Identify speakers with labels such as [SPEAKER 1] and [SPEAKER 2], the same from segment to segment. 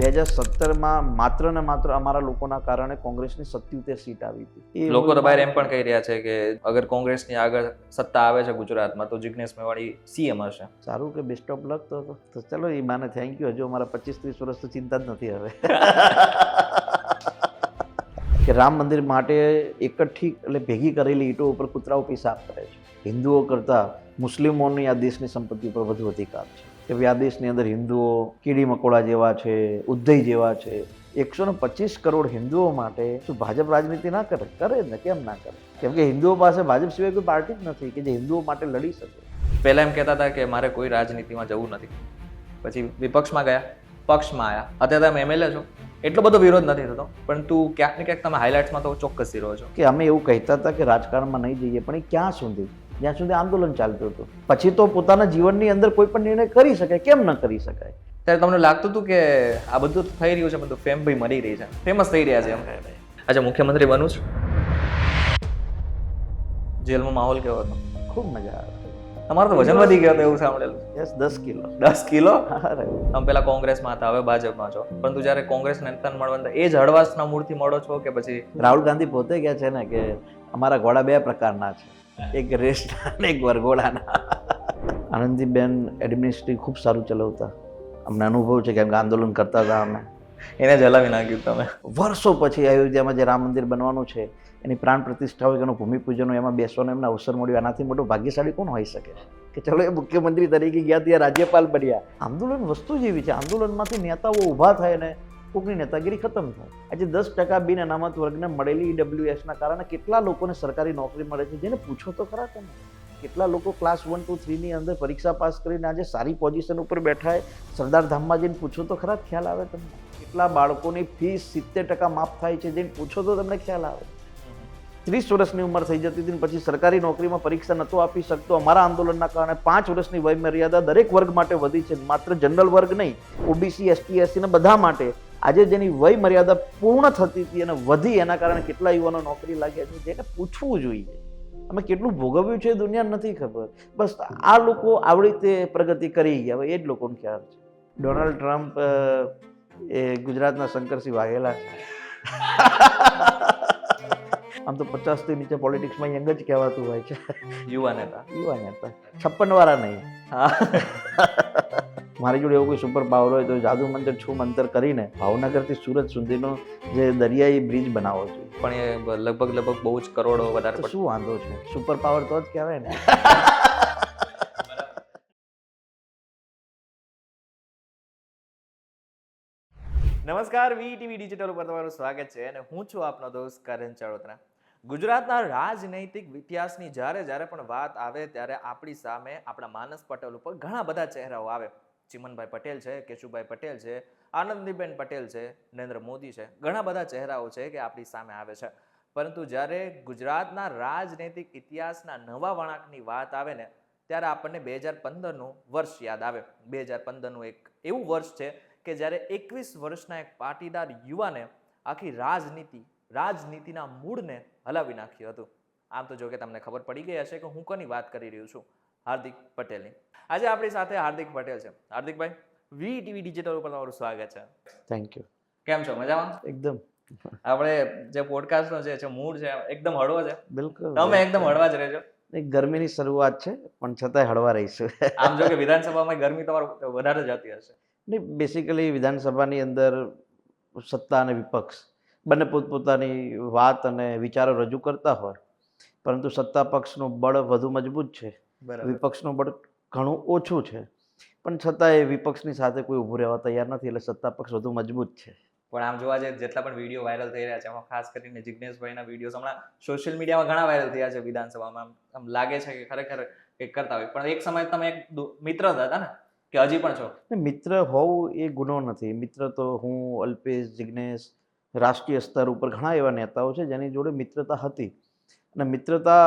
[SPEAKER 1] 2017માં માત્ર ને માત્ર અમારા લોકોના કારણે કોંગ્રેસની 77 સીટ આવી હતી.
[SPEAKER 2] લોકો તો બહાર એમ પણ કહી રહ્યા છે કે અગર કોંગ્રેસની આગળ સત્તા આવે છે ગુજરાતમાં તો જિગ્નેશ મેવાણી સીએમ હશે.
[SPEAKER 1] સારું કે બેસ્ટ ઓફ લક. તો ચલો એ માને થેન્ક યુ. હજુ અમારા 25-30 વર્ષ તો ચિંતા જ નથી હવે. કે રામ મંદિર માટે એકઠી એટલે ભેગી કરેલી ઈંટો ઉપર કૂતરાઓ પેશાબ કરે છે. હિન્દુઓ કરતાં મુસ્લિમોની આ દેશની સંપત્તિ ઉપર વધુ અધિકાર છે. કે આ દેશની અંદર હિન્દુઓ કીડી મકોડા જેવા છે, ઉદ્ધય જેવા છે. 125 કરોડ હિન્દુઓ માટે શું ભાજપ રાજનીતિ ના કરે? કરે જ ને, કેમ ના કરે? કેમ કે હિન્દુઓ પાસે ભાજપ સિવાય કોઈ પાર્ટી જ નથી કે જે હિન્દુઓ માટે લડી શકે.
[SPEAKER 2] પહેલા એમ કહેતા હતા કે મારે કોઈ રાજનીતિમાં જવું નથી, પછી વિપક્ષમાં ગયા, પક્ષમાં આવ્યા, અત્યારે તમે એમએલએ છો, એટલો બધો વિરોધ નથી થતો, પરંતુ ક્યાંક ને ક્યાંક તમે હાઇલાઇટ્સમાં તો ચોક્કસ રહો છો.
[SPEAKER 1] કે અમે એવું કહેતા હતા કે રાજકારણમાં નહીં જઈએ, પણ એ ક્યાં સુધી? જ્યાં સુધી આંદોલન ચાલતું હતું. પછી તો પોતાના જીવનની અંદર કોઈ પણ નિર્ણય કરી શકાય, કેમ ન કરી શકાય?
[SPEAKER 2] ત્યારે તમને લાગતું હતું કે આ બધું થઈ રહ્યું છે, બધું ફેમ ભાઈ મળી રહી છે, ફેમસ થઈ રહ્યા છે એમ? આજે મુખ્યમંત્રી બનવું છે. જેલમાં માહોલ કેવો હતો?
[SPEAKER 1] ખૂબ મજા આવે.
[SPEAKER 2] તમારું તો વજન વધી ગયો એવું સાંભળેલું.
[SPEAKER 1] Yes, 10 kilo.
[SPEAKER 2] 10 કિલો?
[SPEAKER 1] અરે
[SPEAKER 2] તમે પેલા કોંગ્રેસમાં હતા, હવે ભાજપમાં છો, પરંતુ જ્યારે કોંગ્રેસ નેતાને મળવા એ જ હળવાશના મૂળથી મળો છો કે પછી?
[SPEAKER 1] રાહુલ ગાંધી પોતે કહે છે ને કે અમારા ઘોડા 2 પ્રકારના છે, એક રેસના અને એક વરઘોડાના. આનંદીબેન એડમિનિસ્ટ્રેટિવ ખૂબ સારું ચલાવતા. અમને અનુભવ છે કેમ કે આંદોલન કરતા હતા અમે.
[SPEAKER 2] એને જ હલાવી નાખ્યું તમે.
[SPEAKER 1] વર્ષો પછી અયોધ્યામાં જે રામ મંદિર બનવાનું છે એની પ્રાણ પ્રતિષ્ઠા હોય કે એનું ભૂમિપૂજન હોય, એમાં બેસવાનો એમને અવસર મળ્યો. આનાથી મોટો ભાગ્યશાળી કોણ હોઈ શકે કે ચલો એ મુખ્યમંત્રી તરીકે ગયા ત્યાં રાજ્યપાલ બન્યા. આંદોલન વસ્તુ જેવી છે. આંદોલનમાંથી નેતાઓ ઊભા થાય ને કોકની નેતાગીરી ખતમ થાય. આજે 10% બિન અનામત વર્ગને મળેલી ઈડબ્લ્યુએસના કારણે કેટલા લોકોને સરકારી નોકરી મળે છે, જેને પૂછો તો ખરા તમે. કેટલા લોકો ક્લાસ 1, 2, 3 ની અંદર પરીક્ષા પાસ કરીને આજે સારી પોઝિશન ઉપર બેઠા હોય. સરદાર ધામમાં જઈને પૂછો તો ખરા, ખ્યાલ આવે તમને. કેટલા બાળકોની ફીસ 70% માફ થાય છે, જઈને પૂછો તો તમને ખ્યાલ આવે. 30 વર્ષની ઉંમર થઈ જતી હતી પછી સરકારી નોકરીમાં પરીક્ષા નહોતો આપી શકતો. અમારા આંદોલનના કારણે 5 વર્ષની વય મર્યાદા દરેક વર્ગ માટે વધી છે, માત્ર જનરલ વર્ગ નહીં, ઓબીસી, એસટી, એસસી ને બધા માટે. આજે જેની વય મર્યાદા પૂર્ણ થતી હતી અને વધી, એના કારણે કેટલા યુવાનો નોકરી લાગ્યા છે, જેને પૂછવું જોઈએ. અમે કેટલું ભોગવ્યું છે એ દુનિયાને નથી ખબર. બસ આ લોકો આવડી રીતે પ્રગતિ કરી ગયા, હવે એ જ લોકોને ખ્યાલ છે. ડોનાલ્ડ ટ્રમ્પ એ ગુજરાતના શંકરસિંહ વાઘેલા છે. આમ તો 50 થી નીચે પોલિટિક્સમાં યંગ જ કહેવાતું હોય છે.
[SPEAKER 2] યુવા નેતા.
[SPEAKER 1] 56 વાળા નહીં. મારી જોડે એવો કોઈ સુપર પાવર હોય તો જાદુ મંતર છું મંતર કરીને ભાવનગરથી સુરત સુધીનો જે દરિયાઈ બ્રિજ બનાવો છું.
[SPEAKER 2] પણ એ લગભગ બહુ જ કરોડો વધારે
[SPEAKER 1] તો શું વાંધો છે? સુપર પાવર તો જ કહેવાય ને.
[SPEAKER 2] નમસ્કાર, વીટીવી ડિજિટલ ઉપર તમારું સ્વાગત છે અને હું છું આપનો દોસ્ત કરણ ચડોતરા. ગુજરાતના રાજનૈતિક ઇતિહાસની જ્યારે પણ વાત આવે ત્યારે આપણી સામે આપણા માનસ પટેલ ઉપર ઘણા બધા ચહેરાઓ આવે. ચિમનભાઈ પટેલ છે, કેશુભાઈ પટેલ છે, આનંદીબેન પટેલ છે, નરેન્દ્ર મોદી છે, ઘણા બધા ચહેરાઓ છે કે આપણી સામે આવે છે. પરંતુ જ્યારે ગુજરાતના રાજનૈતિક ઇતિહાસના નવા વળાંકની વાત આવે ને ત્યારે આપણને 2015નું વર્ષ યાદ આવે. 2015નું એક એવું વર્ષ છે કે જ્યારે 21 વર્ષના એક પાટીદાર યુવાને આખી રાજનીતિના મૂળને હલાવી નાખ્યું હતું. આમ તો જો કે તમને ખબર પડી ગઈ હશે કે હું કોની વાત કરી રહ્યો છું, હાર્દિક પટેલની. આજે આપણી સાથે હાર્દિક પટેલ છે. હાર્દિકભાઈ, વીટીવી ડિજિટલ ઉપર તમારું સ્વાગત છે.
[SPEAKER 1] Thank you.
[SPEAKER 2] કેમ છો? મજામાં?
[SPEAKER 1] એકદમ.
[SPEAKER 2] આપણે જે પોડકાસ્ટનો છે મૂડ છે એકદમ હળવો છે.
[SPEAKER 1] બિલકુલ.
[SPEAKER 2] તમે એકદમ હળવા જ રહેજો.
[SPEAKER 1] એક ગરમીની શરૂઆત છે પણ છતાંય હળવા રહીશું.
[SPEAKER 2] આમ જો કે વિધાનસભામાં ગરમી તમારું વધારે જતી હશે.
[SPEAKER 1] નહીં, બેસિકલી વિધાનસભાની અંદર સત્તા અને વિપક્ષ બંને પોતપોતાની વાત અને વિચારો રજૂ કરતા હોય, પરંતુ સત્તા પક્ષનું બળ વધુ મજબૂત છે, વિપક્ષનું બળ ઘણું ઓછું છે. પણ છતાંય વિપક્ષની સાથે કોઈ ઊભું રહેવા તૈયાર નથી, એટલે સત્તા પક્ષ વધુ મજબૂત છે.
[SPEAKER 2] પણ આમ જોવા જઈએ જેટલા પણ વિડીયો વાયરલ થઈ રહ્યા છે એમાં ખાસ કરીને જિગ્નેશભાઈના વિડીયોઝ હમણાં સોશિયલ મીડિયામાં ઘણા વાયરલ થયા છે વિધાનસભામાં. આમ લાગે છે કે ખરેખર કંઈક કરતા હોય. પણ એક સમય તમે એક મિત્ર હતા ને, કે હજી પણ છો?
[SPEAKER 1] મિત્ર હોવું એ ગુનો નથી. મિત્ર તો હું, અલ્પેશ, જિગ્નેશ, રાષ્ટ્રીય સ્તર ઉપર ઘણા એવા નેતાઓ છે જેની જોડે મિત્રતા હતી. અને મિત્રતા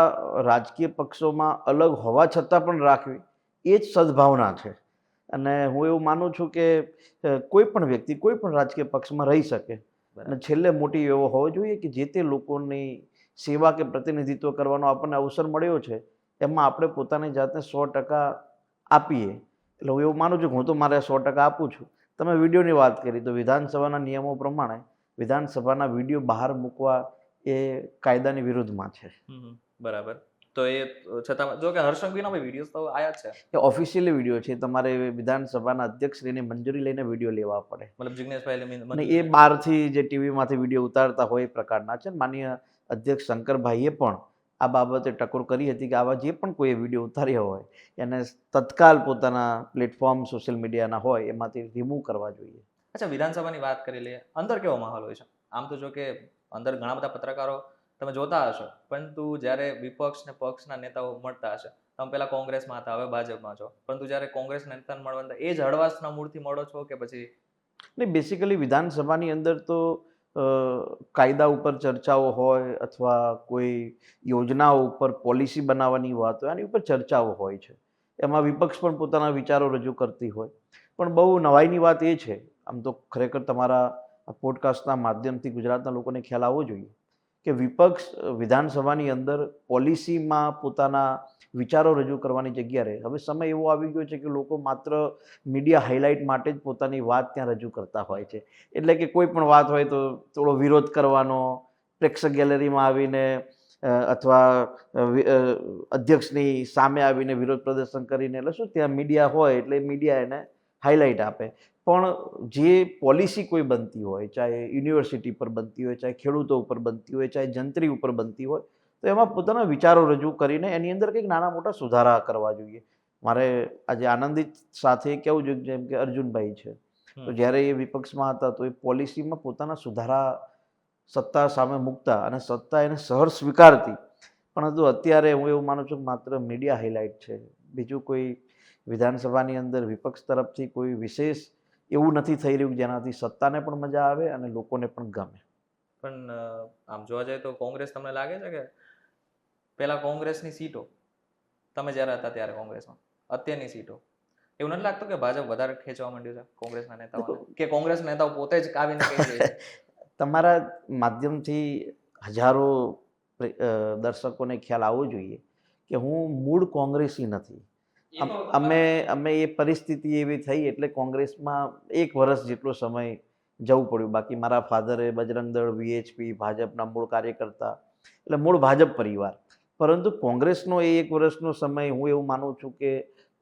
[SPEAKER 1] રાજકીય પક્ષોમાં અલગ હોવા છતાં પણ રાખવી એ જ સદભાવના છે. અને હું એવું માનું છું કે કોઈ પણ વ્યક્તિ કોઈ પણ રાજકીય પક્ષમાં રહી શકે, અને છેલ્લે મોટી એવો હોવો જોઈએ કે જે તે લોકોની સેવા કે પ્રતિનિધિત્વ કરવાનો આપણને અવસર મળ્યો છે એમાં આપણે પોતાની જાતને 100% આપીએ. એટલે હું એવું માનું છું કે હું તો મારે 100% આપું છું, તમે વિડીયોની વાત કરી તો વિધાનસભાના નિયમો પ્રમાણે વિધાનસભાના વિડીયો બહાર મૂકવા એ કાયદાની વિરુદ્ધમાં છે.
[SPEAKER 2] બરાબર. તો એ છતાં જો કે હર્ષંઘવીના બી વિડીયોઝ તો આયા જ છે,
[SPEAKER 1] એ ઓફિશિયલી વિડીયો છે, તમારે વિધાનસભાના અધ્યક્ષશ્રીની મંજૂરી લઈને વિડીયો લેવા પડે.
[SPEAKER 2] મતલબ જિગ્નેશભાઈ
[SPEAKER 1] અને એ બહારથી જે ટીવીમાંથી વિડીયો ઉતારતા હોય એ પ્રકારના છે. માનનીય અધ્યક્ષ શંકરભાઈએ પણ આ બાબતે ટકોર કરી હતી કે આવા જે પણ કોઈ વિડીયો ઉતાર્યા હોય એને તત્કાલ પોતાના પ્લેટફોર્મ સોશિયલ મીડિયાના હોય એમાંથી રિમૂવ કરવા જોઈએ.
[SPEAKER 2] અચ્છા, વિધાનસભાની વાત કરી લઈએ. અંદર કેવો માહોલ હોય છે? આમ તો જો કે અંદર ઘણા બધા પત્રકારો તમે જોતા હશો, પરંતુ જ્યારે વિપક્ષ ને પક્ષના નેતાઓ મળતા હશે, તમે પહેલા કોંગ્રેસમાં હતા, હવે ભાજપમાં છો, પરંતુ જ્યારે કોંગ્રેસના નેતાને મળવા એ જ હળવાશના મૂળથી મળો છો કે પછી?
[SPEAKER 1] નહીં, બેસિકલી વિધાનસભાની અંદર તો કાયદા ઉપર ચર્ચાઓ હોય અથવા કોઈ યોજનાઓ ઉપર પોલિસી બનાવવાની વાત હોય, આની ઉપર ચર્ચાઓ હોય છે. એમાં વિપક્ષ પણ પોતાના વિચારો રજૂ કરતી હોય. પણ બહુ નવાઈની વાત એ છે, આમ તો ખરેખર તમારા પોડકાસ્ટના માધ્યમથી ગુજરાતના લોકોને ખ્યાલ આવવો જોઈએ કે વિપક્ષ વિધાનસભાની અંદર પોલિસીમાં પોતાના વિચારો રજૂ કરવાની જગ્યાએ હવે સમય એવો આવી ગયો છે કે લોકો માત્ર મીડિયા હાઇલાઇટ માટે જ પોતાની વાત ત્યાં રજૂ કરતા હોય છે. એટલે કે કોઈ પણ વાત હોય તો થોડો વિરોધ કરવાનો, પ્રેક્ષક ગેલેરીમાં આવીને અથવા અધ્યક્ષની સામે આવીને વિરોધ પ્રદર્શન કરીને, એટલે શું ત્યાં મીડિયા હોય એટલે મીડિયા એને હાઇલાઇટ આપે. પણ જે પોલિસી કોઈ બનતી હોય, ચાહે યુનિવર્સિટી પર બનતી હોય, ચાહે ખેડૂતો ઉપર બનતી હોય, ચાહે જંત્રી ઉપર બનતી હોય, તો એમાં પોતાના વિચારો રજૂ કરીને એની અંદર કંઈક નાના મોટા સુધારા કરવા જોઈએ. મારે આજે આનંદિત સાથે કહેવું જોઈએ, જેમ કે અર્જુનભાઈ છે, તો જ્યારે એ વિપક્ષમાં હતા તો એ પોલિસીમાં પોતાના સુધારા સત્તા સામે મૂકતા અને સત્તા એને સહર સ્વીકારતી. પરંતુ અત્યારે હું એવું માનું છું કે માત્ર મીડિયા હાઇલાઇટ છે, બીજું કોઈ વિધાનસભાની અંદર વિપક્ષ તરફથી કોઈ વિશેષ એવું નથી થઈ રહ્યું જેનાથી સત્તાને પણ મજા આવે અને લોકોને પણ ગમે.
[SPEAKER 2] પણ આમ જોવા જાય તો કોંગ્રેસ, તમને લાગે છે કે પહેલા કોંગ્રેસની સીટો, તમે જ્યારે હતા ત્યારે કોંગ્રેસમાં, અત્યારની સીટો, એવું નથી લાગતું કે ભાજપ વધારે ખેંચવા માંડ્યું છે કોંગ્રેસના નેતાઓ, કે કોંગ્રેસ નેતાઓ પોતે જ આવીને કહી દે છે?
[SPEAKER 1] તમારા માધ્યમથી હજારો દર્શકોને ખ્યાલ આવવો જોઈએ કે હું મૂળ કોંગ્રેસી નથી. અમે એ પરિસ્થિતિ એવી થઈ એટલે કોંગ્રેસમાં 1 વર્ષ જેટલો સમય જવું પડ્યું. બાકી મારા ફાધરે બજરંગ દળ, VHP, ભાજપના મૂળ કાર્યકર્તા, એટલે મૂળ ભાજપ પરિવાર. પરંતુ કોંગ્રેસનો એ 1 વર્ષનો સમય, હું એવું માનું છું કે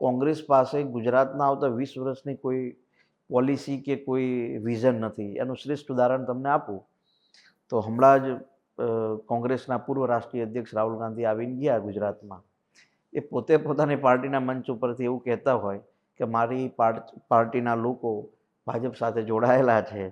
[SPEAKER 1] કોંગ્રેસ પાસે ગુજરાતના આવતા 20 વર્ષની કોઈ પોલિસી કે કોઈ વિઝન નથી. એનું શ્રેષ્ઠ ઉદાહરણ તમને આપું તો હમણાં જ કોંગ્રેસના પૂર્વ રાષ્ટ્રીય અધ્યક્ષ રાહુલ ગાંધી આવીને ગયા ગુજરાતમાં. એ પોતે પોતાની પાર્ટીના મંચ ઉપરથી એવું કહેતા હોય કે મારી પાર્ટીના લોકો ભાજપ સાથે જોડાયેલા છે,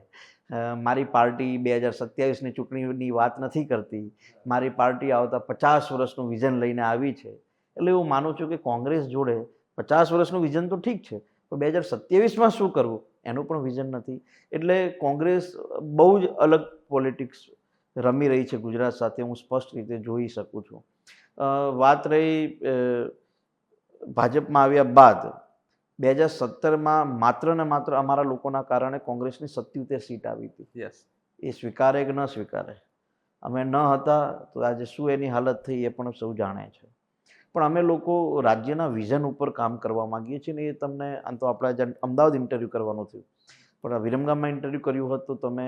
[SPEAKER 1] મારી પાર્ટી 2027ની ચૂંટણીની વાત નથી કરતી, મારી પાર્ટી આવતા 50 વર્ષનું વિઝન લઈને આવી છે. એટલે એવું માનું છું કે કોંગ્રેસ જોડે 50 વર્ષનું વિઝન તો ઠીક છે, પણ 2027માં શું કરવું એનું પણ વિઝન નથી. એટલે કોંગ્રેસ બહુ જ અલગ પોલિટિક્સ રમી રહી છે ગુજરાત સાથે, હું સ્પષ્ટ રીતે જોઈ શકું છું. વાત રહી ભાજપમાં આવ્યા બાદ 2017માં માત્ર ને માત્ર અમારા લોકોના કારણે કોંગ્રેસની 77 સીટ આવી હતી.
[SPEAKER 2] યસ,
[SPEAKER 1] એ સ્વીકારે કે ન સ્વીકારે, અમે ન હતા તો આજે શું એની હાલત થઈ એ પણ સૌ જાણે છે. પણ અમે લોકો રાજ્યના વિઝન ઉપર કામ કરવા માંગીએ છીએ ને એ તમને, આમ તો આપણે અમદાવાદ ઇન્ટરવ્યૂ કરવાનું થયું, પણ વિરમગામમાં ઇન્ટરવ્યૂ કર્યું હોત તો તમે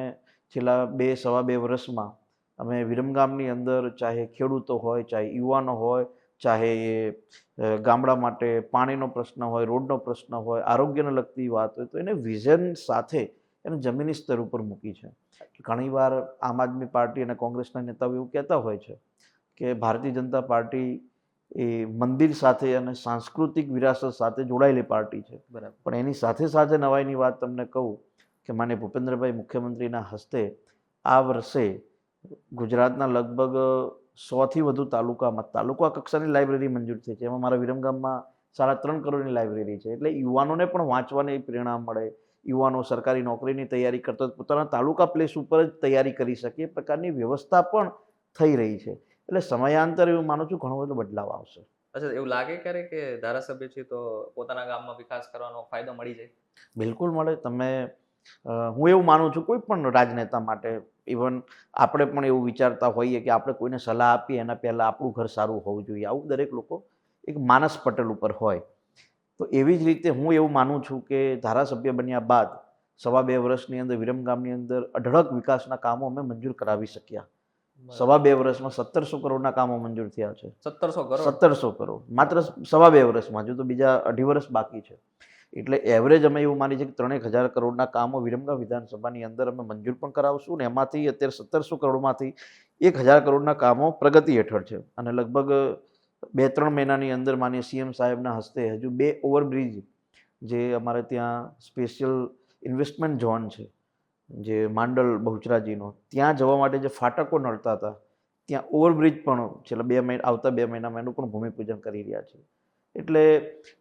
[SPEAKER 1] છેલ્લા 2-2.5 વર્ષમાં અમે વિરમગામની અંદર ચાહે ખેડૂતો હોય, ચાહે યુવાનો હોય, ચાહે એ ગામડા માટે પાણીનો પ્રશ્ન હોય, રોડનો પ્રશ્ન હોય, આરોગ્યને લગતી વાત હોય, તો એને વિઝન સાથે એને જમીની સ્તર ઉપર મૂકી છે. ઘણીવાર આમ આદમી પાર્ટી અને કોંગ્રેસના નેતાઓ એવું કહેતા હોય છે કે ભારતીય જનતા પાર્ટી એ મંદિર સાથે અને સાંસ્કૃતિક વિરાસત સાથે જોડાયેલી પાર્ટી છે.
[SPEAKER 2] બરાબર.
[SPEAKER 1] પણ એની સાથે સાથે નવાઈની વાત તમને કહું કે માનનીય ભૂપેન્દ્રભાઈ મુખ્યમંત્રીના હસ્તે આ વર્ષે ગુજરાતના લગભગ 100થી વધુ તાલુકા કક્ષાની લાઇબ્રેરી મંજૂર થઈ છે. એમાં મારા વિરમગામમાં 3.5 કરોડની લાઇબ્રેરી છે. એટલે યુવાનોને પણ વાંચવાની પ્રેરણા મળે, યુવાનો સરકારી નોકરીની તૈયારી કરતા પોતાના તાલુકા પ્લેસ ઉપર જ તૈયારી કરી શકે એ પ્રકારની વ્યવસ્થા પણ થઈ રહી છે. એટલે સમયાંતરે એવું માનું છું ઘણો બધો બદલાવ આવશે.
[SPEAKER 2] અચ્છા, એવું લાગે ક્યારે કે ધારાસભ્ય છે તો પોતાના ગામમાં વિકાસ કરવાનો ફાયદો મળી જાય?
[SPEAKER 1] બિલકુલ મળે. હું એવું માનું છું કોઈ પણ રાજનેતા માટે, ઇવન આપણે પણ એવું વિચારતા હોઈએ કે આપણે કોઈને સલાહ આપીએ એના પહેલાં આપણું ઘર સારું હોવું જોઈએ, આવું દરેક લોકો એક માનસ પટેલ ઉપર હોય. તો એવી જ રીતે હું એવું માનું છું કે ધારાસભ્ય બન્યા બાદ 2.5 વર્ષની અંદર વિરમગામની અંદર અઢળક વિકાસના કામો અમે મંજૂર કરાવી શક્યા. 2.5 વર્ષમાં 1700 કરોડના કામો મંજૂર થયા છે.
[SPEAKER 2] 1700 કરોડ
[SPEAKER 1] 1700 કરોડ માત્ર 2.5 વર્ષમાં, હજુ તો બીજા 2.5 વર્ષ બાકી છે. એટલે એવરેજ અમે એવું માની છે કે 3,000 કરોડના કામો વિરમગામ વિધાનસભાની અંદર અમે મંજૂર પણ કરાવશું ને એમાંથી અત્યારે 1700 કરોડમાંથી 1,000 કરોડના કામો પ્રગતિ હેઠળ છે. અને લગભગ 2-3 મહિનાની અંદર માનીય સીએમ સાહેબના હસ્તે હજુ 2 ઓવરબ્રિજ જે અમારે ત્યાં સ્પેશિયલ ઇન્વેસ્ટમેન્ટ ઝોન છે, જે માંડલ બહુચરાજીનો, ત્યાં જવા માટે જે ફાટકો નડતા હતા ત્યાં ઓવરબ્રિજ પણ છેલ્લા આવતા 2 મહિનામાં એનું પણ ભૂમિપૂજન કરી રહ્યા છે. એટલે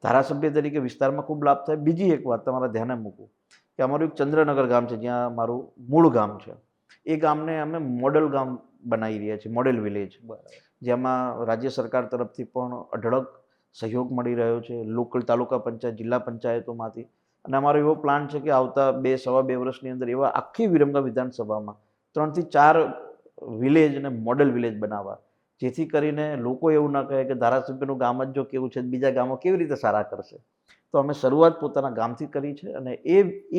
[SPEAKER 1] ધારાસભ્ય તરીકે વિસ્તારમાં ખૂબ લાભ થાય. બીજી એક વાત તમારા ધ્યાને મૂકું કે અમારું એક ચંદ્રનગર ગામ છે જ્યાં મારું મૂળ ગામ છે. એ ગામને અમે મોડેલ ગામ બનાવી રહ્યા છીએ, મોડેલ વિલેજ, જેમાં રાજ્ય સરકાર તરફથી પણ અઢળક સહયોગ મળી રહ્યો છે, લોકલ તાલુકા પંચાયત, જિલ્લા પંચાયતોમાંથી. અને અમારો એવો પ્લાન છે કે આવતા 2-2.5 વર્ષની અંદર એવા આખી વિરમગામ વિધાનસભામાં 3 થી 4 વિલેજ અને મોડેલ વિલેજ બનાવવા, જેથી કરીને લોકો એવું ના કહે કે ધારાસભ્યનું ગામ જ જો કેવું છે બીજા ગામો કેવી રીતે સારા કરશે. તો અમે શરૂઆત પોતાના ગામથી કરી છે અને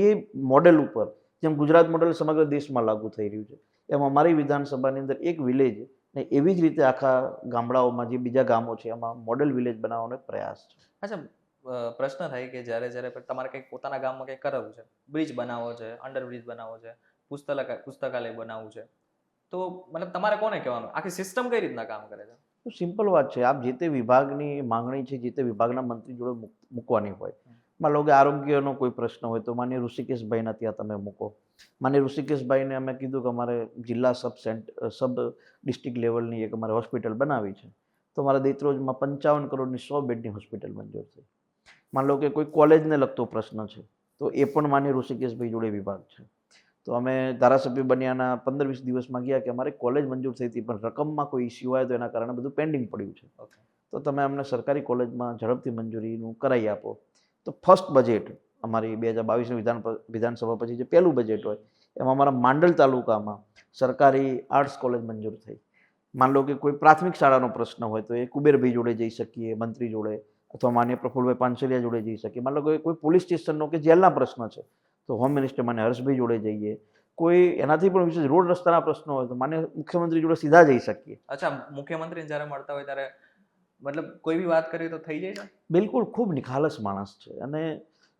[SPEAKER 1] એ મોડેલ ઉપર, જેમ ગુજરાત મોડેલ સમગ્ર દેશમાં લાગુ થઈ રહ્યું છે, એમ અમારી વિધાનસભાની અંદર એક વિલેજ ને એવી જ રીતે આખા ગામડાઓમાં જે બીજા ગામો છે એમાં મોડેલ વિલેજ બનાવવાનો એક પ્રયાસ છે.
[SPEAKER 2] અચ્છા, પ્રશ્ન થાય કે જ્યારે તમારે કંઈક પોતાના ગામમાં કંઈક કરવું છે, બ્રિજ બનાવવો છે, અંડરબ્રિજ બનાવવો છે, પુસ્તકાલય બનાવવું છે, તો મતલબ તમારે કોને કહેવાનું, આખી સિસ્ટમ કઈ રીતના કામ કરે છે?
[SPEAKER 1] તો સિમ્પલ વાત છે, આપ જે તે વિભાગની માંગણી છે જે તે વિભાગના મંત્રી જોડે મૂકવાની હોય. માન લો કે આરોગ્યનો કોઈ પ્રશ્ન હોય તો માન્ય ઋષિકેશભાઈના ત્યાં તમે મૂકો. માન્ય ઋષિકેશભાઈને અમે કીધું કે અમારે જિલ્લા સબ ડિસ્ટ્રિક્ટ લેવલની એક અમારે હોસ્પિટલ બનાવી છે, તો અમારા દેત્રોજમાં 55 કરોડની 100 બેડની હોસ્પિટલ મંજૂર થઈ. માન લો કે કોઈ કોલેજને લગતો પ્રશ્ન છે તો એ પણ માન્ય ઋષિકેશભાઈ જોડે વિભાગ છે. તો અમે ધારાસભ્ય બન્યાના 15-20 દિવસમાં ગયા કે અમારે કોલેજ મંજૂર થઈ હતી પણ રકમમાં કોઈ ઇસ્યુ આવે તો એના કારણે બધું પેન્ડિંગ પડ્યું છે, તો તમે અમને સરકારી કોલેજમાં ઝડપથી મંજૂરીનું કરાવી આપો. તો ફર્સ્ટ બજેટ અમારી 2022ની વિધાનસભા પછી જે પહેલું બજેટ હોય એમાં અમારા માંડલ તાલુકામાં સરકારી આર્ટ્સ કોલેજ મંજૂર થઈ. માન લો કે કોઈ પ્રાથમિક શાળાનો પ્રશ્ન હોય તો એ કુબેરભાઈ જોડે જઈ શકીએ, મંત્રી જોડે, અથવા માન્ય પ્રફુલભાઈ પાનસરિયા જોડે જઈ શકીએ. માન લો કે કોઈ પોલીસ સ્ટેશનનો કે જેલના પ્રશ્ન છે તો હોમ મિનિસ્ટર માન્ય હર્ષભાઈ જોડે જઈએ. કોઈ એનાથી પણ વિશેષ રોડ રસ્તાના પ્રશ્નો હોય તો માન્ય મુખ્યમંત્રી જોડે સીધા જઈ શકીએ.
[SPEAKER 2] અચ્છા, મુખ્યમંત્રીને જ્યારે મળતા હોય ત્યારે મતલબ કોઈ બી વાત કરીએ તો થઈ જાય છે?
[SPEAKER 1] બિલકુલ, ખૂબ નિખાલસ માણસ છે અને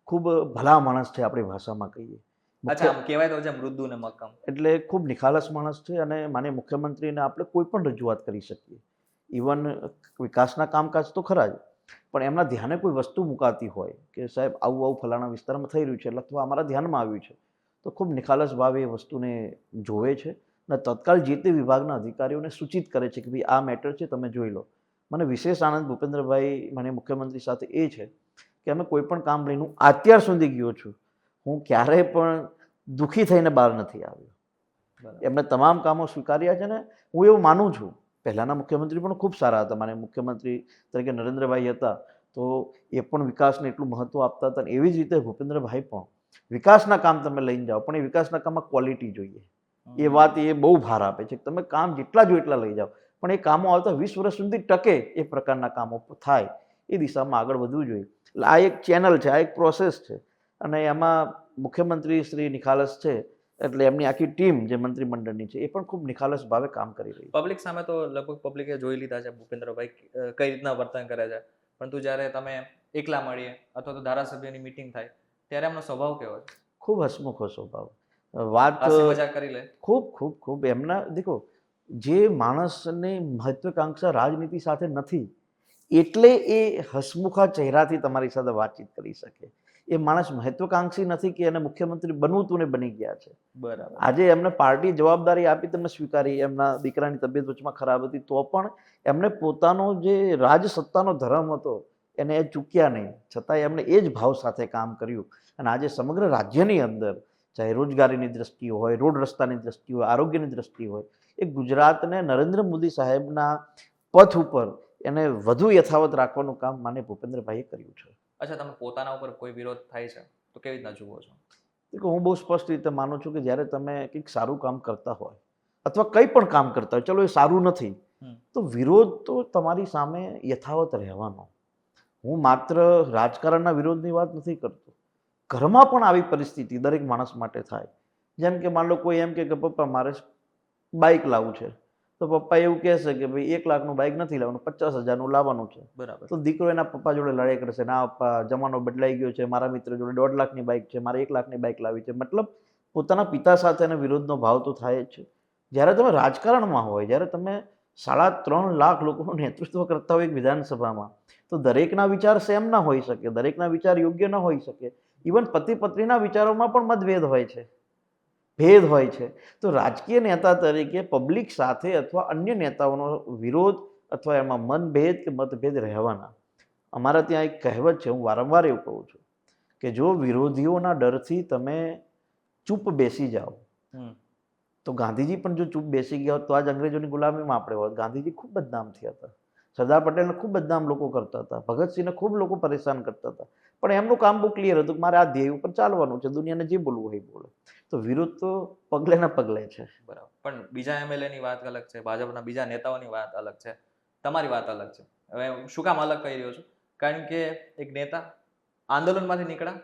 [SPEAKER 1] ખૂબ ભલા માણસ છે, આપણી ભાષામાં કહીએ.
[SPEAKER 2] અચ્છા, આમ કહેવાય તો છે મૃદુ ને મક્કમ.
[SPEAKER 1] એટલે ખૂબ નિખાલસ માણસ છે અને માન્ય મુખ્યમંત્રીને આપણે કોઈ પણ રજૂઆત કરી શકીએ. ઇવન વિકાસના કામકાજ તો ખરા જ, પણ એમના ધ્યાને કોઈ વસ્તુ મુકાતી હોય કે સાહેબ આવું ફલાણા વિસ્તારમાં થઈ રહ્યું છે અથવા અમારા ધ્યાનમાં આવ્યું છે, તો ખૂબ નિખાલસ ભાવે એ વસ્તુને જોવે છે અને તત્કાલ જે તે વિભાગના અધિકારીઓને સૂચિત કરે છે કે ભાઈ આ મેટર છે, તમે જોઈ લો. મને વિશેષ આનંદ ભૂપેન્દ્રભાઈ માન્ય મુખ્યમંત્રી સાથે એ છે કે અમે કોઈ પણ કામ લઈને, હું અત્યાર સુધી ગયો છું, હું ક્યારેય પણ દુઃખી થઈને બહાર નથી આવ્યો. એમને તમામ કામો સ્વીકાર્યા છે ને હું એવું માનું છું. પહેલાંના મુખ્યમંત્રી પણ ખૂબ સારા હતા. માન્ય મુખ્યમંત્રી તરીકે નરેન્દ્રભાઈ હતા તો એ પણ વિકાસને એટલું મહત્ત્વ આપતા હતા. એવી જ રીતે ભૂપેન્દ્રભાઈ પણ વિકાસના કામ તમે લઈને જાઓ પણ એ વિકાસના કામમાં ક્વોલિટી જોઈએ. એ વાત એ બહુ ભાર આપે છે કે તમે કામ જેટલા જો એટલા લઈ જાઓ પણ એ કામો આવતા 20 વર્ષ સુધી ટકે એ પ્રકારના કામો થાય એ દિશામાં આગળ વધવું જોઈએ. એટલે આ એક ચેનલ છે, આ એક પ્રોસેસ છે અને એમાં મુખ્યમંત્રી શ્રી નિખાલસ છે એટલે એમની આખી ટીમ જે મંત્રીમંડળની છે એ પણ ખૂબ નિખાલસ ભાવે કામ કરી રહી છે.
[SPEAKER 2] પબ્લિક સામે તો લગભગ પબ્લિકે જોઈ લીધા છે ભૂપેન્દ્રભાઈ કઈ રીતના વર્તન કરે છે, પરંતુ જ્યારે તમે એકલા મળીએ અથવા તો ધારાસભ્યની મીટિંગ થાય ત્યારે એમનો સ્વભાવ કેવો છે?
[SPEAKER 1] ખૂબ હસમુખો સ્વભાવ, વાત
[SPEAKER 2] મજાક કરી લે,
[SPEAKER 1] ખૂબ એમના દેખો, જે માણસની મહત્વાકાંક્ષા રાજનીતિ સાથે નથી એટલે એ હસમુખા ચહેરાથી તમારી સાથે વાતચીત કરી શકે. એ માણસ મહત્વાકાંક્ષી નથી કે એને મુખ્યમંત્રી બનવું તું ને બની ગયા છે.
[SPEAKER 2] બરાબર.
[SPEAKER 1] આજે એમને પાર્ટી જવાબદારી આપી, તમને સ્વીકારી, એમના દીકરાની તબિયત વચમાં ખરાબ હતી તો પણ એમને પોતાનો જે રાજસત્તાનો ધર્મ હતો એને એ ચૂક્યા નહીં, છતાં એમણે એ જ ભાવ સાથે કામ કર્યું. અને આજે સમગ્ર રાજ્યની અંદર ચાહે રોજગારીની દ્રષ્ટિ હોય, રોડ રસ્તાની દ્રષ્ટિ હોય, આરોગ્યની દ્રષ્ટિ હોય, એ ગુજરાતને નરેન્દ્ર મોદી સાહેબના પથ ઉપર એને વધુ યથાવત રાખવાનું કામ માનનીય ભૂપેન્દ્રભાઈએ કર્યું છે.
[SPEAKER 2] અચ્છા, તમે પોતાના ઉપર કોઈ વિરોધ થાય છે તો કેવી રીતના જુઓ છો?
[SPEAKER 1] હું બહુ સ્પષ્ટ રીતે માનું છું કે જ્યારે તમે કંઈક સારું કામ કરતા હોય અથવા કંઈ પણ કામ કરતા હોય, ચલો એ સારું નથી તો વિરોધ તો તમારી સામે યથાવત રહેવાનો. હું માત્ર રાજકારણના વિરોધની વાત નથી કરતો. ઘરમાં પણ આવી પરિસ્થિતિ દરેક માણસ માટે થાય. જેમ કે માન લો કોઈ એમ કે પપ્પા મારે બાઇક લાવવું છે, તો પપ્પા એવું કહેશે કે ભાઈ 1 લાખનું બાઇક નથી લાવવાનું, 50,000નું લાવવાનું છે.
[SPEAKER 2] બરાબર.
[SPEAKER 1] તો દીકરો એના પપ્પા જોડે લડાઈ કરશે, ના પપ્પા જમાનો બદલાઈ ગયો છે, મારા મિત્ર જોડે 1.5 લાખની બાઇક છે, મારે 1 લાખની બાઇક લાવી છે. મતલબ પોતાના પિતા સાથે એના વિરોધનો ભાવ તો થાય જ છે. જ્યારે તમે રાજકારણમાં હોય, જ્યારે તમે 3.5 લાખ લોકોનું નેતૃત્વ કરતા હોય એક વિધાનસભામાં, તો દરેકના વિચાર સેમ ના હોઈ શકે, દરેકના વિચાર યોગ્ય ન હોઈ શકે. ઇવન પતિ પત્નીના વિચારોમાં પણ મતભેદ હોય છે, ભેદ હોય છે. તો રાજકીય નેતા તરીકે પબ્લિક સાથે અથવા અન્ય નેતાઓનો વિરોધ અથવા એમાં મનભેદ કે મતભેદ રહેવાના. અમારા ત્યાં એક કહેવત છે, હું વારંવાર એવું કહું છું કે જો વિરોધીઓના ડરથી તમે ચૂપ બેસી જાઓ, તો ગાંધીજી પણ જો ચૂપ બેસી ગયા હોત તો આજ અંગ્રેજોની ગુલામીમાં આપણે હોત. ગાંધીજી ખૂબ બદનામ થયા હતા, સરદાર પટેલને ખૂબ બદનામ લોકો કરતા હતા, ભગતસિંહને ખૂબ લોકો પરેશાન કરતા હતા. પણ એમનું કામ બહુ ક્લિયર હતું કે મારે આ ધ્યેય ઉપર ચાલવાનું છે, દુનિયાને જે બોલવું હોય બોલે. તો વિરોધ તો પગલે ને પગલે છે.
[SPEAKER 2] બરાબર. પણ બીજા એમએલએની વાત અલગ છે, ભાજપના બીજા નેતાઓની વાત અલગ છે, તમારી વાત અલગ છે. હવે શું કામ અલગ કહી રહ્યો છું? કારણ કે એક નેતા આંદોલનમાંથી નીકળ્યા,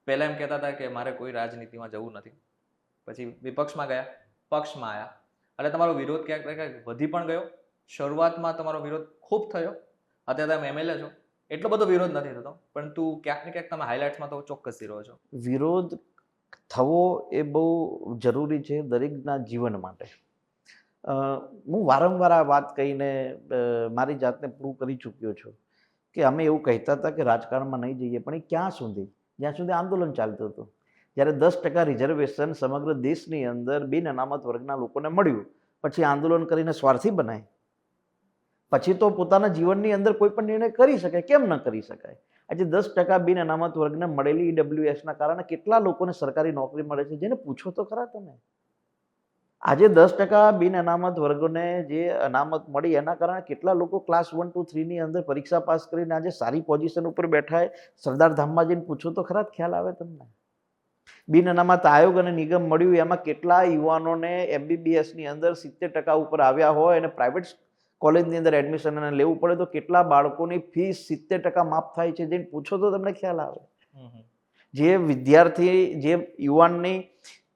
[SPEAKER 2] પહેલા એમ કહેતા હતા કે મારે કોઈ રાજનીતિમાં જવું નથી, પછી વિપક્ષમાં ગયા, પક્ષમાં આવ્યા, એટલે તમારો વિરોધ ક્યાંક ને ક્યાંક વધી પણ ગયો. શરૂઆતમાં તમારો વિરોધ ખૂબ થયો, અત્યારે તમે એમએલએ છો, એટલો બધો વિરોધ નથી થતો, પરંતુ ક્યાંક ને ક્યાંક તમે હાઇલાઇટ્સમાં તો ચોક્કસથી રહો છો.
[SPEAKER 1] વિરોધ થવો એ બહુ જરૂરી છે દરેકના જીવન માટે. હું વારંવાર આ વાત કહીને મારી જાતને પ્રૂવ કરી ચૂક્યો છું કે અમે એવું કહેતા હતા કે રાજકારણમાં નહીં જઈએ, પણ એ ક્યાં સુધી? જ્યાં સુધી આંદોલન ચાલતું હતું. જ્યારે 10% રિઝર્વેશન સમગ્ર દેશની અંદર બિન અનામત વર્ગના લોકોને મળ્યું, પછી આંદોલન કરીને સ્વાર્થી બનાય? પછી તો પોતાના જીવનની અંદર કોઈ પણ નિર્ણય કરી શકાય, કેમ ન કરી શકાય? આજે 10% બિન અનામત વર્ગને મળેલી ઈડબ્લ્યુએસના કારણે કેટલા લોકોને સરકારી નોકરી મળે છે, જેને પૂછો તો ખરા તમે. આજે 10% બિન અનામત વર્ગોને જે અનામત મળી એના કારણે કેટલા લોકો ક્લાસ 1, 2, 3 ની અંદર પરીક્ષા પાસ કરીને આજે સારી પોઝિશન ઉપર બેઠા હોય. સરદાર ધામમાં જઈને પૂછો તો ખરા, ખ્યાલ આવે તમને. બિન અનામત આયોગ અને નિગમ મળ્યું, એમાં કેટલા યુવાનોને એમબીબીએસની અંદર 70% ઉપર આવ્યા હોય અને પ્રાઇવેટ કોલેજની અંદર એડમિશન લેવું પડે તો કેટલા બાળકોની ફીસ 70% માફ થાય છે, જઈને પૂછો તો તમને ખ્યાલ આવે. જે વિદ્યાર્થી, જે યુવાનની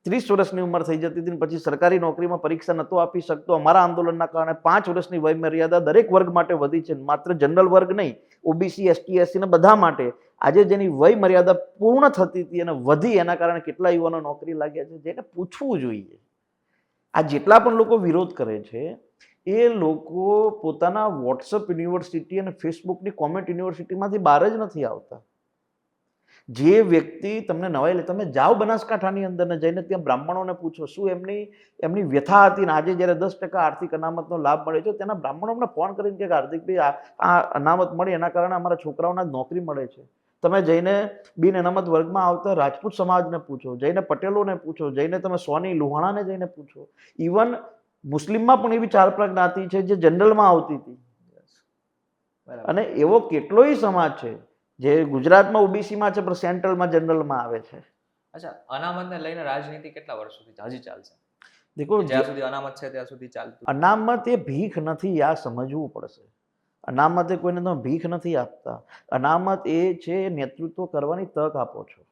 [SPEAKER 1] 30 વર્ષની ઉંમર થઈ જતી હતી પછી સરકારી નોકરીમાં પરીક્ષા નહોતો આપી શકતો, અમારા આંદોલનના કારણે 5 વર્ષની વય મર્યાદા દરેક વર્ગ માટે વધી છે, માત્ર જનરલ વર્ગ નહીં, ઓબીસી, એસટી, એસસી ને બધા માટે. આજે જેની વય મર્યાદા પૂર્ણ થતી હતી અને વધી, એના કારણે કેટલા યુવાનો નોકરી લાગ્યા છે, જેને પૂછવું જોઈએ. આ જેટલા પણ લોકો વિરોધ કરે છે એ લોકો પોતાના વોટ્સઅપ યુનિવર્સિટી અને ફેસબુકની કોમેન્ટ યુનિવર્સિટીમાંથી બહાર જ નથી આવતા. જે વ્યક્તિ તમને નવાઈ લે, તમે જાઓ બનાસકાંઠાની અંદર ને જઈને ત્યાં બ્રાહ્મણોને પૂછો શું એમની વ્યથા હતી. ને આજે જ્યારે 10% આર્થિક અનામતનો લાભ મળે છે, તેના બ્રાહ્મણો અમને ફોન કરીને કે હાર્દિકભાઈ આ અનામત મળી, એના કારણે અમારા છોકરાઓના નોકરી મળે છે. તમે જઈને બિન અનામત વર્ગમાં આવતા રાજપૂત સમાજને પૂછો, જઈને પટેલોને પૂછો, જઈને તમે સોની લુહાણાને જઈને પૂછો. ઇવન મુસ્લિમમાં પણ એવી 4 જ્ઞાતિ છે જે જનરલમાં આવતી હતી. અને એવો કેટલોય સમાજ છે જે ગુજરાતમાં ઓબીસીમાં છે પણ સેન્ટ્રલમાં જનરલમાં આવે છે.
[SPEAKER 2] અચ્છા, અનામતને લઈને રાજનીતિ કેટલા વર્ષોથી હજી ચાલશે?
[SPEAKER 1] દેખો,
[SPEAKER 2] જ્યાં સુધી અનામત છે ત્યાં સુધી ચાલતું.
[SPEAKER 1] અનામત એ ભીખ નથી, આ સમજવું પડશે. અનામત એ કોઈને તમે ભીખ નથી આપતા. અનામત એ છે નેતૃત્વ કરવાની તક આપો છો.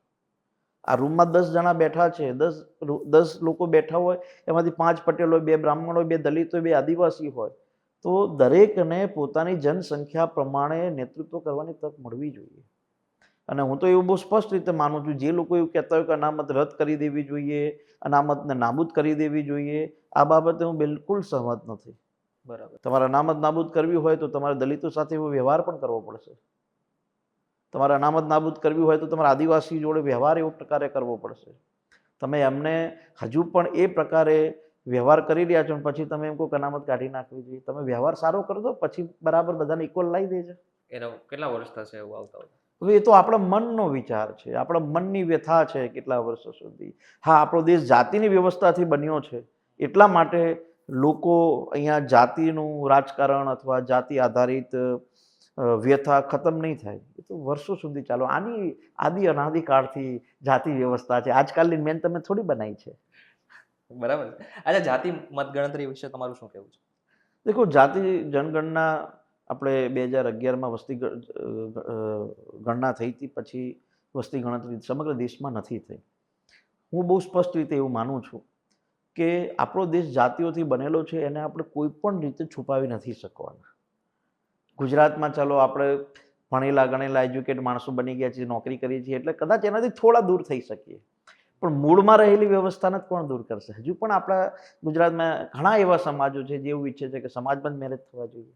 [SPEAKER 1] આ રૂમમાં 10 જણા બેઠા છે, 10 લોકો બેઠા હોય, એમાંથી 5 પટેલ હોય, 2 બ્રાહ્મણ હોય, 2 દલિત હોય, 2 આદિવાસી હોય, તો દરેકને પોતાની જનસંખ્યા પ્રમાણે નેતૃત્વ કરવાની તક મળવી જોઈએ. અને હું તો એવું બહુ સ્પષ્ટ રીતે માનું છું, જે લોકો એવું કહેતા હોય કે અનામત રદ કરી દેવી જોઈએ, અનામતને નાબૂદ કરી દેવી જોઈએ, આ બાબતે હું બિલકુલ સહમત નથી.
[SPEAKER 2] બરાબર.
[SPEAKER 1] તમારે અનામત નાબૂદ કરવી હોય તો તમારે દલિતો સાથે એવો વ્યવહાર પણ કરવો પડશે. તમારે અનામત નાબૂદ કરવી હોય તો તમારે આદિવાસી જોડે વ્યવહાર એવો પ્રકારે કરવો પડશે. તમે એમને હજુ પણ એ પ્રકારે વ્યવહાર કરી રહ્યા છો પછી તમે એમ કહો કે અનામત કાઢી નાખવી જોઈએ. તમે વ્યવહાર સારો કરી દો, પછી બરાબર બધાને ઇક્વલ લાવી દેજો.
[SPEAKER 2] એનો કેટલા વર્ષ થશે એવું આવતા?
[SPEAKER 1] હવે એ તો આપણા મનનો વિચાર છે, આપણા મનની વ્યથા છે કેટલા વર્ષો સુધી. હા, આપણો દેશ જાતિની વ્યવસ્થાથી બન્યો છે, એટલા માટે લોકો અહીંયા જાતિનું રાજકારણ અથવા જાતિ આધારિત વ્યથા ખતમ નહીં થાય. એ તો વર્ષો સુધી ચાલો. આની આદિ અનાદિકાળથી જાતિ વ્યવસ્થા છે, આજકાલની મેન તમે થોડી બનાવી છે.
[SPEAKER 2] બરાબર. અચ્છા, જાતિ મતગણતરી વિશે તમારું શું કહેવું છે?
[SPEAKER 1] દેખો, જાતિ જનગણના આપણે 2011માં વસ્તી ગણના થઈ હતી, પછી વસ્તી ગણતરી સમગ્ર દેશમાં નથી થઈ. હું બહુ સ્પષ્ટ રીતે એવું માનું છું કે આપણો દેશ જાતિઓથી બનેલો છે, એને આપણે કોઈ પણ રીતે છુપાવી નથી શકવાના. ગુજરાતમાં ચાલો આપણે ભણેલા ગણેલા એજ્યુકેટ માણસો બની ગયા છીએ, નોકરી કરીએ છીએ, એટલે કદાચ એનાથી થોડા દૂર થઈ શકીએ, પણ મૂળમાં રહેલી વ્યવસ્થાને જ કોણ દૂર કરશે? હજુ પણ આપણા ગુજરાતમાં ઘણા એવા સમાજો છે જે એવું ઈચ્છે છે કે સમાજમાં જ મેરેજ થવા જોઈએ,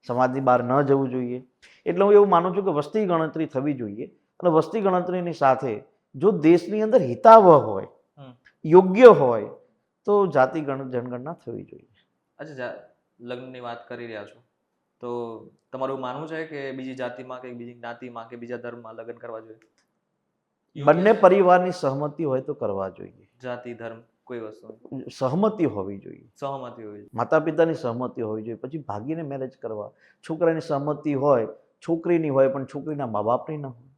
[SPEAKER 1] સમાજની બહાર ન જવું જોઈએ. એટલે હું એવું માનું છું કે વસ્તી ગણતરી થવી જોઈએ, અને વસ્તી ગણતરીની સાથે જો દેશની અંદર હિતાવહ હોય, યોગ્ય હોય, તો જાતિ જનગણના થવી જોઈએ.
[SPEAKER 2] અચ્છા, લગ્નની વાત કરી રહ્યા છો, તો તમારું માનવું છે કે બીજી જાતિમાં કે બીજી જ્ઞાતિમાં કે બીજા ધર્મમાં લગ્ન કરવા જોઈએ?
[SPEAKER 1] બંને પરિવારની સહમતિ હોય તો કરવા જોઈએ.
[SPEAKER 2] જાતિ ધર્મ કોઈ વસ્તુ
[SPEAKER 1] સહમતિ હોવી જોઈએ,
[SPEAKER 2] સહમતિ હોવી જોઈએ.
[SPEAKER 1] માતા પિતાની સહમતિ હોવી જોઈએ, પછી ભાગીને મેરેજ કરવા. છોકરાની સહમતિ હોય, છોકરીની હોય, પણ છોકરીના મા બાપની ન હોય.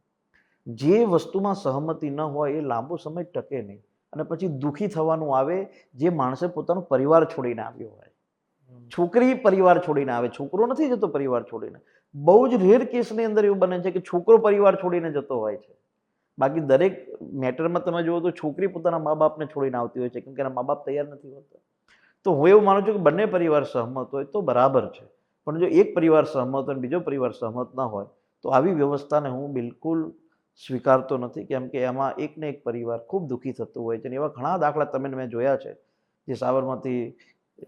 [SPEAKER 1] જે વસ્તુમાં સહમતિ ન હોય એ લાંબો સમય ટકે નહીં, અને પછી દુઃખી થવાનું આવે જે માણસે પોતાનો પરિવાર છોડીને આવ્યો હોય. છોકરી પરિવાર છોડીને આવે, છોકરો નથી જતો પરિવાર છોડીને. બહુ જ રેર કેસની અંદર એવું બને છે કે છોકરો પરિવાર છોડીને જતો હોય છે. બાકી દરેક મેટરમાં તમે જુઓ તો છોકરી પોતાના મા બાપને છોડીને આવતી હોય છે, કેમ કે એના મા બાપ તૈયાર નથી હોતા. તો હું એવું માનું છું કે બંને પરિવાર સહમત હોય તો બરાબર છે, પણ જો એક પરિવાર સહમત હોય અને બીજો પરિવાર સહમત ન હોય તો આવી વ્યવસ્થાને હું બિલકુલ સ્વીકારતો નથી, કેમ કે એમાં એક ને એક પરિવાર ખૂબ દુઃખી થતું હોય છે. અને એવા ઘણા દાખલા મેં જોયા છે, જે સાબરમતી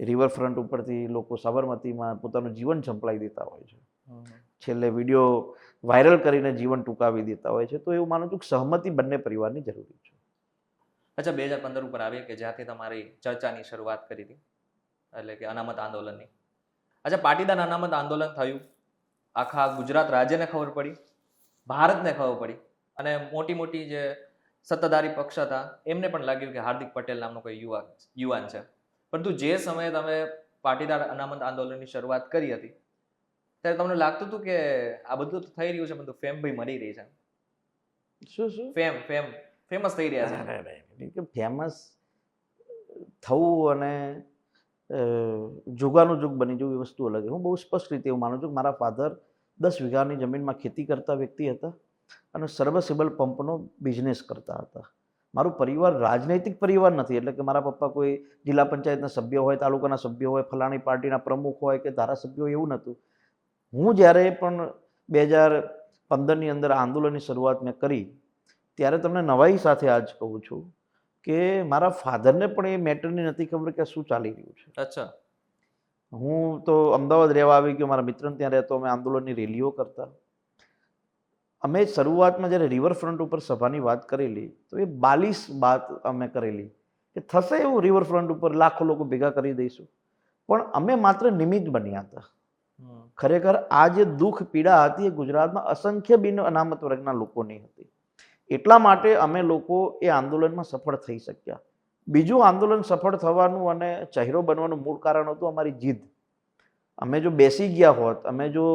[SPEAKER 1] રિવરફ્રન્ટ ઉપરથી લોકો સાબરમતીમાં પોતાનું જીવન સંપલાવી દેતા હોય છે, છેલ્લે વિડીયો વાયરલ કરીને જીવન ટૂંકાવી દેતા હોય છે. તો એવું માનું છું કે સહમતિ બંને પરિવારની જરૂરી છે.
[SPEAKER 2] અચ્છા, 2015 ઉપર આવીએ કે જ્યાંથી તમારી ચર્ચાની શરૂઆત કરી હતી, એટલે કે અનામત આંદોલનની. અચ્છા, પાટીદાર અનામત આંદોલન થયું, આખા ગુજરાત રાજ્યને ખબર પડી, ભારતને ખબર પડી, અને મોટી મોટી જે સત્તાધારી પક્ષ હતા એમને પણ લાગ્યું કે હાર્દિક પટેલ નામનો કોઈ યુવાન છે. પરંતુ જે સમયે તમે પાટીદાર અનામત આંદોલનની શરૂઆત કરી હતી ત્યારે તમને લાગતું હતું કે આ બધું થઈ રહ્યું છે, બધું ફેમ ભાઈ મળી રહી છે?
[SPEAKER 1] શું
[SPEAKER 2] ફેમસ થઈ રહ્યા છે?
[SPEAKER 1] ફેમસ થવું અને જુગાનું જુગ બની જવું એ વસ્તુ અલગ. હું બહુ સ્પષ્ટ રીતે એવું માનું છું કે મારા ફાધર 10 વીઘાની જમીનમાં ખેતી કરતા વ્યક્તિ હતા અને સર્વસિબલ પંપનો બિઝનેસ કરતા હતા. મારું પરિવાર રાજનૈતિક પરિવાર નથી, એટલે કે મારા પપ્પા કોઈ જિલ્લા પંચાયતના સભ્ય હોય, તાલુકાના સભ્ય હોય, ફલાણી પાર્ટીના પ્રમુખ હોય કે ધારાસભ્ય હોય, એવું નહોતું. હું જ્યારે પણ 2015ની અંદર આંદોલનની શરૂઆત મેં કરી ત્યારે તમને નવાઈ સાથે આજ કહું છું કે મારા ફાધરને પણ એ મેટરની નથી ખબર કે શું ચાલી રહ્યું છે.
[SPEAKER 2] અચ્છા.
[SPEAKER 1] હું તો અમદાવાદ રહેવા આવી ગયો, મારા મિત્રને ત્યાં રહેતો, અમે આંદોલનની રેલીઓ કરતા. અમે શરૂઆતમાં જ્યારે રિવરફ્રન્ટ ઉપર સભાની વાત કરેલી તો એ 42 વાત અમે કરેલી કે થશે એવું, રિવરફ્રન્ટ ઉપર લાખો લોકો ભેગા કરી દઈશું, પણ અમે માત્ર નિમિત્ત બન્યા હતા. ખરેખર આ જે દુઃખ પીડા હતી એ ગુજરાતમાં અસંખ્ય બિન અનામત વર્ગના લોકોની હતી. એટલા માટે અમે લોકો એ આંદોલનમાં સફળ થઈ શક્યા. બીજું આંદોલન સફળ થવાનું અને ચહેરો બનવાનું મૂળ કારણ હતું અમારી જીદ. અમે જો બેસી ગયા હોત, અમે જો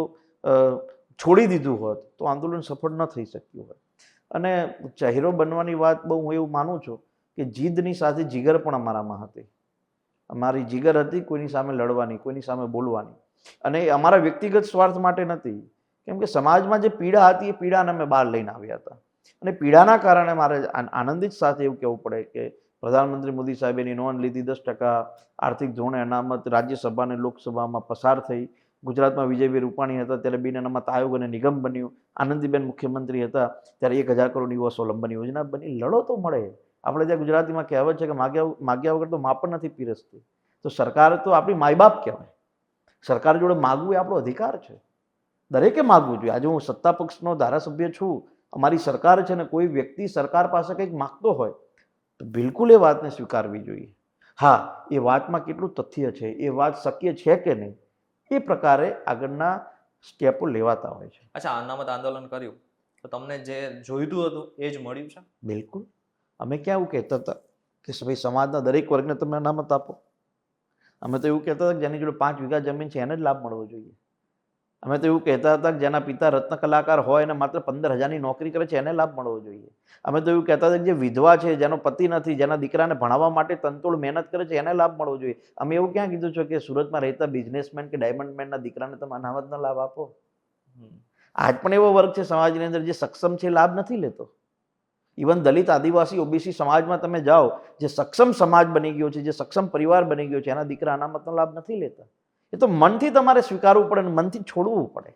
[SPEAKER 1] છોડી દીધું હોત તો આંદોલન સફળ ન થઈ શક્યું હોત. અને ચહેરો બનવાની વાત બહુ હું એવું માનું છું કે જીદની સાથે જીગર પણ અમારામાં હતી. અમારી જીગર હતી કોઈની સામે લડવાની, કોઈની સામે બોલવાની, અને એ અમારા વ્યક્તિગત સ્વાર્થ માટે નથી, કેમ કે સમાજમાં જે પીડા હતી એ પીડાને અમે બહાર લઈને આવ્યા હતા. અને પીડાના કારણે મારે આનંદિત સાથે એવું કહેવું પડે કે પ્રધાનમંત્રી મોદી સાહેબે એની નોંધ લીધી, 10% આર્થિક ધોરણે અનામત રાજ્યસભા અને લોકસભામાં પસાર થઈ. ગુજરાતમાં વિજયભાઈ રૂપાણી હતા ત્યારે બિન અનામત આયોગ અને નિગમ બન્યું. આનંદીબેન મુખ્યમંત્રી હતા ત્યારે 1000 કરોડ યુવા સ્વલંબન યોજના બની. લડો તો મળે. આપણે ત્યાં ગુજરાતીમાં કહેવત છે કે માગ્યા વગર તો માપ પણ નથી પીરસતી. તો સરકાર તો આપણી માય બાપ કહેવાય. સરકાર જોડે માગવું એ આપણો અધિકાર છે, દરેકે માગવું જોઈએ. આજે હું સત્તા પક્ષનો ધારાસભ્ય છું, અમારી સરકાર છે, ને કોઈ વ્યક્તિ સરકાર પાસે કંઈક માગતો હોય તો બિલકુલ એ વાતને સ્વીકારવી જોઈએ. હા, એ વાતમાં કેટલું તથ્ય છે, એ વાત શક્ય છે કે નહીં, એ પ્રકારે આગળના સ્ટેપો લેવાતા હોય છે.
[SPEAKER 2] અચ્છા, અનામત આંદોલન કર્યું તો તમને જે જોઈતું હતું એ જ મળ્યું છે?
[SPEAKER 1] બિલકુલ. અમે ક્યાં એવું કહેતા હતા કે ભાઈ સમાજના દરેક વર્ગને તમે અનામત આપો? અમે તો એવું કહેતા હતા કે જેની જોડે 5 વીઘા જમીન છે એને જ લાભ મળવો જોઈએ. અમે તો એવું કહેતા હતા કે જેના પિતા રત્ન કલાકાર હોય અને માત્ર 15,000ની નોકરી કરે છે એને લાભ મળવો જોઈએ. અમે તો એવું કહેતા હતા કે જે વિધવા છે, જેનો પતિ નથી, જેના દીકરાને ભણાવવા માટે તનતોડ મહેનત કરે છે એને લાભ મળવો જોઈએ. અમે એવું ક્યાં કીધું છે કે સુરતમાં રહેતા બિઝનેસમેન કે ડાયમંડ મેનના દીકરાને તમે અનામતનો લાભ આપો? આજ પણ એવો વર્ગ છે સમાજની અંદર જે સક્ષમ છે, લાભ નથી લેતો. ઇવન દલિત, આદિવાસી, ઓબીસી સમાજમાં તમે જાઓ, જે સક્ષમ સમાજ બની ગયો છે, જે સક્ષમ પરિવાર બની ગયો છે, એના દીકરા અનામતનો લાભ નથી લેતા. એ તો મનથી તમારે સ્વીકારવું પડે, મનથી છોડવું પડે.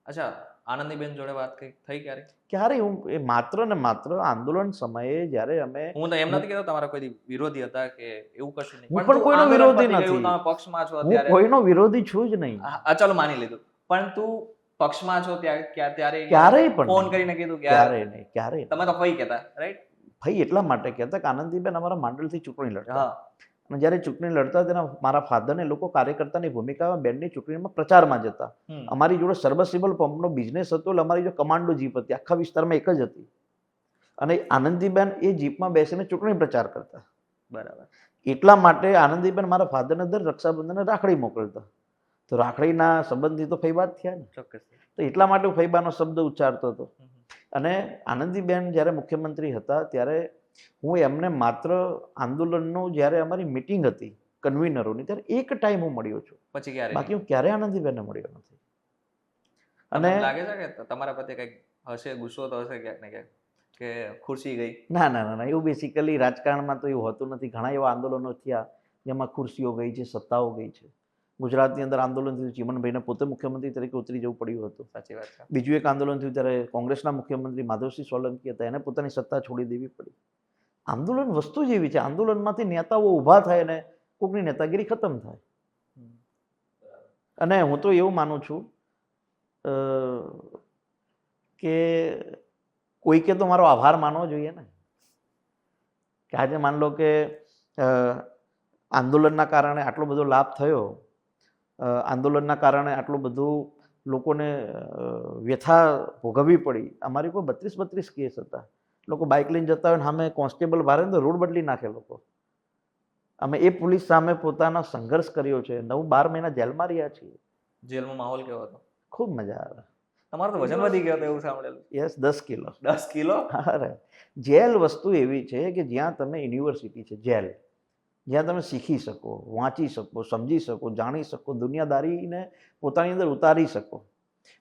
[SPEAKER 2] અચ્છા, આનંદીબેન જોડે વાત થઈ ક્યારે?
[SPEAKER 1] ક્યારે હું એ માત્ર ને માત્ર આંદોલન સમયે જ્યારે અમે,
[SPEAKER 2] હું તો એમ નથી કહેતો તમારા કોઈ વિરોધી હતા કે એવું કશું નહીં,
[SPEAKER 1] હું પણ કોઈનો
[SPEAKER 2] આંદોલન
[SPEAKER 1] વિરોધી
[SPEAKER 2] પતી ગયું,
[SPEAKER 1] નથી.
[SPEAKER 2] તમે પક્ષમાં છો
[SPEAKER 1] હું
[SPEAKER 2] ત્યારે,
[SPEAKER 1] કોઈનો વિરોધી છું જ નહીં.
[SPEAKER 2] ચાલો માની લીધું, પણ તું પક્ષમાં છો ત્યારે
[SPEAKER 1] ક્યારેય પણ
[SPEAKER 2] ફોન
[SPEAKER 1] નહીં.
[SPEAKER 2] કરીને કીધું કે
[SPEAKER 1] ક્યારેય નહીં, ક્યારેય નહીં.
[SPEAKER 2] તમે તો ફઈ કહેતા, રાઈટ?
[SPEAKER 1] ભાઈ એટલા માટે કહેતા કે આનંદીબેન અમારા માંડલથી ચૂંટણી લડતા,
[SPEAKER 2] હા,
[SPEAKER 1] અને જ્યારે ચૂંટણી લડતા તેના મારા ફાધરને લોકો કાર્યકર્તાની ભૂમિકામાં બેનની ચૂંટણીમાં પ્રચારમાં જતા. અમારી જોડે સર્વસિબલ પંપનો બિઝનેસ હતો, એટલે અમારી જો કમાન્ડો જીપ હતી, આખા વિસ્તારમાં એક જ હતી, અને આનંદીબેન એ જીપમાં બેસીને ચૂંટણી પ્રચાર કરતા.
[SPEAKER 2] બરાબર.
[SPEAKER 1] એટલા માટે આનંદીબેન મારા ફાધરને દર રક્ષાબંધને રાખડી મોકલતા, તો રાખડીના સંબંધી તો ફૈબા જ થયા ને.
[SPEAKER 2] ચોક્કસ.
[SPEAKER 1] તો એટલા માટે હું ફૈબાનો શબ્દ ઉચ્ચારતો હતો. અને આનંદીબેન જ્યારે મુખ્યમંત્રી હતા ત્યારે હું એમને માત્ર આંદોલનનું જ્યારે અમારી મિટિંગ હતી કન્વીનરોની, ત્યારે એક ટાઈમ હું મળ્યો છું,
[SPEAKER 2] પછી ક્યારે?
[SPEAKER 1] બાકી હું ક્યારેય આનંદીબેનને મળ્યો નથી.
[SPEAKER 2] અને
[SPEAKER 1] અને
[SPEAKER 2] લાગે છે કે તમારા પ્રત્યે કંઈક હશે, ગુસ્સો તો હશે ક્યાંક ને ક્યાંક કે ખુરશી ગઈ?
[SPEAKER 1] ના ના ના ના, એવું બેસિકલી રાજકારણમાં તો એવું હોતું નથી. ઘણા એવા આંદોલનો થયા જેમાં ખુરશીઓ ગઈ છે, સત્તાઓ ગઈ છે. ગુજરાતની અંદર આંદોલન થયું, ચીમનભાઈને પોતે મુખ્યમંત્રી તરીકે ઉતરી જવું પડ્યું હતું.
[SPEAKER 2] સાચી વાત છે.
[SPEAKER 1] બીજું એક આંદોલન થયું ત્યારે કોંગ્રેસના મુખ્યમંત્રી માધવસિંહ સોલંકી હતા, એને પોતાની સત્તા છોડી દેવી પડી. આંદોલન વસ્તુ જ એવી છે, આંદોલનમાંથી નેતાઓ ઊભા થાય અને કોકની નેતાગીરી ખતમ થાય. અને હું તો એવું માનું છું કે કોઈકે તો મારો આભાર માનવો જોઈએ ને, કે આજે માન લો કે આંદોલનના કારણે આટલો બધો લાભ થયો, આંદોલનના કારણે આટલું બધું લોકોને વ્યથા ભોગવવી પડી. અમારી કોઈ 32 કેસ હતા. લોકો બાઇક લઈને જતા હોય ને સામે કોન્સ્ટેબલ ભારે તો રોડ બદલી નાખે લોકો. અમે એ પોલીસ સામે પોતાનો સંઘર્ષ કર્યો છે. 9-12 મહિના જેલમાં રહ્યા છીએ.
[SPEAKER 2] જેલમાં માહોલ કેવો હતો?
[SPEAKER 1] ખૂબ મજા આવે.
[SPEAKER 2] તમારું તો વજન વધી ગયો હતું એવું સાંભળેલું.
[SPEAKER 1] Yes, 10 kilo.
[SPEAKER 2] 10 કિલો?
[SPEAKER 1] અરે જેલ વસ્તુ એવી છે કે જ્યાં તમે યુનિવર્સિટી છે, જેલ, જ્યાં તમે શીખી શકો, વાંચી શકો, સમજી શકો, જાણી શકો, દુનિયાદારીને પોતાની અંદર ઉતારી શકો.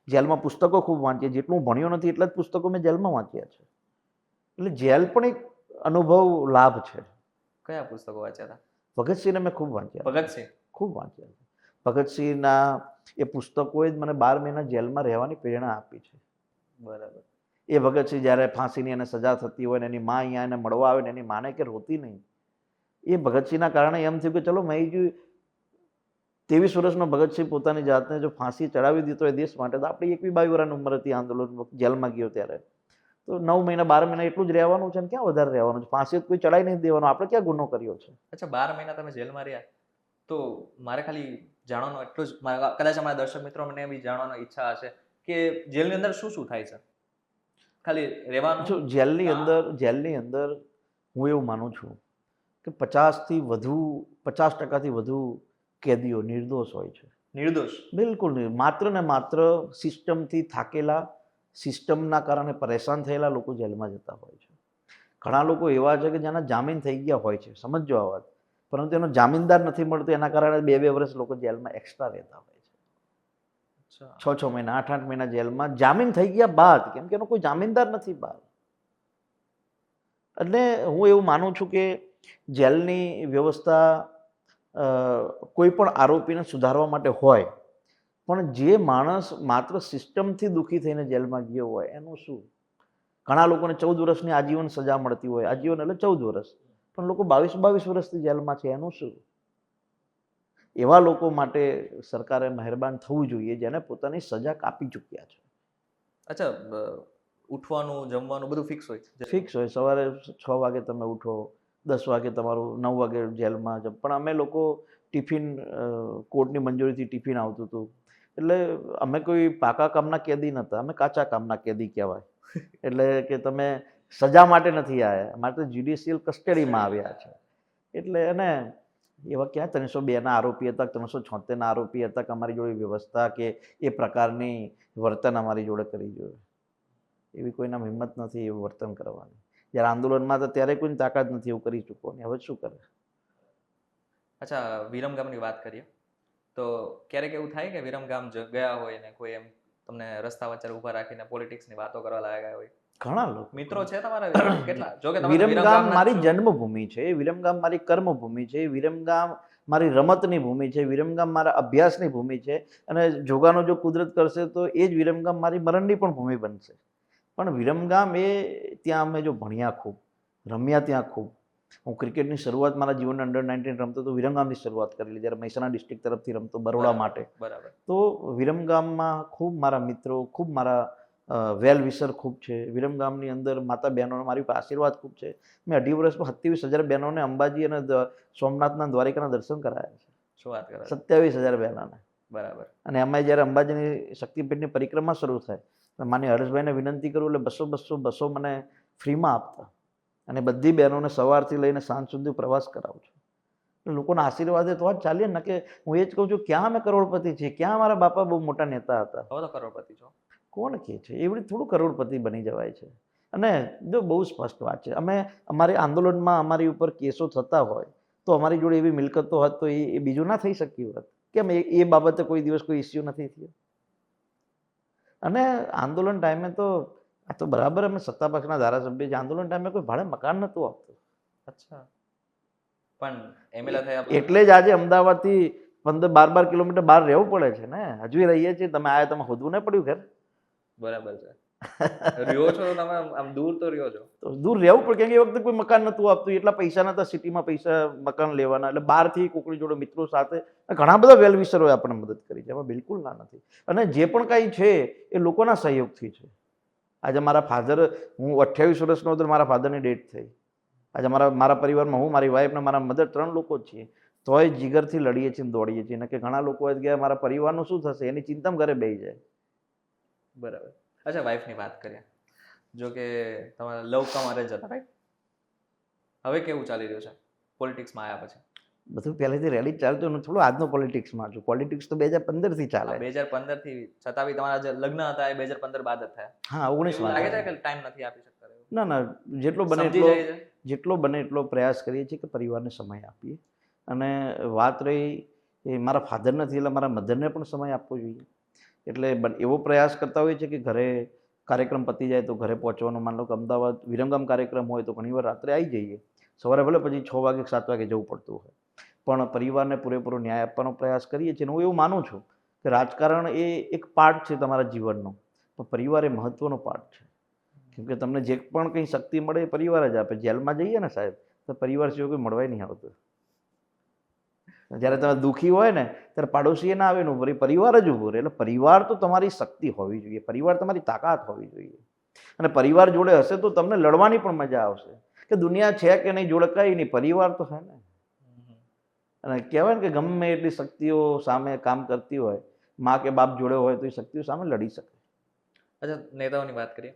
[SPEAKER 1] જેલમાં પુસ્તકો ખૂબ વાંચીએ, જેટલું ભણ્યો નથી એટલા જ પુસ્તકો મેં જેલમાં વાંચ્યા છે. એટલે જેલ પણ એક અનુભવ લાભ છે.
[SPEAKER 2] કયા પુસ્તકો વાંચ્યા હતા?
[SPEAKER 1] ભગતસિંહને મેં ખૂબ વાંચ્યા.
[SPEAKER 2] ભગતસિંહ?
[SPEAKER 1] ખૂબ વાંચ્યા છે. ભગતસિંહના એ પુસ્તકોએ જ મને 12 મહિના જેલમાં રહેવાની પ્રેરણા આપી છે.
[SPEAKER 2] બરાબર.
[SPEAKER 1] એ ભગતસિંહ જ્યારે ફાંસીની એને સજા થતી હોય ને એની માં અહીંયા એને મળવા આવે ને એની માને કે રોતી નહીં, એ ભગતસિંહના કારણે એમ થયું કે ચલો મેં જો 23 વર્ષનો ભગતસિંહ પોતાની જાતને જો ફાંસી ચડાવી દીધો એ દેશ માટે, તો આપણી 21-22 વર્ષની ઉંમર હતી આંદોલન જેલમાં ગયો ત્યારે, તો 9 મહિના 12 મહિના એટલું જ રહેવાનું છે ને ક્યાં વધારે રહેવાનું છે? ફાંસી કોઈ ચડાવી નહીં દેવાનો, આપણે ક્યાં ગુનો કર્યો છે?
[SPEAKER 2] અચ્છા, 12 મહિના તમે જેલમાં રહ્યા, તો મારે ખાલી જાણવાનો એટલું જ, કદાચ અમારા દર્શક મિત્રો મને બી જાણવાનો ઈચ્છા હશે કે જેલની અંદર શું શું થાય છે? ખાલી રહેવાનું?
[SPEAKER 1] જો જેલની અંદર હું એવું માનું છું કે 50%થી વધુ કેદીઓ નિર્દોષ હોય છે.
[SPEAKER 2] નિર્દોષ?
[SPEAKER 1] બિલકુલ નહીં. માત્ર ને માત્ર સિસ્ટમથી થાકેલા, સિસ્ટમના કારણે પરેશાન થયેલા લોકો જેલમાં જતા હોય છે. ઘણા લોકો એવા છે કે જેના જામીન થઈ ગયા હોય છે, સમજો આ વાત, પરંતુ એનો જામીનદાર નથી મળતો, એના કારણે 2-2 વર્ષ લોકો જેલમાં એક્સ્ટ્રા રહેતા હોય છે. 6-6 મહિના, 8-8 મહિના જેલમાં જામીન થઈ ગયા બાદ, કેમ કે એનો કોઈ જામીનદાર નથી બહાર. એટલે હું એવું માનું છું કે જેલની વ્યવસ્થા કોઈ પણ આરોપીને સુધારવા માટે હોય, પણ જે માણસ માત્ર સિસ્ટમથી દુઃખી થઈને જેલમાં ગયો હોય એનું શું? ઘણા લોકોને 14 વર્ષની આજીવન સજા મળતી હોય, આજીવન એટલે 14 વર્ષ, પણ લોકો 22 વર્ષથી જેલમાં છે, એનું શું? એવા લોકો માટે સરકારે મહેરબાન થવું જોઈએ જેને પોતાની સજા કાપી ચૂક્યા છે.
[SPEAKER 2] અચ્છા, ઉઠવાનું, જમવાનું બધું ફિક્સ હોય?
[SPEAKER 1] ફિક્સ હોય. સવારે 6 વાગે તમે ઉઠો, 10 વાગે તમારું 9 વાગે જેલમાં જ. પણ અમે લોકો ટિફિન, કોર્ટની મંજૂરીથી ટિફિન આવતું હતું, એટલે અમે કોઈ પાકા કામના કેદી નહોતા, અમે કાચા કામના કેદી કહેવાય. એટલે કે તમે સજા માટે નથી આવ્યા, માત્ર જ્યુડિશિયલ કસ્ટડીમાં આવ્યા છે. એટલે અને એવા ક્યાં 302ના આરોપી હતા, 376ના આરોપી હતા કે અમારી જોડે વ્યવસ્થા કે એ પ્રકારની વર્તન અમારી જોડે કરી જોઈએ. એવી કોઈના હિંમત નથી એવું વર્તન કરવાની. જ્યારે આંદોલનમાં હતા ત્યારે કોઈની તાકાત નથી એવું કરી ચૂકવાની, હવે શું કરે?
[SPEAKER 2] અચ્છા, વિરમગામની વાત કરીએ તો ક્યારેક એવું થાય કે વિરમગામ ગયા હોય ને કોઈ એમ તમને રસ્તા વચ્ચે ઊભા રાખીને પોલિટિક્સની વાતો કરવા લાગ્યા હોય?
[SPEAKER 1] ઘણા લોકો
[SPEAKER 2] મિત્રો છે તમારા કેટલા? જો કે તમે તો
[SPEAKER 1] વિરમગામ
[SPEAKER 2] વિરમગામના જ
[SPEAKER 1] મારી
[SPEAKER 2] છો.
[SPEAKER 1] જન્મભૂમિ છે, વિરમગામ મારી કર્મભૂમિ છે, વિરમગામ મારી રમતની ભૂમિ છે, વિરમગામ મારા અભ્યાસની ભૂમિ છે, અને જોગાનો જો કુદરત કરશે તો એ જ વિરમગામ મારી મરણની પણ ભૂમિ બનશે. પણ વિરમગામ એ ત્યાં અમે જો ભણ્યા ખૂબ, રમ્યા ત્યાં ખૂબ. હું ક્રિકેટની શરૂઆત મારા જીવનના અંડર-19 રમતો તો વિરમગામની શરૂઆત કરેલી, જ્યારે મહેસાણા ડિસ્ટ્રિક્ટ તરફથી રમતો બરોડા માટે.
[SPEAKER 2] બરાબર.
[SPEAKER 1] તો વિરમગામમાં ખૂબ મારા મિત્રો, ખૂબ મારા વેલ વિશર ખૂબ છે. વિરમગામની અંદર માતા બહેનોનો મારી ઉપર આશીર્વાદ ખૂબ છે. મેં 2.5 વર્ષમાં 27,000 બહેનોને અંબાજી અને સોમનાથના દ્વારિકાના દર્શન કરાયા છે.
[SPEAKER 2] શું વાત કરે?
[SPEAKER 1] 27,000 બહેનોને.
[SPEAKER 2] બરાબર.
[SPEAKER 1] અને એમાં જ્યારે અંબાજીની શક્તિપીઠની પરિક્રમા શરૂ થાય તો માન્ય હર્ષભાઈને વિનંતી કરું એટલે 200 મને ફ્રીમાં આપતા, અને બધી બહેનોને સવારથી લઈને સાંજ સુધી પ્રવાસ કરાવું છું. એટલે લોકોના આશીર્વાદે તો જ ચાલીએ ને. કે હું એ જ કહું છું, ક્યાં અમે કરોડપતિ છીએ, ક્યાં મારા બાપા બહુ મોટા નેતા હતા.
[SPEAKER 2] હવે તો કરોડપતિ છો.
[SPEAKER 1] કોણ કહે છે એવડી થોડું કરોડપતિ બની જવાય છે? અને જો બહુ સ્પષ્ટ વાત છે, અમે અમારી આંદોલનમાં અમારી ઉપર કેસો થતા હોય તો અમારી જોડે એવી મિલકતો હોત તો એ બીજું ના થઈ શક્યું હોત. કેમ એ બાબતે કોઈ દિવસ કોઈ ઇસ્યુ નથી થયો? અને આંદોલન ટાઈમે તો આ તો બરાબર અમે સત્તા પક્ષના ધારાસભ્ય છે, આંદોલન ટાઈમે કોઈ ભાડે મકાન નહોતું આપતું.
[SPEAKER 2] અચ્છા. પણ એમએલએ થયા
[SPEAKER 1] એટલે જ આજે અમદાવાદથી 15-12 કિલોમીટર બહાર રહેવું પડે છે ને. હજુ રહીએ છીએ. તમે આયા, તમે હોદવું નહીં પડ્યું ઘર?
[SPEAKER 2] બરાબર છે. રહ્યો છો તો તમે આમ દૂર તો રહ્યો છો.
[SPEAKER 1] તો દૂર રહેવું પડે, કેમ કે એ વખતે કોઈ મકાન નહોતું આપતું, એટલા પૈસા નહોતા સિટીમાં પૈસા મકાન લેવાના. એટલે બહારથી કોકની જોડે મિત્રો સાથે ઘણા બધા વેલવિશરોએ આપણને મદદ કરી છે, એમાં બિલકુલ ના નથી. અને જે પણ કાંઈ છે એ લોકોના સહયોગથી છે. આજે મારા ફાધર, હું 28 વર્ષનો હતો, મારા ફાધરની ડેથ થઈ. આજે મારા પરિવારમાં હું, મારી વાઈફ ને મારા મધર 3 લોકો જ છીએ. તોય જીગરથી લડીએ છીએ, દોડીએ છીએ. કે ઘણા લોકો ગયા મારા પરિવારનું શું થશે એની ચિંતામાં ઘરે બેસી જાય.
[SPEAKER 2] બરાબર. અચ્છા, વાઈફની વાત કરીએ. જો કે તમારા લવ કમ અરેન્જ હતા, રાઈટ? હવે કેવું ચાલી રહ્યું છે પોલિટિક્સમાં આવ્યા પછી?
[SPEAKER 1] બધું પહેલેથી રેડી જ ચાલતું. હું થોડું આજનો પોલિટિક્સમાં છું. પોલિટિક્સ તો 2015 થી ચાલે.
[SPEAKER 2] 2015 થી છતાં બી તમારા જે લગ્ન હતા એ 2015 બાદ જ થયા.
[SPEAKER 1] હા, 19
[SPEAKER 2] લાગે છે કે ટાઈમ નથી આપી શકતા?
[SPEAKER 1] ના ના, જેટલો બને એટલો પ્રયાસ કરીએ છીએ કે પરિવારને સમય આપીએ. અને વાત રહી એ મારા ફાધર નથી એટલે મારા મધરને પણ સમય આપવો જોઈએ. એટલે એવો પ્રયાસ કરતા હોઈએ છીએ કે ઘરે કાર્યક્રમ પતી જાય તો ઘરે પહોંચવાનું. માન લો કે અમદાવાદ વિરમગામ કાર્યક્રમ હોય તો ઘણીવાર રાત્રે આવી જઈએ. સવારે ભલે પછી 6 વાગે 7 વાગે જવું પડતું હોય, પણ પરિવારને પૂરેપૂરો ન્યાય આપવાનો પ્રયાસ કરીએ છીએ. હું એવું માનું છું કે રાજકારણ એ એક પાર્ટ છે તમારા જીવનનો, પણ પરિવાર એ મહત્વનો પાર્ટ છે. કેમ કે તમને જે પણ કંઈ શક્તિ મળે એ પરિવાર જ આપે. જેલમાં જઈએ ને સાહેબ, તો પરિવાર સિવાય કોઈ મળવાય નહીં આવતું. જ્યારે તમે દુઃખી હોય ને ત્યારે પાડોશીએ ના આવે ને ઉભો રહે, પરિવાર જ ઉભો રહે. એટલે પરિવાર તો તમારી શક્તિ હોવી જોઈએ, પરિવાર તમારી તાકાત હોવી જોઈએ. અને પરિવાર જોડે હશે તો તમને લડવાની પણ મજા આવશે. કે દુનિયા છે કે નહીં જોડે કંઈ નહીં, પરિવાર તો છે ને. અને કહેવાય ને કે ગમે એટલી શક્તિઓ સામે કામ કરતી હોય, મા કે બાપ જોડે હોય તો એ શક્તિઓ સામે લડી શકે.
[SPEAKER 2] અચ્છા, નેતાઓની વાત કરીએ.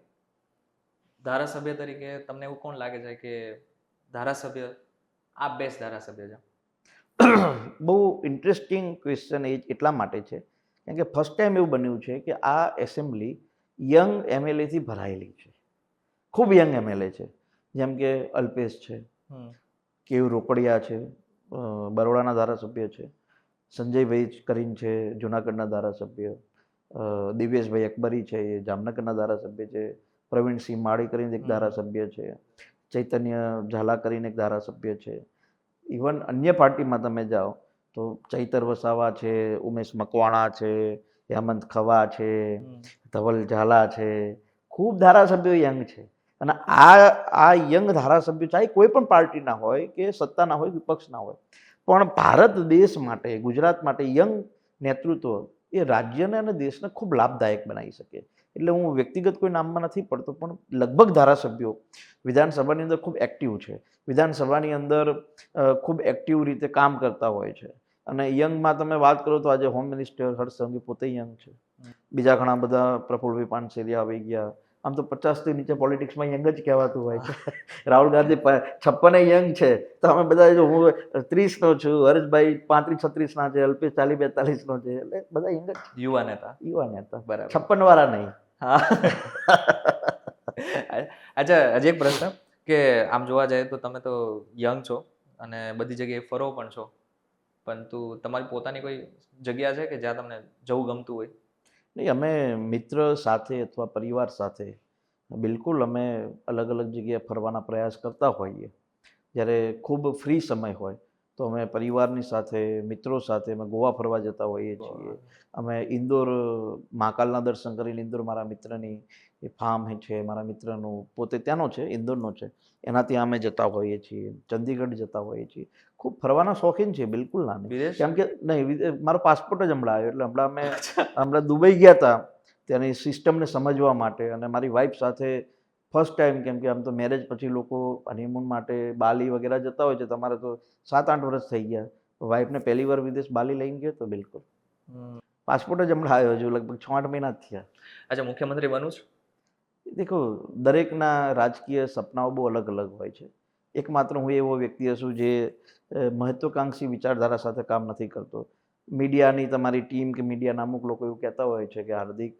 [SPEAKER 2] ધારાસભ્ય તરીકે તમને એવું કોણ લાગે છે કે ધારાસભ્ય આ બેસ્ટ ધારાસભ્ય છે?
[SPEAKER 1] બહુ ઇન્ટરેસ્ટિંગ ક્વેશ્ચન એટલા માટે છે કેમ કે ફર્સ્ટ ટાઈમ એવું બન્યું છે કે આ એસેમ્બલી યંગ એમએલએથી ભરાયેલી છે. ખૂબ યંગ એમએલએ છે. જેમ કે અલ્પેશ છે, કેયુ રોકડિયા છે, બરોડાના ધારાસભ્ય છે, સંજયભાઈ કરીને છે જુનાગઢના ધારાસભ્ય, દિવ્યેશભાઈ અકબરી છે એ જામનગરના ધારાસભ્ય છે, પ્રવીણસિંહ માળી કરીને એક ધારાસભ્ય છે, ચૈતન્ય ઝાલા કરીને એક ધારાસભ્ય છે. ઇવન અન્ય પાર્ટીમાં તમે જાઓ તો ચૈતર વસાવા છે, ઉમેશ મકવાણા છે, હેમંત ખવા છે, ધવલ ઝાલા છે. ખૂબ ધારાસભ્યો યંગ છે. અને આ યંગ ધારાસભ્યો ચાહે કોઈ પણ પાર્ટીના હોય કે સત્તાના હોય વિપક્ષના હોય, પણ ભારત દેશ માટે, ગુજરાત માટે યંગ નેતૃત્વ એ રાજ્યને અને દેશને ખૂબ લાભદાયક બનાવી શકે. એટલે હું વ્યક્તિગત કોઈ નામમાં નથી પડતો, પણ લગભગ ધારાસભ્યો વિધાનસભાની અંદર ખૂબ એક્ટિવ છે, વિધાનસભાની અંદર ખૂબ એક્ટિવ રીતે કામ કરતા હોય છે. અને યંગમાં તમે વાત કરો તો આજે હોમ મિનિસ્ટર હર્ષ સંઘવી પોતે યંગ છે. બીજા ઘણા બધા પ્રફુલ્લભાઈ પાનસેરિયા આવી ગયા. આમ તો 50થી નીચે પોલિટિક્સમાં યંગ જ કહેવાતું હોય છે. રાહુલ ગાંધી 56 યંગ છે, તો અમે બધા જો હું 30નો છું, હર્ષભાઈ 35-36ના છે, અલ્પેશ 40-42નો છે. એટલે બધા યંગ જ
[SPEAKER 2] યુવા નેતા.
[SPEAKER 1] બરાબર, 56 વાળા નહીં.
[SPEAKER 2] હા. અચ્છા, હજી એક પ્રશ્ન કે આમ જોવા જાય તો તમે તો યંગ છો અને બધી જગ્યાએ ફરો પણ છો, પરંતુ તમારી પોતાની કોઈ જગ્યા છે કે જ્યાં તમને જવું ગમતું હોય?
[SPEAKER 1] નહીં, અમે મિત્ર સાથે અથવા પરિવાર સાથે બિલકુલ અમે અલગ અલગ જગ્યાએ ફરવાના પ્રયાસ કરતા હોઈએ. જ્યારે ખૂબ ફ્રી સમય હોય તો અમે પરિવારની સાથે, મિત્રો સાથે અમે ગોવા ફરવા જતા હોઈએ છીએ. અમે ઇન્દોર મહાકાલના દર્શન કરીને ઇન્દોર મારા મિત્રની એ ફાર્મ છે, મારા મિત્રનું પોતે ત્યાંનો છે, ઇન્દોરનો છે, એના ત્યાં અમે જતા હોઈએ છીએ. ચંદીગઢ જતા હોઈએ છીએ. ખૂબ ફરવાના શોખીન છે, બિલકુલ ના નહીં.
[SPEAKER 2] વિદેશ?
[SPEAKER 1] કેમ કે નહીં, મારો પાસપોર્ટ જ હમણાં આવ્યો એટલે હમણાં દુબઈ ગયા હતા ત્યાંની સિસ્ટમને સમજવા માટે, અને મારી વાઈફ સાથે ફર્સ્ટ ટાઈમ. કેમ કે આમ તો મેરેજ પછી લોકો હનીમૂન માટે બાલી વગેરે જતા હોય છે. તમારે તો 7-8 વર્ષ થઈ ગયા. વાઈફને પહેલી વાર વિદેશ બાલી લઈને ગયો તો બિલકુલ. પાસપોર્ટ જ હમણાં આવ્યો છે, લગભગ 6-8 મહિના જ થયા.
[SPEAKER 2] અચ્છા, મુખ્યમંત્રી બનવું છે?
[SPEAKER 1] દેખો, દરેકના રાજકીય સપનાઓ બહુ અલગ અલગ હોય છે. એકમાત્ર હું એવો વ્યક્તિ છું જે મહત્વાકાંક્ષી વિચારધારા સાથે કામ નથી કરતો. મીડિયાની તમારી ટીમ કે મીડિયાના અમુક લોકો એવું કહેતા હોય છે કે હાર્દિક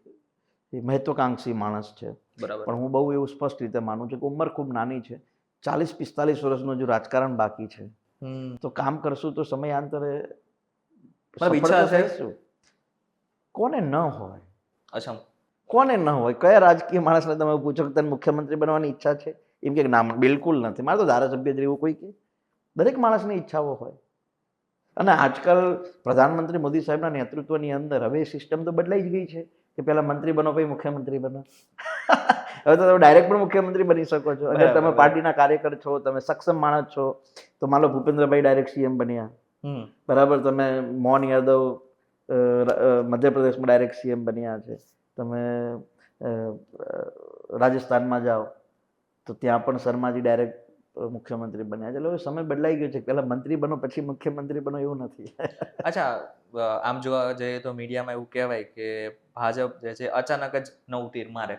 [SPEAKER 1] એ મહત્વાકાંક્ષી માણસ છે.
[SPEAKER 2] બરાબર.
[SPEAKER 1] પણ હું બહુ એવું સ્પષ્ટ રીતે માનું છું કે ઉંમર ખૂબ નાની છે. 40-45 વર્ષનું જો રાજકારણ બાકી છે તો કામ કરશું તો સમયાંતરે
[SPEAKER 2] મતલબ ઈચ્છા
[SPEAKER 1] સફળ તો
[SPEAKER 2] છે?
[SPEAKER 1] થઈશું. કોને ન હોય?
[SPEAKER 2] અચ્છા,
[SPEAKER 1] કોને ન હોય? કયા રાજકીય માણસને તમે પૂછો કે તને મુખ્યમંત્રી બનવાની ઈચ્છા છે? એમ કે ના, બિલકુલ નથી. મારે તો ધારાસભ્ય જેવું કોઈ કે દરેક માણસની ઈચ્છાઓ હોય. અને આજકાલ પ્રધાનમંત્રી મોદી સાહેબના નેતૃત્વની અંદર હવે એ સિસ્ટમ તો બદલાઈ જ ગઈ છે કે પહેલા મંત્રી બનો પછી મુખ્યમંત્રી બનો. હવે તો તમે ડાયરેક્ટ પણ મુખ્યમંત્રી બની શકો છો. અગર તમે પાર્ટીના કાર્યકર છો, તમે સક્ષમ માણસ છો, તો માનો ભૂપેન્દ્રભાઈ ડાયરેક્ટ સીએમ બન્યા. બરાબર. તમે મોહન યાદવ મધ્યપ્રદેશમાં ડાયરેક્ટ સીએમ બન્યા છે. તમે રાજસ્થાનમાં જાઓ તો ત્યાં પણ શર્માજી ડાયરેક્ટ મુખ્યમંત્રી બન્યા છે. એટલે હવે સમય બદલાઈ ગયો છે. પહેલા મંત્રી બનો પછી મુખ્યમંત્રી બનો એવું નથી.
[SPEAKER 2] અચ્છા, આમ જોવા જઈએ તો મીડિયામાં એવું કહેવાય કે ભાજપ જે છે અચાનક જ નવું તીર મારે,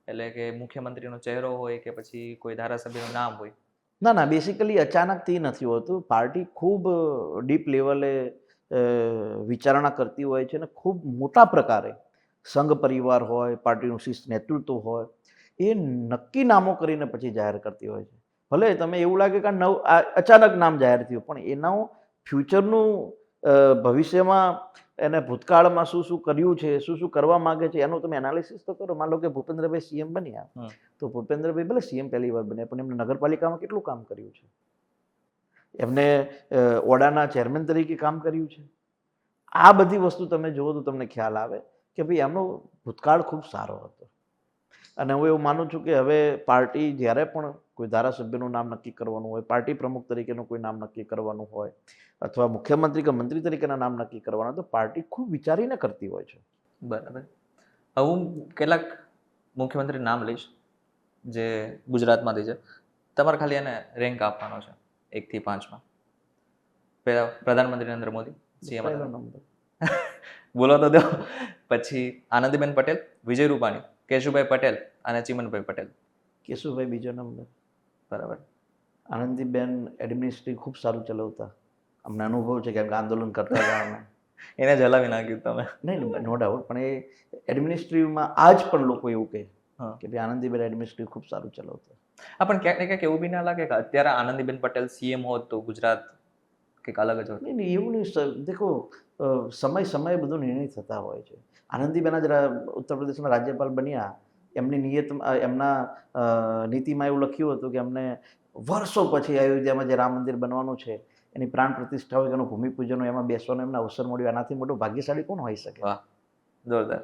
[SPEAKER 2] એટલે કે મુખ્યમંત્રીનો ચહેરો હોય કે પછી કોઈ ધારાસભ્યનું નામ હોય.
[SPEAKER 1] ના, બેસિકલી અચાનકથી નથી હોતું. પાર્ટી ખૂબ ડીપ લેવલે વિચારણા કરતી હોય છે, અને ખૂબ મોટા પ્રકારે સંઘ પરિવાર હોય, પાર્ટીનું શીર્ષ નેતૃત્વ હોય, એ નક્કી નામો કરીને પછી જાહેર કરતી હોય છે. ભલે તમે એવું લાગે કે અચાનક નામ જાહેર થયું, પણ એના ફ્યુચરનું ભવિષ્યમાં એને ભૂતકાળમાં શું શું કર્યું છે, શું શું કરવા માંગે છે, એનું તમે એનાલિસિસ તો કરો. માન લો કે ભૂપેન્દ્રભાઈ સીએમ બન્યા તો ભૂપેન્દ્રભાઈ ભલે સીએમ પહેલી વાર બન્યા, પણ એમને નગરપાલિકામાં કેટલું કામ કર્યું છે? એમને ઓડાના ચેરમેન તરીકે કામ કર્યું છે. આ બધી વસ્તુ તમે જુઓ તો તમને ખ્યાલ આવે કે ભાઈ એમનો ભૂતકાળ ખૂબ સારો હતો. અને હું એવું માનું છું કે હવે પાર્ટી જ્યારે પણ કોઈ ધારાસભ્યનું નામ નક્કી કરવાનું હોય, પાર્ટી પ્રમુખ તરીકેનું કોઈ નામ નક્કી કરવાનું હોય, અથવા મુખ્યમંત્રી કે મંત્રી તરીકેના નામ નક્કી કરવાના, તો પાર્ટી ખૂબ વિચારીને કરતી હોય છે.
[SPEAKER 2] બરાબર. હવે હું કેટલાક મુખ્યમંત્રી નામ લઈશ જે ગુજરાતમાંથી છે. તમારે ખાલી એને રેન્ક આપવાનો છે 1 થી 5માં. પહેલા પ્રધાનમંત્રી નરેન્દ્ર મોદી, સીએમ
[SPEAKER 1] પહેલો નંબર.
[SPEAKER 2] બોલો તો દો. પછી આનંદીબેન પટેલ, વિજય રૂપાણી, કેશુભાઈ પટેલ અને ચિમનભાઈ પટેલ.
[SPEAKER 1] કેશુભાઈ બીજો નંબર.
[SPEAKER 2] બરાબર.
[SPEAKER 1] આનંદીબેન એડમિનિસ્ટ્રેટિવ ખૂબ સારું ચલાવતા. અમને અનુભવ છે, કેમ કે આંદોલન કરતા હતા અમે.
[SPEAKER 2] એને જ હલાવી નાખ્યું તમે.
[SPEAKER 1] નહીં, નો ડાઉટ. પણ એ એડમિનિસ્ટ્રેટિવમાં આજ પણ લોકો એવું કહે કે ભાઈ આનંદીબેન એડમિનિસ્ટ્રેટિવ ખૂબ સારું ચલાવતા.
[SPEAKER 2] હા, પણ ક્યાંક ને ક્યાંક એવું બી ના લાગે કે અત્યારે આનંદીબેન પટેલ સીએમ હોત તો ગુજરાત કંઈક અલગ જ હોત?
[SPEAKER 1] નહીં, એવું નહીં. દેખો, સમય બધું નિર્ણય થતા હોય છે. આનંદીબેન જ ઉત્તર પ્રદેશના રાજ્યપાલ બન્યા. એમની એમના નીતિમાં એવું લખ્યું હતું કે અમને વર્ષો પછી અયોધ્યામાં જે રામ મંદિર બનવાનું છે એની પ્રાણ પ્રતિષ્ઠા હોય, એનું ભૂમિપૂજન હોય, એમાં બેસવાનો એમને અવસર મળ્યો. આનાથી મોટો ભાગ્યશાળી કોણ હોઈ શકે?
[SPEAKER 2] વાહ, જોરદાર.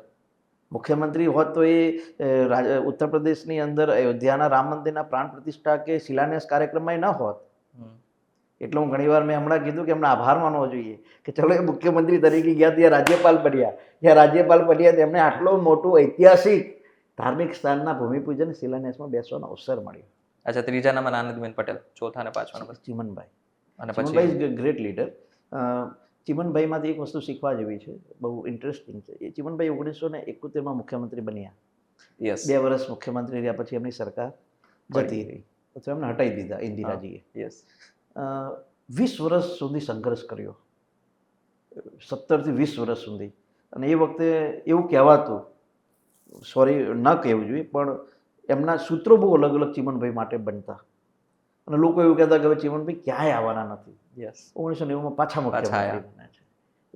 [SPEAKER 1] મુખ્યમંત્રી હોત તો એ ઉત્તર પ્રદેશની અંદર અયોધ્યાના રામ મંદિરના પ્રાણ પ્રતિષ્ઠા કે શિલાન્યાસ કાર્યક્રમમાં ન હોત. એટલે હું ઘણીવાર મેં હમણાં કીધું કે એમને આભાર માનવો જોઈએ કે ચલો એ મુખ્યમંત્રી તરીકે ગયા ત્યાં રાજ્યપાલ બન્યા. ત્યાં રાજ્યપાલ બન્યા તેમને આટલો મોટું ઐતિહાસિક ધાર્મિક સ્થાનના ભૂમિપૂજન શિલાન્યાસમાં બેસવાનો અવસર મળ્યો.
[SPEAKER 2] અચ્છા, ત્રીજા નંબર આનંદીબેન પટેલ, ચોથા અને પાંચમા નંબર
[SPEAKER 1] ચિમનભાઈ.
[SPEAKER 2] અને
[SPEAKER 1] ચિમનભાઈ
[SPEAKER 2] પછી
[SPEAKER 1] ઇઝ ગ્રેટ લીડર. ચિમનભાઈમાંથી એક વસ્તુ શીખવા જેવી છે, બહુ ઇન્ટરેસ્ટિંગ છે. એ ચિમનભાઈ 1971માં મુખ્યમંત્રી બન્યા.
[SPEAKER 2] યસ
[SPEAKER 1] 2 વર્ષ મુખ્યમંત્રી રહ્યા પછી એમની સરકાર જતી રહી, અથવા એમને હટાવી દીધા ઇન્દિરાજીએ.
[SPEAKER 2] યસ
[SPEAKER 1] 20 વર્ષ સુધી સંઘર્ષ કર્યો, 17 થી 20 વર્ષ સુધી. અને એ વખતે એવું કહેવાતું, સોરી ન કહેવું જોઈએ, પણ એમના સૂત્રો બહુ અલગ અલગ ચિમનભાઈ માટે બનતા. અને લોકો એવું કહેતા કે હવે ચિમનભાઈ ક્યાંય આવવાના નથી.
[SPEAKER 2] યસ
[SPEAKER 1] 1990માં પાછા મુખ્યમંત્રી બન્યા છે.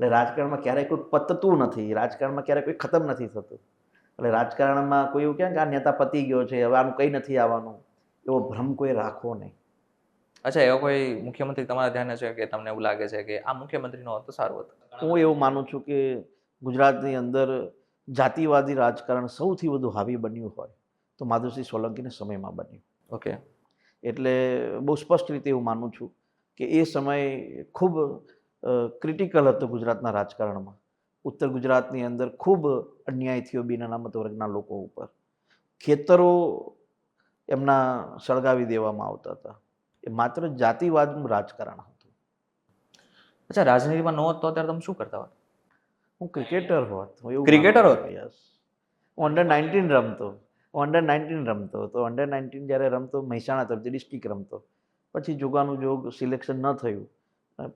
[SPEAKER 1] એટલે રાજકારણમાં ક્યારેય કોઈ પતતું નથી, રાજકારણમાં ક્યારેય કોઈ ખતમ નથી થતું. એટલે રાજકારણમાં કોઈ એવું કહે કે આ નેતા પતી ગયો છે, હવે આનું કંઈ નથી આવવાનું, એવો ભ્રમ કોઈ રાખવો નહીં.
[SPEAKER 2] અચ્છા, એવો કોઈ મુખ્યમંત્રી તમારા ધ્યાને છે કે તમને એવું લાગે છે કે આ મુખ્યમંત્રી નો હોત તો સારું હતું?
[SPEAKER 1] હું એવું માનું છું કે ગુજરાતની અંદર જાતિવાદી રાજકારણ સૌથી વધુ હાવી બન્યું હોય તો માધવસિંહ સોલંકીના સમયમાં બન્યું.
[SPEAKER 2] ઓકે.
[SPEAKER 1] એટલે બહુ સ્પષ્ટ રીતે એવું માનું છું કે એ સમય ખૂબ ક્રિટિકલ હતો ગુજરાતના રાજકારણમાં. ઉત્તર ગુજરાતની અંદર ખૂબ અન્યાય થયો બિન અનામત વર્ગના લોકો ઉપર. ખેતરો એમના સળગાવી દેવામાં આવતા હતા. એ માત્ર જાતિવાદનું રાજકારણ હતું.
[SPEAKER 2] અચ્છા, રાજનીતિમાં ન હોત તો અત્યારે તમે શું કરતા હોત?
[SPEAKER 1] હું ક્રિકેટર હોત. હું એવું
[SPEAKER 2] ક્રિકેટર હોત?
[SPEAKER 1] યસ. હું અંડર-19 રમતો. તો અંડર-19 જ્યારે રમતો મહેસાણા તરફથી ડિસ્ટ્રિક્ટ રમતો. પછી જોગાનું જોગ સિલેક્શન ન થયું,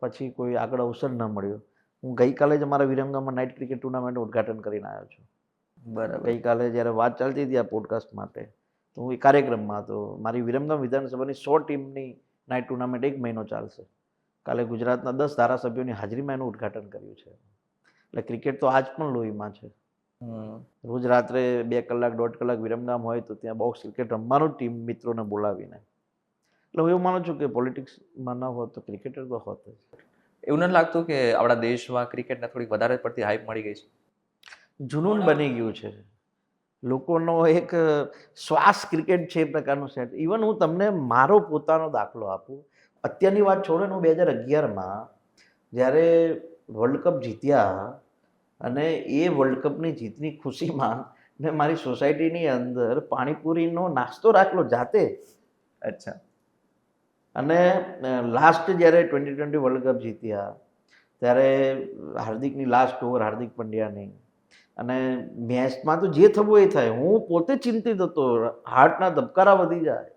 [SPEAKER 1] પછી કોઈ આગળ અવસર ન મળ્યો. હું ગઈકાલે જ અમારા વિરમગામમાં નાઇટ ક્રિકેટ ટુર્નામેન્ટનું ઉદ્ઘાટન કરીને આવ્યો છું.
[SPEAKER 2] બરાબર.
[SPEAKER 1] ગઈકાલે જ્યારે વાત ચાલતી હતી આ પોડકાસ્ટ માટે, તો હું એ કાર્યક્રમમાં હતો. મારી વિરમગામ વિધાનસભાની 100 ટીમની નાઇટ ટુર્નામેન્ટ 1 મહિનો ચાલશે. કાલે ગુજરાતના 10 ધારાસભ્યોની હાજરીમાં એનું ઉદ્ઘાટન કર્યું છે. એટલે ક્રિકેટ તો આજ પણ લોહીમાં છે. રોજ રાત્રે 2 કલાક 1.5 કલાક વિરમગામ હોય તો ત્યાં બોક્સ ક્રિકેટ રમવાનું ટીમ મિત્રોને બોલાવીને. એટલે હું એવું માનું છું કે પોલિટિક્સમાં ન હોત તો ક્રિકેટર તો હોત જ.
[SPEAKER 2] એવું નથી લાગતું કે આપણા દેશમાં ક્રિકેટને થોડીક વધારે પડતી હાઈપ મળી ગઈ છે?
[SPEAKER 1] જુનૂન બની ગયું છે. લોકોનો એક શ્વાસ ક્રિકેટ છે એ પ્રકારનું સેટ. ઇવન હું તમને મારો પોતાનો દાખલો આપું. અત્યારની વાત છોડો ને, હું 2011માં જ્યારે વર્લ્ડ કપ જીત્યા અને એ વર્લ્ડ કપની જીતની ખુશીમાં મેં મારી સોસાયટીની અંદર પાણીપુરીનો નાસ્તો રાખલો જાતે.
[SPEAKER 2] અચ્છા.
[SPEAKER 1] અને લાસ્ટ જ્યારે 2020 વર્લ્ડ કપ જીત્યા ત્યારે હાર્દિકની લાસ્ટ ઓવર, હાર્દિક પંડ્યાની, અને મેચમાં તો જે થવું એ થાય. હું પોતે ચિંતિત હતો, હાર્ટના ધબકારા વધી જાય.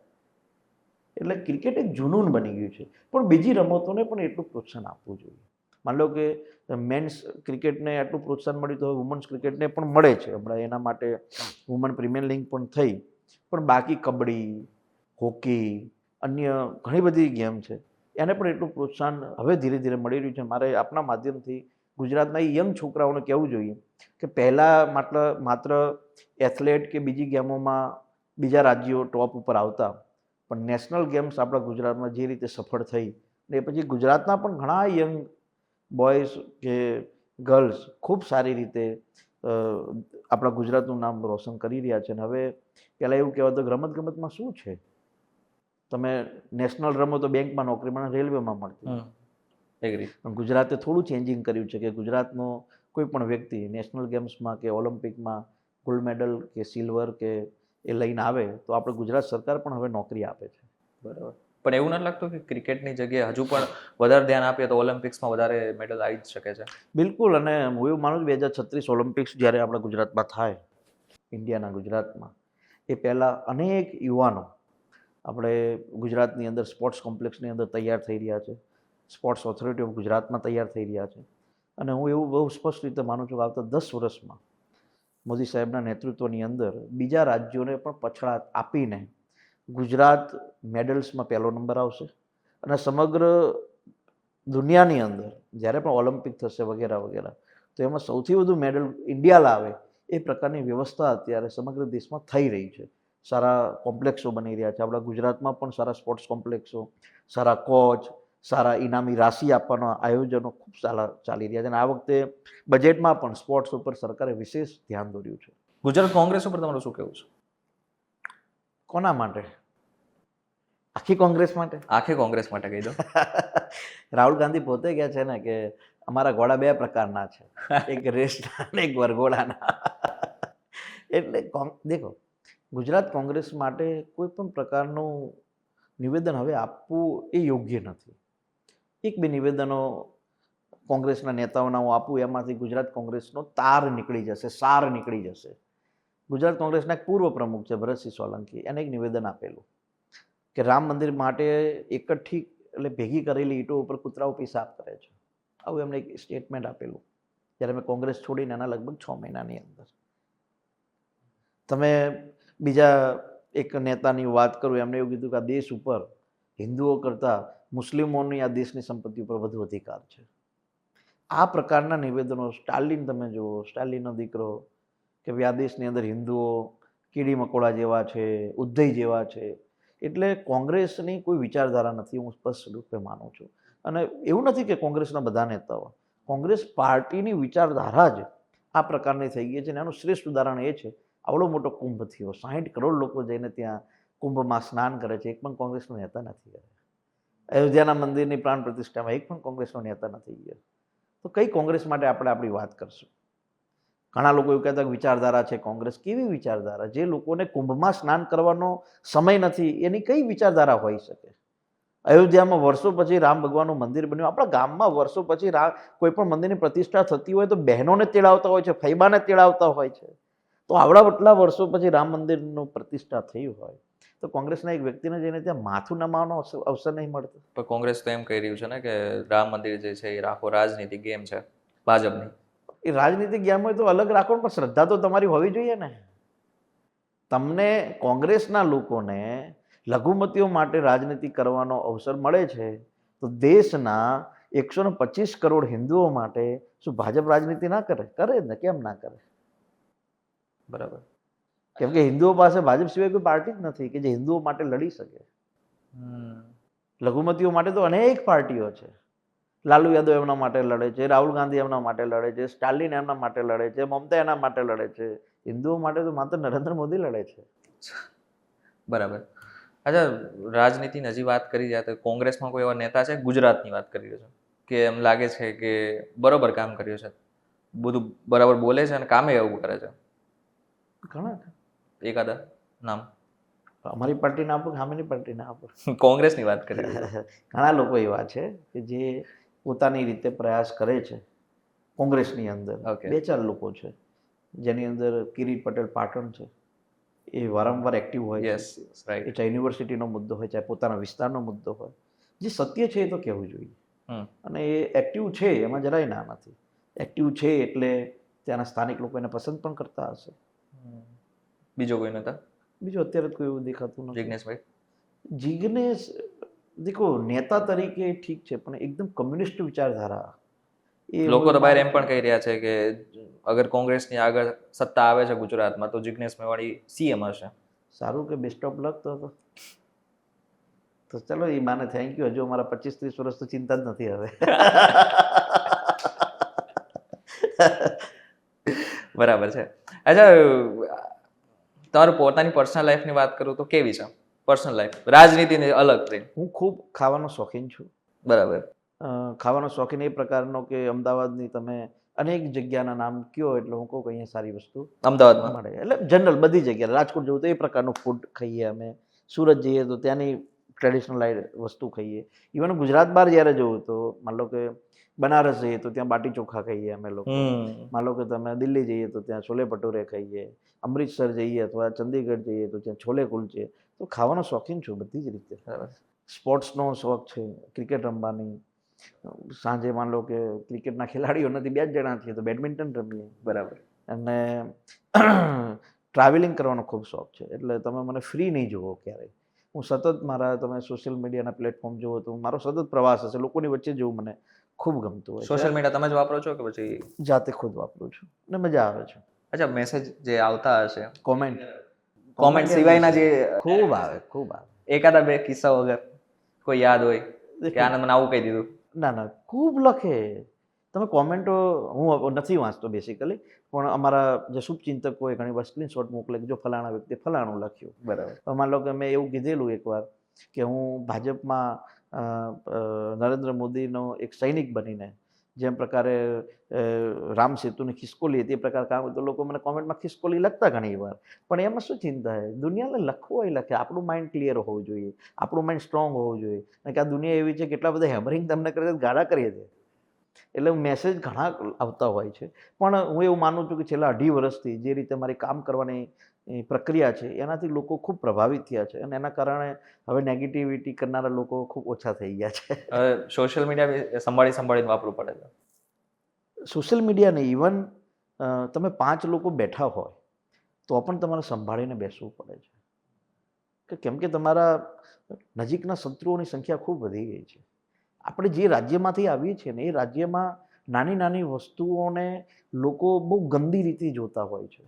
[SPEAKER 1] એટલે ક્રિકેટ એક જુનૂન બની ગયું છે. પણ બીજી રમતોને પણ એટલું પ્રોત્સાહન આપવું જોઈએ. માન લો કે મેન્સ ક્રિકેટને આટલું પ્રોત્સાહન મળ્યું તો વુમન્સ ક્રિકેટને પણ મળે છે. હમણાં એના માટે વુમન પ્રીમિયર લીગ પણ થઈ. પણ બાકી કબડ્ડી, હોકી, અન્ય ઘણી બધી ગેમ છે, એને પણ એટલું પ્રોત્સાહન હવે ધીરે ધીરે મળી રહ્યું છે. મારે આપના માધ્યમથી ગુજરાતના યંગ છોકરાઓને કહેવું જોઈએ કે પહેલાં માત્ર એથ્લેટ કે બીજી ગેમોમાં બીજા રાજ્યો ટોપ ઉપર આવતા, પણ નેશનલ ગેમ્સ આપણા ગુજરાતમાં જે રીતે સફળ થઈ ને પછી ગુજરાતના પણ ઘણા યંગ બોયઝ કે ગર્લ્સ ખૂબ સારી રીતે આપણા ગુજરાતનું નામ રોશન કરી રહ્યા છે. અને હવે પહેલાં એવું કહેવાતું કે રમતગમતમાં શું છે, તમે નેશનલ રમો તો બેંકમાં નોકરી મળે, રેલવેમાં મળતી.
[SPEAKER 2] એગ્રી.
[SPEAKER 1] પણ ગુજરાતે થોડું ચેન્જિંગ કર્યું છે કે ગુજરાતનો કોઈ પણ વ્યક્તિ નેશનલ ગેમ્સમાં કે ઓલિમ્પિકમાં ગોલ્ડ મેડલ કે સિલ્વર કે એ લઈને આવે તો આપણે ગુજરાત સરકાર પણ હવે નોકરી આપે છે.
[SPEAKER 2] બરાબર. પણ એવું નથી લાગતું કે ક્રિકેટની જગ્યાએ હજુ પણ વધારે ધ્યાન આપીએ તો ઓલિમ્પિક્સમાં વધારે મેડલ આવી જ શકે છે?
[SPEAKER 1] બિલકુલ. અને હું એવું માનું છું 2036 ઓલિમ્પિક્સ જ્યારે આપણા ગુજરાતમાં થાય, ઇન્ડિયાના ગુજરાતમાં, એ પહેલાં અનેક યુવાનો આપણે ગુજરાતની અંદર સ્પોર્ટ્સ કોમ્પ્લેક્સની અંદર તૈયાર થઈ રહ્યા છે. સ્પોર્ટ્સ ઓથોરિટી ઓફ ગુજરાતમાં તૈયાર થઈ રહ્યા છે. અને હું એવું બહુ સ્પષ્ટ રીતે માનું છું કે આવતા 10 વર્ષમાં મોદી સાહેબના નેતૃત્વની અંદર બીજા રાજ્યોને પણ પછડાટ આપીને ગુજરાત મેડલ્સમાં પહેલો નંબર આવશે. અને સમગ્ર દુનિયાની અંદર જ્યારે પણ ઓલિમ્પિક થશે વગેરે વગેરે, તો એમાં સૌથી વધુ મેડલ ઇન્ડિયા લાવે એ પ્રકારની વ્યવસ્થા અત્યારે સમગ્ર દેશમાં થઈ રહી છે. સારા કોમ્પ્લેક્સો બની રહ્યા છે. આપણા ગુજરાતમાં પણ સારા સ્પોર્ટ્સ કોમ્પ્લેક્સો, સારા કોચ, સારા ઇનામી રાશિ આપવાના આયોજનો ખૂબ સારા ચાલી રહ્યા છે. અને આ વખતે બજેટમાં પણ સ્પોર્ટ્સ ઉપર સરકારે વિશેષ ધ્યાન દોર્યું છે.
[SPEAKER 2] ગુજરાત કોંગ્રેસ ઉપર તમારું શું કહેવું છે?
[SPEAKER 1] કોના માટે? આખી કોંગ્રેસ માટે?
[SPEAKER 2] આખી કોંગ્રેસ માટે કહી દો.
[SPEAKER 1] રાહુલ ગાંધી પોતે કહે છે ને કે અમારા ઘોડા 2 પ્રકારના છે, એક રેસના અને એક વરઘોડાના. એટલે દેખો, ગુજરાત કોંગ્રેસ માટે કોઈ પણ પ્રકારનું નિવેદન હવે આપવું એ યોગ્ય નથી. 1-2 નિવેદનો કોંગ્રેસના નેતાઓના હું આપું, એમાંથી ગુજરાત કોંગ્રેસનો તાર નીકળી જશે, સાર નીકળી જશે. ગુજરાત કોંગ્રેસના એક પૂર્વ પ્રમુખ છે ભરતસિંહ સોલંકી, એને એક નિવેદન આપેલું કે રામ મંદિર માટે એકઠી એટલે ભેગી કરેલી ઈંટો ઉપર કૂતરાઓ પેશાબ કરે છે. આવું એમણે એક સ્ટેટમેન્ટ આપેલું જ્યારે મેં કોંગ્રેસ છોડીને એના લગભગ 6 મહિનાની અંદર. તમે બીજા એક નેતાની વાત કરું, એમણે એવું કીધું કે આ દેશ ઉપર હિન્દુઓ કરતાં મુસ્લિમોની આ દેશની સંપત્તિ ઉપર વધુ અધિકાર છે. આ પ્રકારના નિવેદનો સ્ટાલિન તમે જુઓ, સ્ટાલિનનો દીકરો કે ભાઈ આ દેશની અંદર હિન્દુઓ કીડી મકોડા જેવા છે, ઉદ્ધય જેવા છે. એટલે કોંગ્રેસની કોઈ વિચારધારા નથી, હું સ્પષ્ટ રૂપે માનું છું. અને એવું નથી કે કોંગ્રેસના બધા નેતાઓ, કોંગ્રેસ પાર્ટીની વિચારધારા જ આ પ્રકારની થઈ ગઈ છે. અને આનું શ્રેષ્ઠ ઉદાહરણ એ છે, આવડો મોટો કુંભ થયો, 60 કરોડ લોકો જઈને ત્યાં કુંભમાં સ્નાન કરે છે, એક પણ કોંગ્રેસનો નેતા નથી ગયા. અયોધ્યાના મંદિરની પ્રાણ પ્રતિષ્ઠામાં એક પણ કોંગ્રેસનો નેતા નથી ગયા. તો કઈ કોંગ્રેસ માટે આપણે આપણી વાત કરશું? ઘણા લોકો એવું કહેતા કે વિચારધારા છે કોંગ્રેસ. કેવી વિચારધારા? જે લોકોને કુંભમાં સ્નાન કરવાનો સમય નથી, એની કઈ વિચારધારા હોઈ શકે? અયોધ્યામાં વર્ષો પછી રામ ભગવાનનું મંદિર બન્યું. આપણા ગામમાં વર્ષો પછી કોઈ પણ મંદિરની પ્રતિષ્ઠા થતી હોય તો બહેનોને તેડાવતા હોય છે, ફૈબાને તેડાવતા હોય છે. તો આવડા એટલા વર્ષો પછી રામ મંદિરનું પ્રતિષ્ઠા થયું હોય તો કોંગ્રેસના એક વ્યક્તિને જઈને ત્યાં માથું નમાવાનો અવસર નહીં મળતો.
[SPEAKER 2] પણ કોંગ્રેસ તો એમ કહી રહ્યું છે ને કે રામ મંદિર જે છે એ આખો રાજનીતિ ગેમ છે ભાજપની.
[SPEAKER 1] એ રાજનીતિક ગેમ હોય તો અલગ રાખો, પણ શ્રદ્ધા તો તમારી હોવી જોઈએ ને. તમને કોંગ્રેસના લોકોને લઘુમતીઓ માટે રાજનીતિ કરવાનો અવસર મળે છે તો દેશના 125 કરોડ હિન્દુઓ માટે શું ભાજપ રાજનીતિ ના કરે? કરે ને, કેમ ના કરે?
[SPEAKER 2] બરાબર.
[SPEAKER 1] કેમ કે હિન્દુઓ પાસે ભાજપ સિવાય કોઈ પાર્ટી જ નથી કે જે હિન્દુઓ માટે લડી શકે. લઘુમતીઓ માટે તો અનેક પાર્ટીઓ છે. લાલુ યાદવ એમના માટે લડે છે, રાહુલ ગાંધી એમના માટે લડે છે, સ્ટાલિન એમના માટે લડે છે, મમતા એના માટે લડે છે. હિન્દુઓ માટે તો માત્ર નરેન્દ્ર મોદી લડે છે.
[SPEAKER 2] બરાબર. અચ્છા, રાજનીતિની હજી વાત કરી જાય તો કોંગ્રેસમાં કોઈ એવા નેતા છે, ગુજરાતની વાત કરી રહ્યો છે, કે એમ લાગે છે કે બરોબર કામ કર્યું છે, બધું બરાબર બોલે છે અને કામે એવું કરે છે?
[SPEAKER 1] ઘણા
[SPEAKER 2] એકાદા નામ
[SPEAKER 1] અમારી પાર્ટીને આપો કે સામેની પાર્ટીને આપો?
[SPEAKER 2] કોંગ્રેસની વાત કરી રહ્યો છું.
[SPEAKER 1] ઘણા લોકો એવા છે કે જે પોતાની રીતે પ્રયાસ કરે છે. કોંગ્રેસની અંદર
[SPEAKER 2] Okay.
[SPEAKER 1] 2-4 લોકો છે જેની અંદર કિરીટ પટેલ પાટણ છે. એ વારંવાર એક્ટિવ હોય છે.
[SPEAKER 2] Yes, right.
[SPEAKER 1] એ ચાહે યુનિવર્સિટીનો મુદ્દો હોય, ચાહે પોતાના વિસ્તારનો મુદ્દો હોય, જે સત્ય છે એ તો કહેવું જોઈએ. અને એ એક્ટિવ છે, એમાં જરાય ના નથી. એક્ટિવ છે એટલે ત્યાંના સ્થાનિક લોકો એને પસંદ પણ કરતા હશે.
[SPEAKER 2] બીજો કોઈ નેતા?
[SPEAKER 1] બીજું અત્યારે કોઈ એવું દેખાતું નથી.
[SPEAKER 2] જિગ્નેશભાઈ?
[SPEAKER 1] જિગ્નેશ દેખો, નેતા તરીકે ઠીક છે, પણ એકદમ કમ્યુનિસ્ટ વિચારધારા.
[SPEAKER 2] લોકો તો બહાર એમ પણ કહી રહ્યા છે કે અગર કોંગ્રેસની આગળ સત્તા આવે છે ગુજરાતમાં તો જિગ્નેશ મેવાણી સીએમ હશે.
[SPEAKER 1] સારું કે બેસ્ટ ઓફ લક. તો ચલો, એ માને થેન્ક યુ. હજુ અમારા 25-30 વર્ષ તો ચિંતા જ નથી હવે.
[SPEAKER 2] બરાબર છે. અચ્છા, તમારું પોતાની પર્સનલ લાઈફની વાત કરું તો કેવી છે પર્સનલ લાઈફ, રાજનીતિની અલગ થઈ?
[SPEAKER 1] હું ખૂબ ખાવાનો શોખીન છું.
[SPEAKER 2] બરાબર.
[SPEAKER 1] ખાવાનો શોખીન એ પ્રકારનો કે અમદાવાદની તમે અનેક જગ્યાના નામ કયો એટલે હું કહું કે અહીંયા સારી વસ્તુ
[SPEAKER 2] અમદાવાદમાં
[SPEAKER 1] મળે. એટલે જનરલ બધી જગ્યાએ, રાજકોટ જવું તો એ પ્રકારનું ફૂડ ખાઈએ અમે, સુરત જઈએ તો ત્યાંની ટ્રેડિશનલ વસ્તુ ખાઈએ. ઇવન ગુજરાત બહાર જ્યારે જવું તો માન લો કે બનારસ જઈએ તો ત્યાં બાટી ચોખા ખાઈએ અમે લોકો. માન લો કે તમે દિલ્હી જઈએ તો ત્યાં છોલે ભટુરે ખાઈએ, અમૃતસર જઈએ અથવા ચંદીગઢ જઈએ તો ત્યાં છોલે કુલચે. તો ખાવાનો શોખીન છું બધી જ રીતે. સ્પોર્ટ્સનો શોખ છે, ક્રિકેટ રમવાની. સાંજે માન લો કે ક્રિકેટના ખેલાડીઓ નથી, 2 જ જણા છીએ તો બેડમિન્ટન રમીએ.
[SPEAKER 2] બરાબર.
[SPEAKER 1] અને ટ્રાવેલિંગ કરવાનો ખૂબ શોખ છે. એટલે તમે મને ફ્રી નહીં જુઓ ક્યારેય. હું સતત મારા, તમે સોશિયલ મીડિયાના પ્લેટફોર્મ જુઓ તો મારો સતત પ્રવાસ હશે. લોકોની વચ્ચે જવું મને ખૂબ ગમતું હોય છે.
[SPEAKER 2] સોશિયલ મીડિયા તમે જ વાપરો છો કે પછી?
[SPEAKER 1] જાતે ખુદ વાપરું છું અને મજા આવે છે.
[SPEAKER 2] અચ્છા, મેસેજ જે આવતા હશે,
[SPEAKER 1] કોમેન્ટ
[SPEAKER 2] સિવાયના જે
[SPEAKER 1] ખૂબ આવે.
[SPEAKER 2] એકાદા 2 કિસ્સા વગર કોઈ યાદ હોય કે આને મને આવું કહી દીધું?
[SPEAKER 1] ના, ખૂબ લખે. તમે કોમેન્ટો હું નથી વાંચતો બેસિકલી, પણ અમારા જે શુભચિંતક હોય ઘણી વાર સ્ક્રીનશોટ મોકલે કે જો ફલાણા વ્યક્તિ ફલાણું લખ્યું.
[SPEAKER 2] બરાબર.
[SPEAKER 1] માન લો કે મેં એવું કીધેલું એકવાર કે હું ભાજપમાં નરેન્દ્ર મોદીનો એક સૈનિક બનીને જેમ પ્રકારે રામ સેતુની ખિસકોલી હતી એ પ્રકાર કામ, તો લોકો મને કોમેન્ટમાં ખિસકોલી લખતા ઘણી વાર. પણ એમાં શું ચિંતા છે? દુનિયાને લખવું હોય લખે. આપણું માઇન્ડ ક્લિયર હોવું જોઈએ, આપણું માઇન્ડ સ્ટ્રોંગ હોવું જોઈએ. કારણ કે આ દુનિયા એવી છે, કેટલા બધા હેમરિંગ તમને કરે છે, ગાળા કરીએ છીએ. એટલે મેસેજ ઘણા આવતા હોય છે. પણ હું એવું માનું છું કે છેલ્લા 2.5 વર્ષથી જે રીતે મારી કામ કરવાની પ્રક્રિયા છે એનાથી લોકો ખૂબ પ્રભાવિત થયા છે અને એના કારણે હવે નેગેટિવિટી કરનારા લોકો ખૂબ ઓછા થઈ ગયા છે.
[SPEAKER 2] હવે સોશિયલ મીડિયા સંભાળીને વાપરવું પડે છે.
[SPEAKER 1] સોશિયલ મીડિયાને ઇવન તમે 5 લોકો બેઠા હોય તો પણ તમારે સંભાળીને બેસવું પડે છે. કેમ કે તમારા નજીકના શત્રુઓની સંખ્યા ખૂબ વધી ગઈ છે. આપણે જે રાજ્યમાંથી આવીએ છીએ ને એ રાજ્યમાં નાની નાની વસ્તુઓને લોકો બહુ ગંદી રીતે જોતા હોય છે.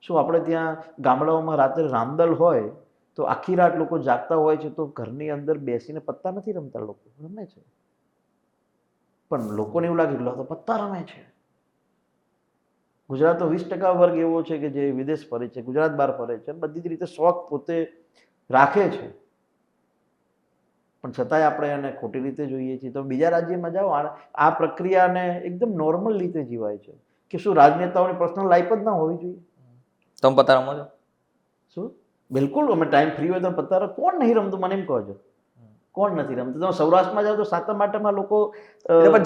[SPEAKER 1] શું આપણે ત્યાં ગામડાઓમાં રાત્રે રામદલ હોય તો આખી રાત લોકો જાગતા હોય છે, તો ઘરની અંદર બેસીને પત્તા નથી રમતા, લોકો રમે છે. પણ લોકોને એવું લાગે લો તો પત્તા રમે છે. ગુજરાતનો 20% વર્ગ એવો છે કે જે વિદેશ ફરે છે, ગુજરાત બહાર ફરે છે, બધી જ રીતે શોખ પોતે રાખે છે, પણ છતાંય આપણે એને ખોટી રીતે જોઈએ છીએ. તો બીજા રાજ્યમાં જાઓ, આ પ્રક્રિયાને એકદમ નોર્મલ રીતે જીવાય છે કે શું રાજનેતાઓની પર્સનલ લાઈફ જ ના હોવી જોઈએ?
[SPEAKER 2] તમે પત્તા રમો છો?
[SPEAKER 1] શું? બિલકુલ. અમે ટાઈમ ફ્રી હોય તો પત્તા કોણ નહીં રમતું, મને એમ કહો છો? કોણ નથી રમતું? તમે સૌરાષ્ટ્રમાં જાઓ તો સાતમ આઠમમાં લોકો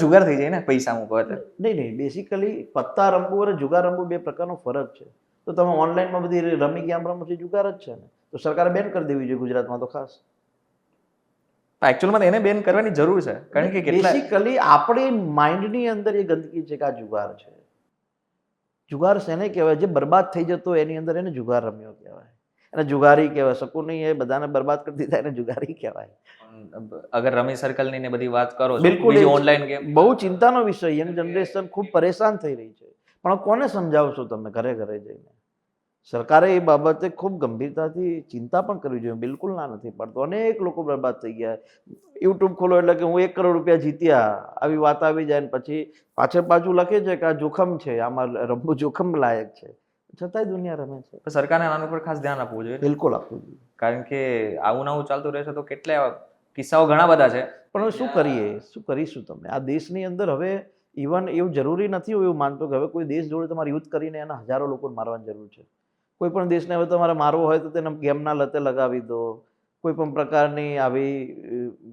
[SPEAKER 2] જુગાર થઈ જાય ને, પૈસા મૂકો એટલે.
[SPEAKER 1] નહીં, બેસિકલી પત્તા રમવું અને જુગાર રમવું બે પ્રકારનો ફરક છે. તો તમે ઓનલાઈનમાં બધી રમી ગેમ રમો છો, જુગાર જ છે ને. તો સરકારે બેન કરી દેવી જોઈએ ગુજરાતમાં તો ખાસ.
[SPEAKER 2] એકચ્યુઅલમાં એને બેન કરવાની જરૂર છે, કારણ કે
[SPEAKER 1] બેસિકલી આપણી માઇન્ડની અંદર એ ગંદકી છે કે આ જુગાર છે. જુગાર શેને કહેવાય? જે બરબાદ થઈ જતો એની અંદર એને જુગાર રમ્યો કહેવાય, અને જુગારી કહેવાય. શકુની એ બધાને બરબાદ કરી દીધા, એને જુગારી કહેવાય.
[SPEAKER 2] અગર રમી સર્કલની ને બધી વાત કરો,
[SPEAKER 1] બિલકુલ
[SPEAKER 2] ઓનલાઈન ગેમ
[SPEAKER 1] બહુ ચિંતાનો વિષય. યંગ જનરેશન ખૂબ પરેશાન થઈ રહી છે, પણ કોને સમજાવશો તમે ઘરે ઘરે જઈને? સરકારે એ બાબતે ખૂબ ગંભીરતાથી ચિંતા પણ કરવી જોઈએ. બિલકુલ ના નથી પડતો. અનેક લોકો બરબાદ થઈ ગયા. યુટ્યુબ ખોલો એટલે કે હું 1 કરોડ રૂપિયા જીત્યા, આવી વાત આવી જાય, ને પછી પાછું લખે છે કે આ જોખમ છે, આમાં રમવું જોખમ લાયક છે, છતાંય દુનિયા રમે છે.
[SPEAKER 2] સરકારને આના ઉપર ખાસ ધ્યાન આપવું જોઈએ.
[SPEAKER 1] બિલકુલ આપવું જોઈએ,
[SPEAKER 2] કારણ કે આવું નવું ચાલતું રહેશે તો કેટલા કિસ્સાઓ ઘણા બધા છે.
[SPEAKER 1] પણ હવે શું કરીએ, શું કરીશું તમે? આ દેશની અંદર હવે ઇવન એવું જરૂરી નથી એવું માનતો કે હવે કોઈ દેશ જોડે તમારે યુદ્ધ કરીને એના હજારો લોકોને મારવાની જરૂર છે. કોઈ પણ દેશને હવે તમારે મારવો હોય તો તેને ગેમના લતે લગાવી દો, કોઈ પણ પ્રકારની આવી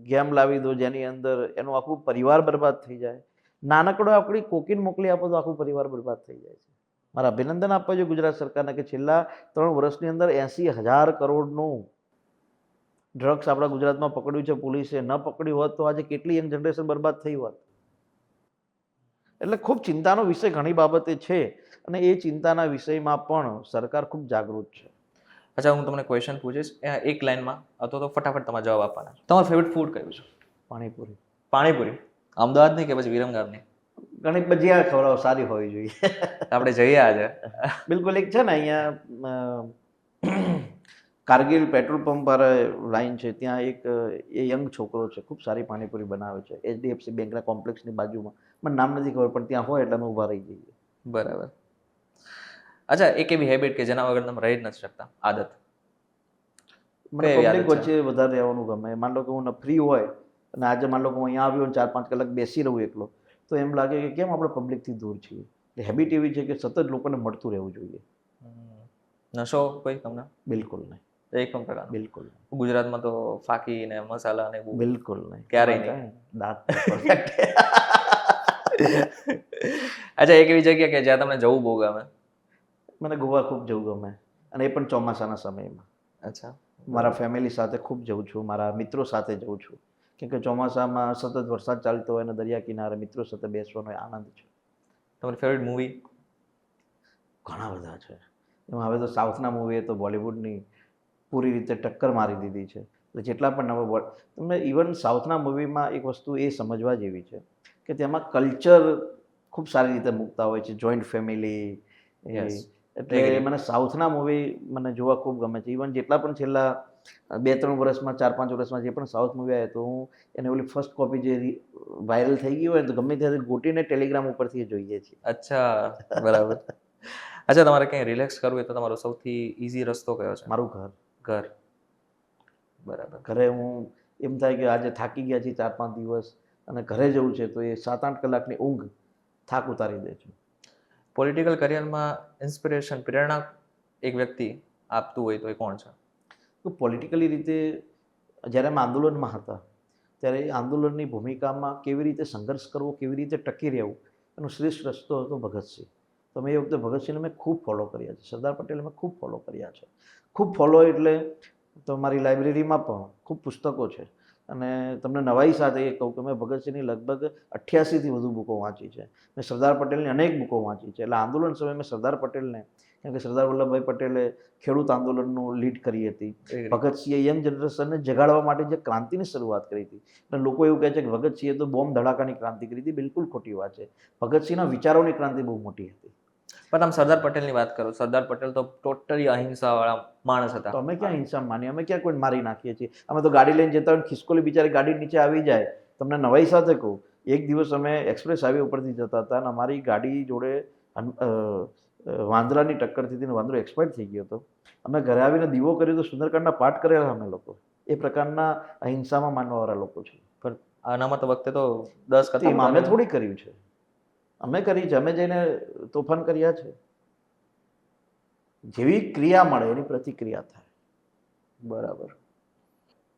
[SPEAKER 1] ગેમ લાવી દો જેની અંદર એનું આખું પરિવાર બરબાદ થઈ જાય. નાનકડો આપણી કોકીન મોકલી આપો તો આખું પરિવાર બરબાદ થઈ જાય છે. મારા અભિનંદન આપવા જોઈએ ગુજરાત સરકારને કે છેલ્લા 3 વર્ષની અંદર 80,000 કરોડનું ડ્રગ્સ આપણા ગુજરાતમાં પકડ્યું છે. પોલીસે ન પકડ્યું હોત તો આજે કેટલી યંગ જનરેશન બરબાદ થઈ હોત. એટલે ખૂબ ચિંતાનો વિષય ઘણી બાબતે છે, અને એ ચિંતાના વિષયમાં પણ સરકાર ખૂબ જાગૃત છે.
[SPEAKER 2] અચ્છા, હું તમને ક્વેશ્ચન પૂછીશ એક લાઈનમાં, અથવા તો ફટાફટ તમારે જવાબ આપવાના. તમારું ફેવરેટ ફૂડ કયું છે?
[SPEAKER 1] પાણીપુરી.
[SPEAKER 2] પાણીપુરી અમદાવાદની કે પછી વિરમગામની?
[SPEAKER 1] ઘણી ભજીયા ખવડાવો, સારી હોવી જોઈએ.
[SPEAKER 2] આપણે જઈએ આજે.
[SPEAKER 1] બિલકુલ. એક છે ને અહીંયા કારગિલ પેટ્રોલ પંપ પર લાઈન છે, ત્યાં એક એ યંગ છોકરો છે, ખૂબ સારી પાણીપુરી બનાવે છે, HDFC બેંકના કોમ્પ્લેક્સની બાજુમાં. મને નામ નથી ખબર, પણ ત્યાં હોય એટલે અમે ઊભા રહી જઈએ.
[SPEAKER 2] બરાબર. અચ્છા, એક એવી હેબિટ કે જેના વગર તમે રહી જ નથી શકતા, આદત?
[SPEAKER 1] મને પબ્લિક વચ્ચે વધારે રહેવાનું ગમે. માન લો કે હું ફ્રી હોય અને આજે માન લો કે હું અહીંયા આવ્યો અને 4-5 કલાક બેસી રહું એકલો, તો એમ લાગે કે કેમ આપણે પબ્લિકથી દૂર છીએ. હેબિટ એવી છે કે સતત લોકોને મળતું રહેવું જોઈએ.
[SPEAKER 2] નશો કોઈ તમને?
[SPEAKER 1] બિલકુલ નહીં.
[SPEAKER 2] એકમ પ્રકાર?
[SPEAKER 1] બિલકુલ.
[SPEAKER 2] ગુજરાતમાં તો ફાકી ને મસાલા ને
[SPEAKER 1] બિલકુલ નહીં.
[SPEAKER 2] ક્યારેય નહીં.
[SPEAKER 1] દાંત પરફેક્ટ.
[SPEAKER 2] અચ્છા, એક એવી જગ્યા કે જ્યાં તમને જવું બહુ ગમે?
[SPEAKER 1] મને ગોવા ખૂબ જવું ગમે, અને એ પણ ચોમાસાના સમયમાં.
[SPEAKER 2] અચ્છા.
[SPEAKER 1] મારા ફેમિલી સાથે ખૂબ જઉં છું, મારા મિત્રો સાથે જઉં છું, કેમ કે ચોમાસામાં સતત વરસાદ ચાલતો હોય અને દરિયા કિનારે મિત્રો સાથે બેસવાનો આનંદ છે.
[SPEAKER 2] તમારી ફેવરેટ મૂવી?
[SPEAKER 1] ઘણા બધા છે. એમાં હવે તો સાઉથના મૂવીએ તો બોલિવૂડની પૂરી રીતે ટક્કર મારી દીધી છે. એટલે જેટલા પણ નવા તમે ઇવન સાઉથના મૂવીમાં એક વસ્તુ એ સમજવા જેવી છે કે તેમાં કલ્ચર ખૂબ સારી રીતે મૂકતા હોય છે, જોઈન્ટ ફેમિલી. એટલે મને સાઉથના મૂવી મને જોવા ખૂબ ગમે છે. ઇવન જેટલા પણ છેલ્લા 2-3 વર્ષમાં, 4-5 વર્ષમાં જે પણ સાઉથ મૂવી આવ્યા, તો હું એને ઓલી ફર્સ્ટ કોપી જે વાયરલ થઈ ગઈ હોય તો ગમે ત્યારે ગોટીને ટેલિગ્રામ ઉપરથી જોઈએ છીએ.
[SPEAKER 2] અચ્છા, બરાબર. અચ્છા, તમારે ક્યાંય રિલેક્સ કરવું હોય તો તમારો સૌથી ઈઝી રસ્તો કયો છે?
[SPEAKER 1] મારું ઘર.
[SPEAKER 2] ઘર. બરાબર.
[SPEAKER 1] ઘરે હું એમ થાય કે આજે થાકી ગયા છીએ 4-5 દિવસ અને ઘરે જવું છે, તો એ 7-8 કલાકની ઊંઘ થાક ઉતારી દે છે.
[SPEAKER 2] પોલિટિકલ કરિયરમાં ઇન્સ્પિરેશન, પ્રેરણા એક વ્યક્તિ આપતું હોય તો એ કોણ છે?
[SPEAKER 1] તો પોલિટિકલી રીતે જ્યારે અમે આંદોલનમાં હતા ત્યારે એ આંદોલનની ભૂમિકામાં કેવી રીતે સંઘર્ષ કરવો, કેવી રીતે ટકી રહેવું, એનો શ્રેષ્ઠ રસ્તો હતો ભગતસિંહ. તો મેં એ વખતે ભગતસિંહને મેં ખૂબ ફોલો કર્યા છે, સરદાર પટેલને મેં ખૂબ ફોલો કર્યા છે. ખૂબ ફોલો એટલે તો મારી લાઇબ્રેરીમાં પણ ખૂબ પુસ્તકો છે. અને તમને નવાઈ સાથે એ કહું કે મેં ભગતસિંહની લગભગ 88થી વધુ બુકો વાંચી છે. મેં સરદાર પટેલની અનેક બુકો વાંચી છે. એટલે આંદોલન સમયે મેં સરદાર પટેલને, કેમ કે સરદાર વલ્લભભાઈ પટેલે ખેડૂત આંદોલનનું લીડ કરી હતી. ભગતસિંહે યંગ જનરેશનને જગાડવા માટે જે ક્રાંતિની શરૂઆત કરી હતી. અને લોકો એવું કહે છે કે ભગતસિંહે તો બોમ્બ ધડાકાની ક્રાંતિ કરી હતી. બિલકુલ ખોટી વાત છે. ભગતસિંહના વિચારોની ક્રાંતિ બહુ મોટી હતી.
[SPEAKER 2] પણ તમે સરદાર પટેલની વાત કરો, સરદાર પટેલ તો ટોટલી અહિંસાવાળા માણસ હતા.
[SPEAKER 1] તો અમે ક્યાં હિંસા માની? અમે ક્યાં કોઈ મારી નાખીએ છીએ? અમે તો ગાડી લઈને જતા હોય, ખિસકોલી બિચારી ગાડી નીચે આવી જાય. તમને નવાઈ સાથે કહું, એક દિવસ અમે એક્સપ્રેસ હાઈવે ઉપરથી જતા હતા અને અમારી ગાડી જોડે વાંદરાની ટક્કર થઈ હતી અને વાંદરો એક્સપાયર થઈ ગયો હતો. અમે ઘરે આવીને દીવો કર્યો તો સુંદરકાંડના પાઠ કરેલા અમે લોકો. એ પ્રકારના અહિંસામાં માનવાવાળા લોકો છે.
[SPEAKER 2] પણ અનામત વખતે તો 10 કરતા
[SPEAKER 1] એમાં અમે થોડી કર્યું છે. અમે કરી છે, અમે જઈને તોફાન કર્યા છે. જેવી ક્રિયા મળે એની પ્રતિક્રિયા થાય.
[SPEAKER 2] બરાબર.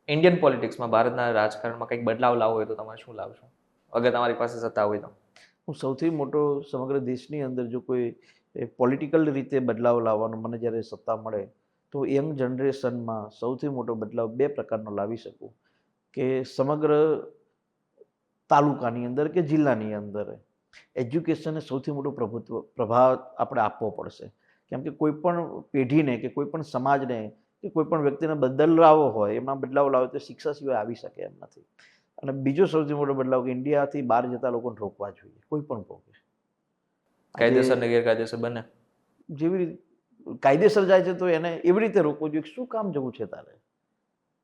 [SPEAKER 2] ઇન્ડિયન પોલિટિક્સમાં, ભારતના રાજકારણમાં કંઈક બદલાવ લાવવો હોય તો તમે શું લાવશો, અગર તમારી પાસે સત્તા હોય તો?
[SPEAKER 1] હું સૌથી મોટો સમગ્ર દેશની અંદર જો કોઈ પોલિટિકલ રીતે બદલાવ લાવવાનો મને જ્યારે સત્તા મળે તો યંગ જનરેશનમાં સૌથી મોટો બદલાવ 2 પ્રકારનો લાવી શકું. કે સમગ્ર તાલુકાની અંદર કે જિલ્લાની અંદર એજ્યુકેશનને સૌથી મોટો પ્રભાવ આપણે આપવો પડશે. કેમ કે કોઈ પણ પેઢીને કે કોઈ પણ સમાજને કે કોઈ પણ વ્યક્તિને બદલાવો હોય, એમાં બદલાવ લાવે તો શિક્ષા સિવાય આવી શકે એમ નથી. અને બીજો સૌથી મોટો બદલાવ કે ઇન્ડિયાથી બહાર જતા લોકોને રોકવા જોઈએ, કોઈ પણ ભોગે.
[SPEAKER 2] કાયદેસર ને ગેરકાયદેસર બંને.
[SPEAKER 1] જેવી રીતે કાયદેસર જાય છે તો એને એવી રીતે રોકવું જોઈએ. શું કામ જવું છે તારે?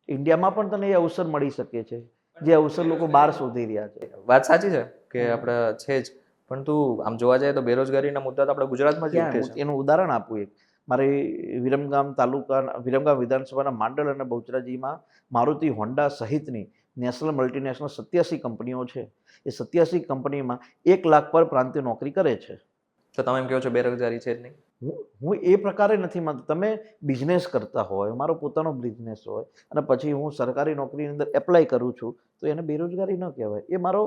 [SPEAKER 1] ઇન્ડિયામાં પણ તને એ અવસર મળી શકે છે, જે અવસર લોકો બહાર શોધી રહ્યા છે.
[SPEAKER 2] વાત સાચી છે કે આપણે છે જ, પરંતુ આમ જોવા જાય તો બેરોજગારીના મુદ્દા તો આપણે ગુજરાતમાં જ ઉઠે છે.
[SPEAKER 1] એનું ઉદાહરણ આપું એક. મારે વિરમગામ વિરમગામ વિધાનસભાના માંડલ અને બહુચરાજીમાં મારુતિ, હોન્ડા સહિતની નેશનલ મલ્ટીનેશનલ 87 કંપનીઓ છે. એ 87 કંપનીમાં 1 લાખ પર પ્રાંતીય નોકરી કરે છે.
[SPEAKER 2] તો તમે એમ કહો છો બેરોજગારી છે જ નહીં?
[SPEAKER 1] હું એ પ્રકારે નથી માનતો. તમે બિઝનેસ કરતા હોય, મારો પોતાનો બિઝનેસ હોય અને પછી હું સરકારી નોકરીની અંદર એપ્લાય કરું છું તો એને બેરોજગારી ન કહેવાય. એ મારો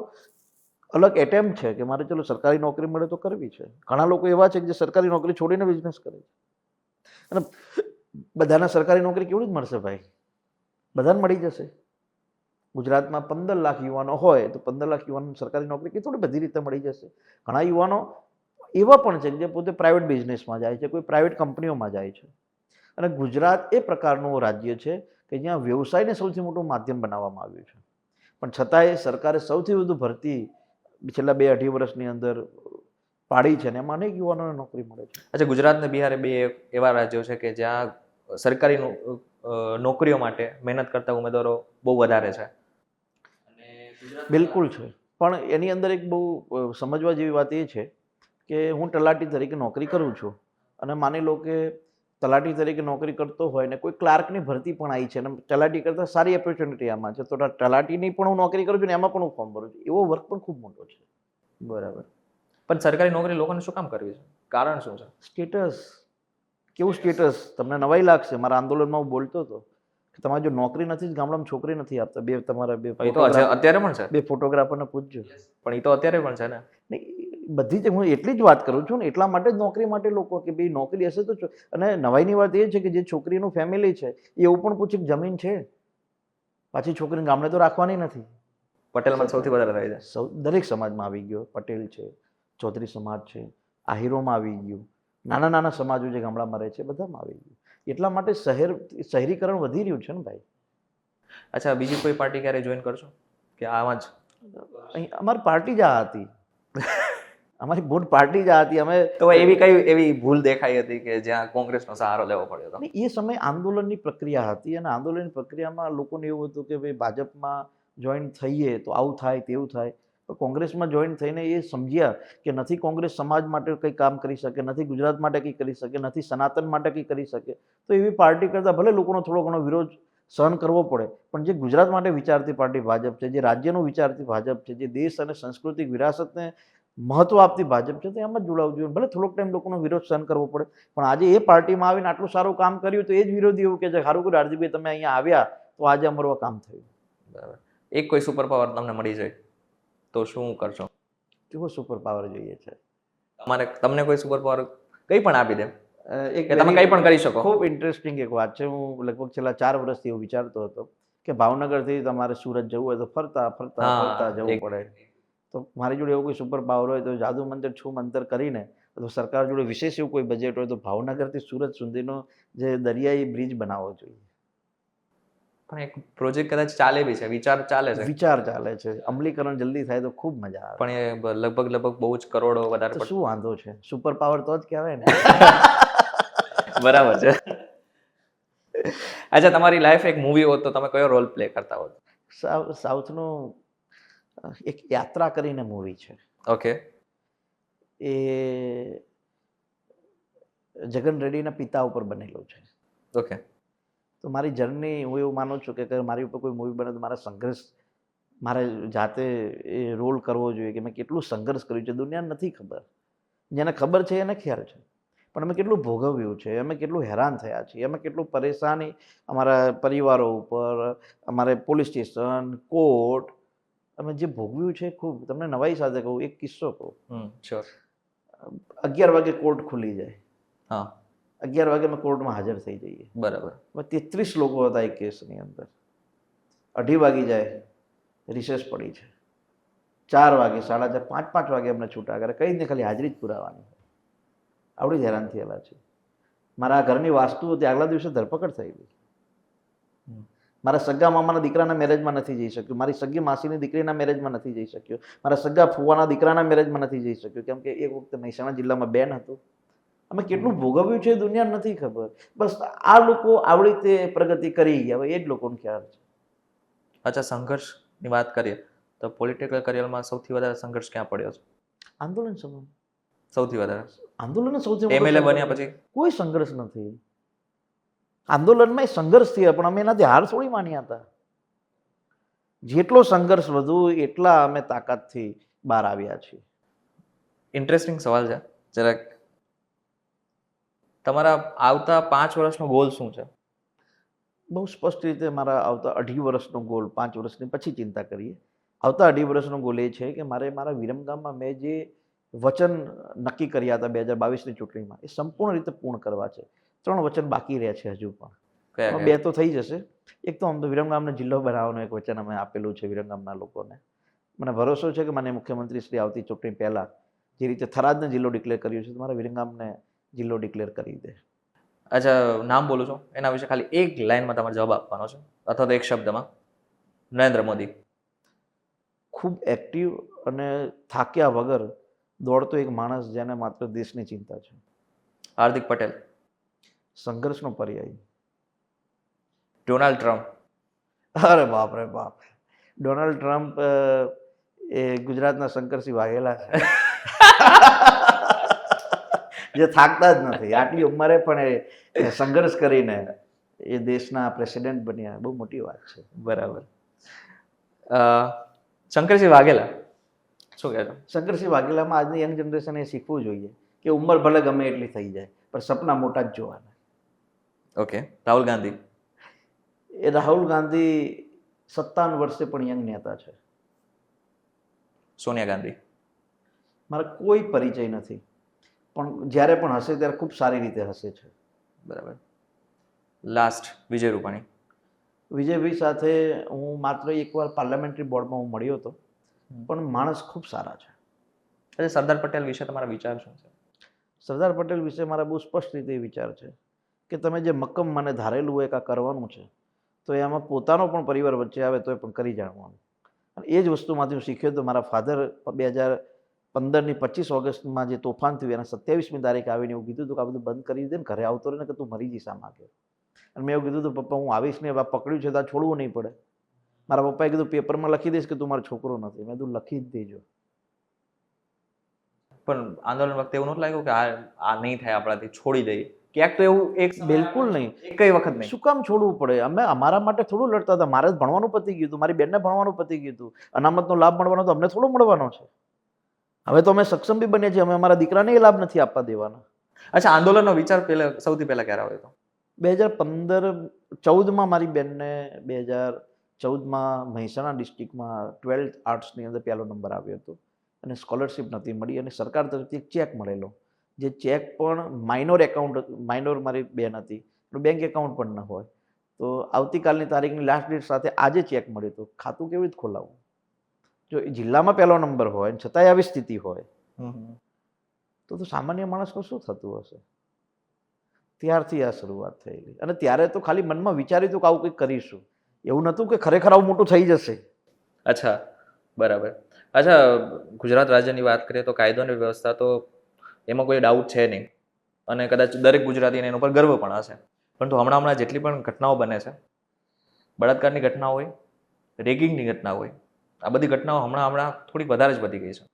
[SPEAKER 1] અલગ એટેમ્પ છે કે મારે ચલો સરકારી નોકરી મળે તો કરવી છે. ઘણા લોકો એવા છે કે જે સરકારી નોકરી છોડીને બિઝનેસ કરે છે. અને બધાને સરકારી નોકરી કેવડી જ મળશે ભાઈ? બધાને મળી જશે? ગુજરાતમાં 15 લાખ યુવાનો હોય તો 15 લાખ યુવાનો સરકારી નોકરી કે થોડી બધી રીતે મળી જશે. ઘણા યુવાનો એવા પણ છે જે પોતે પ્રાઇવેટ બિઝનેસમાં જાય છે, કોઈ પ્રાઇવેટ કંપનીઓમાં જાય છે. અને ગુજરાત એ પ્રકારનું રાજ્ય છે કે જ્યાં વ્યવસાયને સૌથી મોટું માધ્યમ બનાવવામાં આવ્યું છે. પણ છતાંય સરકારે સૌથી વધુ ભરતી છેલ્લા 2-2.5 વર્ષની અંદર પાડી છે અને એમાં અનેક યુવાનોને નોકરી મળે છે.
[SPEAKER 2] અચ્છા, ગુજરાત અને બિહાર 2 એવા રાજ્યો છે કે જ્યાં સરકારી નોકરીઓ માટે મહેનત કરતા ઉમેદવારો બહુ વધારે છે.
[SPEAKER 1] બિલકુલ છે. પણ એની અંદર એક બહુ સમજવા જેવી વાત એ છે કે હું તલાટી તરીકે નોકરી કરું છું અને માની લો કે તલાટી તરીકે નોકરી કરતો હોય ને કોઈ ક્લાર્કની ભરતી પણ આવી છે અને તલાટી કરતાં સારી ઓપોર્ચ્યુનિટી આમાં છે, તો તલાટીની પણ હું નોકરી કરું છું ને એમાં પણ હું ફોર્મ ભરું છું. એવો વર્ક પણ ખૂબ મોટો છે.
[SPEAKER 2] બરાબર. પણ સરકારી નોકરી લોકોને શું કામ કરવી છે? કારણ શું છે?
[SPEAKER 1] સ્ટેટસ. કેવું સ્ટેટસ? તમને નવાઈ લાગશે, મારા આંદોલનમાં હું બોલતો હતો કે તમારે જો નોકરી નથી, ગામડામાં છોકરી નથી આપતા, તમારા
[SPEAKER 2] અત્યારે પણ છે.
[SPEAKER 1] 2 ફોટોગ્રાફરને પૂછજો.
[SPEAKER 2] પણ એ તો અત્યારે પણ છે ને.
[SPEAKER 1] બધી જ હું એટલી જ વાત કરું છું ને, એટલા માટે જ નોકરી માટે લોકો કે ભાઈ નોકરી હશે તો. અને નવાઈની વાત એ છે કે જે છોકરીનું ફેમિલી છે એ એવું પણ પૂછે કે જમીન છે, પાછી છોકરીને ગામડે તો રાખવાની નથી.
[SPEAKER 2] પટેલમાં સૌથી વધારે થાય છે.
[SPEAKER 1] દરેક સમાજમાં આવી ગયો. પટેલ છે, ચૌધરી સમાજ છે, આહિરોમાં આવી ગયું, નાના નાના સમાજો જે ગામડામાં રહે છે બધામાં આવી ગયું. એટલા માટે શહેરીકરણ વધી રહ્યું છે ને ભાઈ.
[SPEAKER 2] અચ્છા, બીજી કોઈ પાર્ટી ક્યારે જોઈન કરશો કે આમાં જ?
[SPEAKER 1] અહીં અમારી પાર્ટી જ આ હતી. અમારી બોર્ડ પાર્ટી જ આ હતી. અમે
[SPEAKER 2] તો એવી કઈ એવી ભૂલ દેખાઈ હતી કે જ્યાં કોંગ્રેસનો સહારો લેવો પડ્યો હતો?
[SPEAKER 1] એ સમય આંદોલનની પ્રક્રિયા હતી અને આંદોલનની પ્રક્રિયામાં લોકોને એવું હતું કે ભાઈ ભાજપમાં જોઈન થઈએ તો આવું થાય તેવું થાય. તો કોંગ્રેસમાં જોઈન થઈને એ સમજ્યા કે નથી કોંગ્રેસ સમાજ માટે કંઈ કામ કરી શકે, નથી ગુજરાત માટે કંઈ કરી શકે, નથી સનાતન માટે કંઈ કરી શકે. તો એવી પાર્ટી કરતાં ભલે લોકોનો થોડો ઘણો વિરોધ સહન કરવો પડે, પણ જે ગુજરાત માટે વિચારતી પાર્ટી ભાજપ છે, જે રાજ્યનું વિચારતી ભાજપ છે, જે દેશ અને સાંસ્કૃતિક વિરાસતને મહત્વ આપતી ભાજપ છે, તો એમ જ જોડાવવું જોઈએ. ભલે થોડોક ટાઈમ લોકોનો વિરોધ સહન કરવો પડે, પણ આજે એ પાર્ટીમાં આવીને આટલું સારું કામ કર્યું તો એ જ વિરોધી એવું કે છે સારું કર્યું હાર્દિકભાઈ તમે અહીંયા આવ્યા તો આજે અમારું કામ થયું.
[SPEAKER 2] બરાબર. એક કોઈ સુપર પાવર તમને મળી જાય તો શું કરશો?
[SPEAKER 1] કેવો સુપર પાવર જોઈએ છે?
[SPEAKER 2] તમને કોઈ સુપર પાવર કંઈ પણ આપી દે કે તમે કંઈ પણ કરી શકો.
[SPEAKER 1] ખૂબ ઇન્ટરેસ્ટિંગ એક વાત છે. હું લગભગ છેલ્લા 4 વર્ષથી એવું વિચારતો હતો કે ભાવનગરથી તમારે સુરત જવું હોય તો ફરતા ફરતા
[SPEAKER 2] હા,
[SPEAKER 1] ફરતા જવું
[SPEAKER 2] એક-
[SPEAKER 1] પડે. તો મારી જોડે એવું કોઈ સુપર પાવર હોય તો જાદુ મંતર છું મંતર કરીને તો સરકાર જોડે વિશેષ એવું કોઈ બજેટ હોય તો ભાવનગરથી સુરત સુધીનો જે દરિયાઈ બ્રિજ બનાવવો જોઈએ.
[SPEAKER 2] પણ એક પ્રોજેક્ટ કદાચ ચાલે બી છે, વિચાર ચાલે છે,
[SPEAKER 1] વિચાર ચાલે છે, અમલીકરણ જલ્દી થાય તો ખૂબ મજા આવે.
[SPEAKER 2] પણ એ લગભગ બહુ જ કરોડો વધારે
[SPEAKER 1] તો શું વાંધો છે, સુપર પાવર તો જ કહેવાય ને.
[SPEAKER 2] બરાબર છે. અચ્છા, તમારી લાઈફ એક મૂવી હોત તો તમે કયો રોલ પ્લે કરતા હોત?
[SPEAKER 1] સાઉથનું એક યાત્રા કરીને મૂવી છે.
[SPEAKER 2] ઓકે.
[SPEAKER 1] એ જગન રેડ્ડીના પિતા ઉપર બનેલું છે.
[SPEAKER 2] ઓકે.
[SPEAKER 1] તો મારી જર્ની હું એવું માનું છું કે મારી ઉપર કોઈ મૂવી બને તો મારા સંઘર્ષ મારે જાતે એ રોલ કરવો જોઈએ કે મેં કેટલું સંઘર્ષ કર્યું છે. દુનિયાને નથી ખબર, જેને ખબર છે એને ખ્યાલ છે, પણ અમે કેટલું ભોગવ્યું છે, અમે કેટલું હેરાન થયા છીએ, અમે કેટલું પરેશાની અમારા પરિવારો ઉપર, અમારે પોલીસ સ્ટેશન, કોર્ટ, અમે જે ભોગવ્યું છે ખૂબ. તમને નવાઈ સાથે કહું, એક કિસ્સો કહું.
[SPEAKER 2] શ્યોર.
[SPEAKER 1] 11 વાગે કોર્ટ ખુલી જાય,
[SPEAKER 2] હા,
[SPEAKER 1] 11 વાગે અમે કોર્ટમાં હાજર થઈ જઈએ.
[SPEAKER 2] બરાબર.
[SPEAKER 1] 33 લોકો હતા એક કેસની અંદર. 2:30 વાગી જાય, રિસેસ પડી છે. 4 વાગે, 4:30, 5 વાગે અમને છૂટા કરે. કંઈ જ નહીં, ખાલી હાજરી જ પુરાવાની. આવડી જ હેરાન થયેલા છે. મારા ઘરની વાસ્તુ હતી, આગલા દિવસે ધરપકડ થઈ ગઈ. મારા સગા મામાના દીકરાના મેરેજમાં નથી જઈ શક્યો, મારી સગી માસીની દીકરીના મેરેજમાં નથી જઈ શક્યો, મારા સગા ફુવાના દીકરાના મેરેજમાં નથી જઈ શક્યો, કેમ કે એક વખતે મહેસાણા જિલ્લામાં બેન હતું. અમે કેટલું ભોગવ્યું છે દુનિયાને નથી ખબર. બસ આ લોકો આવડી રીતે પ્રગતિ કરી ગયા, હવે એ જ લોકોને ખ્યાલ છે.
[SPEAKER 2] અચ્છા, સંઘર્ષની વાત કરીએ તો પોલિટિકલ કરિયરમાં સૌથી વધારે સંઘર્ષ ક્યાં પડ્યો છે?
[SPEAKER 1] આંદોલન સમય
[SPEAKER 2] સૌથી વધારે
[SPEAKER 1] આંદોલન સૌથી મોટો
[SPEAKER 2] એમએલએ
[SPEAKER 1] સંઘર્ષ.
[SPEAKER 2] બન્યા પછી
[SPEAKER 1] કોઈ સંઘર્ષ નથી. આંદોલનમાં સંઘર્ષ થયા, પણ અમે એનાથી હાર થોડી માન્યા હતા. જેટલો સંઘર્ષ વધુ એટલા અમે તાકાતથી બહાર આવ્યા છીએ.
[SPEAKER 2] ઇન્ટરેસ્ટિંગ સવાલ છે જરાક. તમારા આવતા 5 વર્ષનો ગોલ શું છે?
[SPEAKER 1] બહુ સ્પષ્ટ રીતે મારા આવતા 2.5 વર્ષનો ગોલ, 5 વર્ષની પછી ચિંતા કરીએ. આવતા 2.5 વર્ષનો ગોલ એ છે કે મારે મારા વિરમગામમાં મેં જે વચન નક્કી કર્યા હતા 2022ની ચૂંટણીમાં, એ સંપૂર્ણ રીતે પૂર્ણ કરવા છે. 3 વચન બાકી રહ્યા છે હજુ પણ.
[SPEAKER 2] કયા
[SPEAKER 1] બે તો થઈ જશે. એક તો આમ તો વિરમગામને જિલ્લો બનાવવાનું એક વચન અમે આપેલું છે વિરમગામના લોકોને. મને ભરોસો છે કે મને મુખ્યમંત્રી શ્રી આવતી ચૂંટણી પહેલાં જે રીતે થરાદને જિલ્લો ડિક્લેર કર્યો છે, તો મારા વિરમગામને જિલ્લો ડિક્લેર કરી દે.
[SPEAKER 2] અચ્છા, નામ બોલું છું એના વિશે ખાલી એક લાઈનમાં તમારે જવાબ આપવાનો છે, અથવા તો એક શબ્દમાં. નરેન્દ્ર મોદી.
[SPEAKER 1] ખૂબ એક્ટિવ અને થાક્યા વગર દોડતો એક માણસ જેને માત્ર દેશની ચિંતા છે.
[SPEAKER 2] હાર્દિક પટેલ.
[SPEAKER 1] સંઘર્ષનો પર્યાય.
[SPEAKER 2] Donald Trump.
[SPEAKER 1] અરે બાપ રે બાપ. ડોનાલ્ડ ટ્રમ્પ એ ગુજરાતના શંકરસિંહ વાઘેલા છે. જે થાકતા જ નથી. આટલી ઉંમરે પણ એ સંઘર્ષ કરીને એ દેશના પ્રેસિડેન્ટ બન્યા, બહુ મોટી વાત છે.
[SPEAKER 2] બરાબર. શંકરસિંહ વાઘેલા શું કહે છો?
[SPEAKER 1] શંકરસિંહ વાઘેલામાં આજની યંગ જનરેશન એ શીખવું જોઈએ કે ઉંમર ભલે ગમે એટલી થઈ જાય, પણ સપના મોટા જ જોવાના.
[SPEAKER 2] ઓકે. રાહુલ ગાંધી.
[SPEAKER 1] એ રાહુલ ગાંધી 57 વર્ષે પણ યંગ નેતા છે.
[SPEAKER 2] સોનિયા ગાંધી.
[SPEAKER 1] મારે કોઈ પરિચય નથી, પણ જ્યારે પણ હશે ત્યારે ખૂબ સારી રીતે હશે છે.
[SPEAKER 2] બરાબર. લાસ્ટ, વિજય રૂપાણી.
[SPEAKER 1] વિજયભાઈ સાથે હું માત્ર એકવાર પાર્લામેન્ટરી બોર્ડમાં હું મળ્યો હતો, પણ માણસ ખૂબ સારા છે.
[SPEAKER 2] અચ્છા, સરદાર પટેલ વિશે તમારા વિચાર શું છે?
[SPEAKER 1] સરદાર પટેલ વિશે મારા બહુ સ્પષ્ટ રીતે વિચાર છે કે તમે જે મક્કમ મને ધારેલું હોય કે આ કરવાનું છે, તો એમાં પોતાનો પણ પરિવાર વચ્ચે આવે તો એ પણ કરી જાણવાનું. અને એ જ વસ્તુમાંથી હું શીખ્યો તો મારા ફાધર 2015ની 25 ઓગસ્ટમાં જે તોફાન થયું એના 27મી તારીખે આવીને એવું કીધું હતું કે આ બધું બંધ કરી દે ને ઘરે આવતો રહે ને કે તું મરી જઈશ આમાં કે. અને મેં એવું કીધું હતું પપ્પા હું આવીશ ને આ પકડ્યું છે તો આ છોડવું નહીં પડે. મારા પપ્પાએ કીધું પેપરમાં લખી દઈશ કે તું મારો છોકરો નથી. મેં કીધું લખી જ દેજો.
[SPEAKER 2] પણ આંદોલન વખતે એવું નહોતું લાગ્યું કે આ નહીં થાય આપણાથી, છોડી દઈએ? ક્યાંક તો એવું એક
[SPEAKER 1] બિલકુલ નહીં.
[SPEAKER 2] કઈ વખત નહીં.
[SPEAKER 1] શું કામ છોડવું પડે? અમે અમારા માટે થોડું લડતા હતા. મારે જ ભણવાનું પતી ગયું હતું, મારી બેનને ભણવાનું પતી ગયું હતું. અનામતનો લાભ મળવાનો તો અમને થોડો મળવાનો છે. હવે તો અમે સક્ષમ બી બન્યા છીએ, અમે અમારા દીકરાને એ લાભ નથી આપવા દેવાના.
[SPEAKER 2] અચ્છા, આંદોલનનો વિચાર સૌથી પહેલા ક્યારે આવ્યો હતો?
[SPEAKER 1] 2014માં મારી બેનને 2014માં મહેસાણા ડિસ્ટ્રિક્ટમાં 12th આર્ટ્સની અંદર પહેલો નંબર આવ્યો હતો અને સ્કોલરશિપ નથી મળી અને સરકાર તરફથી એક ચેક મળેલો, જે ચેક પણ માઇનોર એકાઉન્ટ, માઇનોર મારી બેન હતી, બેંક એકાઉન્ટ પણ ન હોય, તો આવતીકાલની તારીખની લાસ્ટ ડેટ સાથે આજે ચેક મળ્યું તો ખાતું કેવી રીતે ખોલાવવું? જો એ જિલ્લામાં પહેલો નંબર હોય અને છતાંય આવી સ્થિતિ હોય તો સામાન્ય માણસનું શું થતું હશે? ત્યારથી આ શરૂઆત થયેલી. અને ત્યારે તો ખાલી મનમાં વિચાર્યું હતું કે આવું કંઈક કરીશું, એવું નહોતું કે ખરેખર આવું મોટું થઈ જશે.
[SPEAKER 2] અચ્છા, બરાબર. અચ્છા, ગુજરાત રાજ્યની વાત કરીએ તો કાયદો અને વ્યવસ્થા તો એમાં કોઈ ડાઉટ છે નહીં, અને કદાચ દરેક ગુજરાતીને એના ઉપર ગર્વ પણ હશે. પરંતુ હમણાં જેટલી પણ ઘટનાઓ બને છે, બળાત્કારની ઘટના હોય, રેગિંગની ઘટના હોય, આ બધી ઘટનાઓ હમણાં થોડીક વધારે જ વધી ગઈ છે.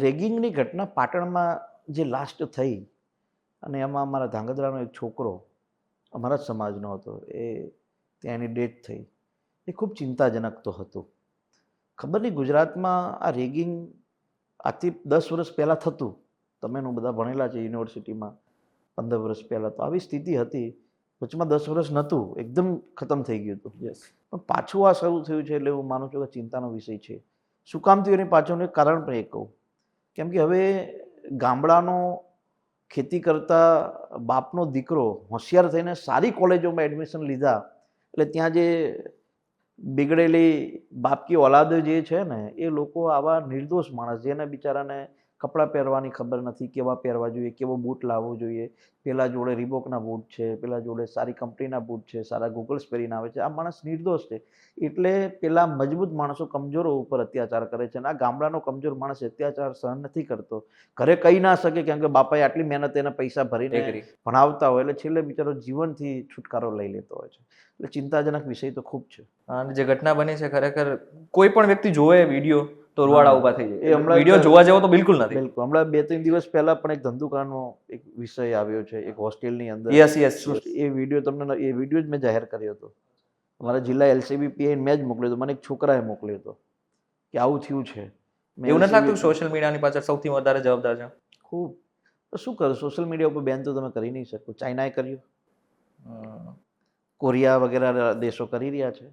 [SPEAKER 1] રેગિંગની ઘટના પાટણમાં જે લાસ્ટ થઈ, અને એમાં અમારા ધાંગધ્રાનો એક છોકરો અમારા જ સમાજનો હતો, એ ત્યાં એની ડેથ થઈ. એ ખૂબ ચિંતાજનક તો હતું. ખબર નહીં ગુજરાતમાં આ રેગિંગ આજથી 10 વર્ષ પહેલાં થતું, તમે બધા ભણેલા છે યુનિવર્સિટીમાં, 15 વર્ષ પહેલાં તો આવી સ્થિતિ હતી. વચમાં 10 વર્ષ નહોતું, એકદમ ખતમ થઈ ગયું હતું. પણ પાછું આ શરૂ થયું છે, એટલે હું માનું છું કે ચિંતાનો વિષય છે. શું કામ થયું એની પાછળનું એક કારણ પણ એ કહું, કેમ કે હવે ગામડાનો ખેતી કરતા બાપનો દીકરો હોશિયાર થઈને સારી કોલેજોમાં એડમિશન લીધા, એટલે ત્યાં જે બિગડેલી બાપકી ઓલાદ જે છે ને, એ લોકો આવા નિર્દોષ માણસ જેને બિચારાને કપડાં પહેરવાની ખબર નથી, કેવા પહેરવા જોઈએ, કેવો બૂટ લાવવો જોઈએ, પેલા જોડે રીબોકના બૂટ છે, પેલા જોડે સારી કંપનીના બૂટ છે, સારા ગૂગલ્સ પહેરીને આવે છે. આ માણસ નિર્દોષ છે, એટલે પેલા મજબૂત માણસો કમજોરો ઉપર અત્યાચાર કરે છે. અને આ ગામડાનો કમજોર માણસ અત્યાચાર સહન નથી કરતો, ઘરે કહી ના શકે, કેમ કે બાપાએ આટલી મહેનત એના પૈસા ભરીને ભણાવતા હોય, એટલે છેલ્લે બિચારો જીવનથી છુટકારો લઈ લેતો હોય છે. એટલે ચિંતાજનક વિષય તો ખૂબ છે.
[SPEAKER 2] અને જે ઘટના બની છે, ખરેખર કોઈ પણ વ્યક્તિ જોવે વિડીયો તો રૂવાડા ઊભા થઈ જાય. એ વિડીયો જોવા જેવો તો બિલકુલ નથી.
[SPEAKER 1] બિલકુલ. હમણાં 2-3 દિવસ પહેલા પણ એક ધંધુકાનો એક વિષય આવ્યો છે, એક હોસ્ટેલની અંદર.
[SPEAKER 2] યસ.
[SPEAKER 1] એ વિડીયો જ મેં જાહેર કર્યો હતો. અમારા જિલ્લા LCB PI મેં જ મોકલ્યો હતો, મને એક છોકરાએ મોકલ્યો હતો કે આવું થયું છે.
[SPEAKER 2] એવું નથી લાગતું સોશિયલ મીડિયાની પાછળ સૌથી વધારે જવાબદાર છે?
[SPEAKER 1] ખૂબ. શું કરો, સોશિયલ મીડિયા ઉપર બેન તો તમે કરી નહીં શકો. ચાઇનાએ કર્યું, કોરિયા વગેરે દેશો કરી રહ્યા છે.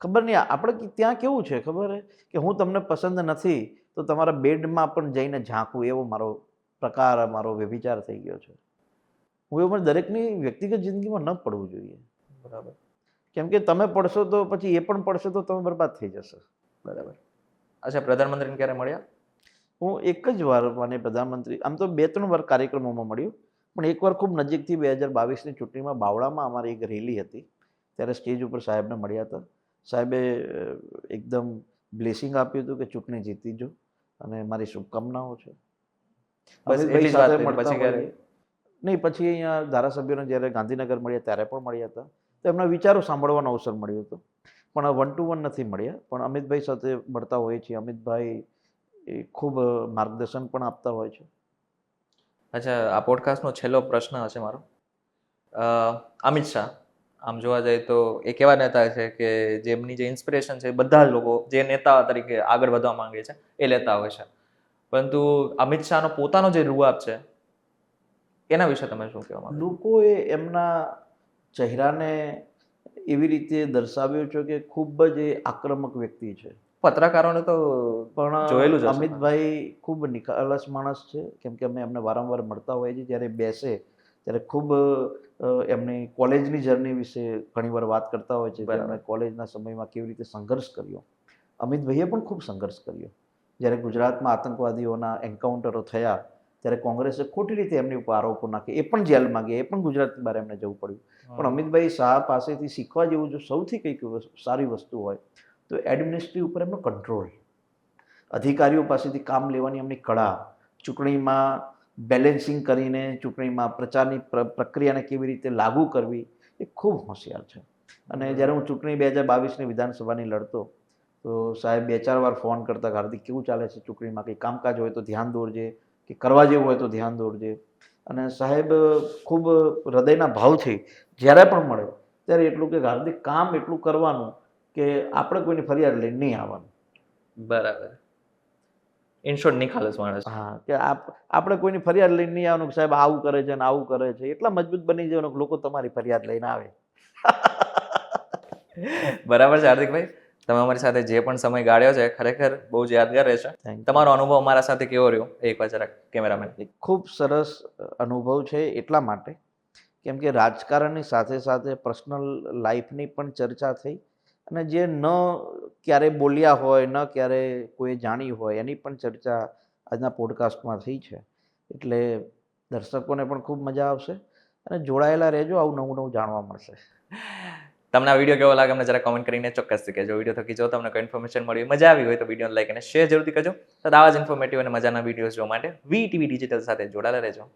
[SPEAKER 1] ખબર નહીં આપણે ત્યાં કેવું છે ખબર કે હું તમને પસંદ નથી તો તમારા બેડમાં પણ જઈને ઝાંકવું, એવો મારો પ્રકાર, મારો વ્યભિચાર થઈ ગયો છે. હું એવું દરેકની વ્યક્તિગત જિંદગીમાં ન પડવું જોઈએ.
[SPEAKER 2] બરાબર.
[SPEAKER 1] કેમ કે તમે પડશો તો પછી એ પણ પડશે તો તમે બરબાદ થઈ જશો.
[SPEAKER 2] બરાબર. અચ્છા, પ્રધાનમંત્રીને ક્યારે મળ્યા?
[SPEAKER 1] હું એક જ વાર મને પ્રધાનમંત્રી, આમ તો 2-3 વાર કાર્યક્રમોમાં મળ્યું, પણ એકવાર ખૂબ નજીકથી 2022ની ચૂંટણીમાં બાવળામાં અમારી એક રેલી હતી, ત્યારે સ્ટેજ ઉપર સાહેબને મળ્યા હતા. સાહેબે એકદમ બ્લેસિંગ આપ્યું હતું કે ચૂંટણી જીતીજો અને મારી શુભકામનાઓ છે. નહીં, પછી અહીંયા ધારાસભ્યોને જ્યારે ગાંધીનગર મળ્યા ત્યારે પણ મળ્યા હતા, તો એમના વિચારો સાંભળવાનો અવસર મળ્યો હતો. પણ 1 to 1 નથી મળ્યા, પણ અમિતભાઈ સાથે મળતા હોઈએ છીએ. અમિતભાઈ એ ખૂબ માર્ગદર્શન પણ આપતા હોય છે.
[SPEAKER 2] અચ્છા, આ પોડકાસ્ટનો છેલ્લો પ્રશ્ન હશે મારો. અમિત શાહ, આમ જોવા જાય તો એક એવા નેતા છે કે જેમની જે ઇન્સ્પિરેશન છે, બધા લોકો જે નેતા તરીકે આગળ વધવા માંગે છે એ લેતા હોય છે. પરંતુ અમિત શાહનો પોતાનો જે રૂઆબ છે, એના વિશે તમે શું કહેવા માંગો?
[SPEAKER 1] લોકોએ એમના ચહેરાને એવી રીતે દર્શાવ્યો છે કે ખૂબ જ આક્રમક વ્યક્તિ છે.
[SPEAKER 2] પત્રકારોને તો
[SPEAKER 1] પણ
[SPEAKER 2] જોયેલું જ હશે.
[SPEAKER 1] અમિતભાઈ ખૂબ નિખાલસ માણસ છે, કેમ કે અમે એમને વારંવાર મળતા હોઈએ છીએ. જ્યારે બેસે ત્યારે ખૂબ એમની કોલેજની જર્ની વિશે ઘણીવાર વાત કરતા હોય છે. એમણે કોલેજના સમયમાં કેવી રીતે સંઘર્ષ કર્યો. અમિતભાઈએ પણ ખૂબ સંઘર્ષ કર્યો. જ્યારે ગુજરાતમાં આતંકવાદીઓના એન્કાઉન્ટરો થયા ત્યારે કોંગ્રેસે ખોટી રીતે એમની ઉપર આરોપો નાખે, એ પણ જેલમાં ગયા, એ પણ ગુજરાતની બહાર એમને જવું પડ્યું. પણ અમિતભાઈ શાહ પાસેથી શીખવા જેવું જો સૌથી કંઈક સારી વસ્તુ હોય તો એડમિનિસ્ટ્રી ઉપર એમનો કંટ્રોલ, અધિકારીઓ પાસેથી કામ લેવાની એમની કળા, ચૂંટણીમાં બેલેન્સિંગ કરીને ચૂંટણીમાં પ્રચારની પ્રક્રિયાને કેવી રીતે લાગુ કરવી, એ ખૂબ હોશિયાર છે. અને જ્યારે હું ચૂંટણી 2022ની વિધાનસભાની લડતો તો સાહેબ 2-4 વાર ફોન કરતા, હાર્દિક કેવું ચાલે છે ચૂંટણીમાં, કંઈ કામકાજ હોય તો ધ્યાન દોરજે, કે કરવા જેવું હોય તો ધ્યાન દોરજે. અને સાહેબ ખૂબ હૃદયના ભાવથી જ્યારે પણ મળે ત્યારે એટલું કે હાર્દિક કામ એટલું કરવાનું કે આપણે કોઈની ફરિયાદ લઈને નહીં આવવાનું.
[SPEAKER 2] બરાબર. ઇન શોર્ટ, નિખાલસ માણસ.
[SPEAKER 1] હા, કે આપણે કોઈની ફરિયાદ લઈને નહીં આવવાનું કે સાહેબ આવું કરે છે ને આવું કરે છે. એટલા મજબૂત બની જવાનું કે લોકો તમારી ફરિયાદ લઈને આવે.
[SPEAKER 2] બરાબર છે હાર્દિકભાઈ, તમે અમારી સાથે જે પણ સમય ગાળ્યો છે ખરેખર બહુ જ યાદગાર રહેશે. તમારો અનુભવ અમારા સાથે કેવો રહ્યો, એક વાર જરાક કેમેરામેન?
[SPEAKER 1] ખૂબ સરસ અનુભવ છે, એટલા માટે કેમ કે રાજકારણની સાથે સાથે પર્સનલ લાઈફની પણ ચર્ચા થઈ અને જે ન ક્યારે બોલ્યા હોય ન ક્યારે કોઈ જાણી હોય એની પણ ચર્ચા આજના પોડકાસ્ટમાં થઈ છે. એટલે દર્શકોને પણ ખૂબ મજા આવશે અને જોડાયેલા રહેજો, આવું નવું નવું જાણવા મળશે.
[SPEAKER 2] તમને આ વિડીયો કેવો લાગે અમને જરા કોમેન્ટ કરીને ચોક્કસથી કહેજો. વિડીયો થકી જો તમને કોઈ ઇન્ફોર્મેશન મળી મજા આવી હોય તો વિડીયોને લાઈક અને શેર જરૂરથી કરજો. તો આવા જ ઇન્ફોર્મેટિવ અને મજાના વિડીયોઝ જોવા માટે વીટીવી ડિજિટલ સાથે જોડાયેલા રહેજો.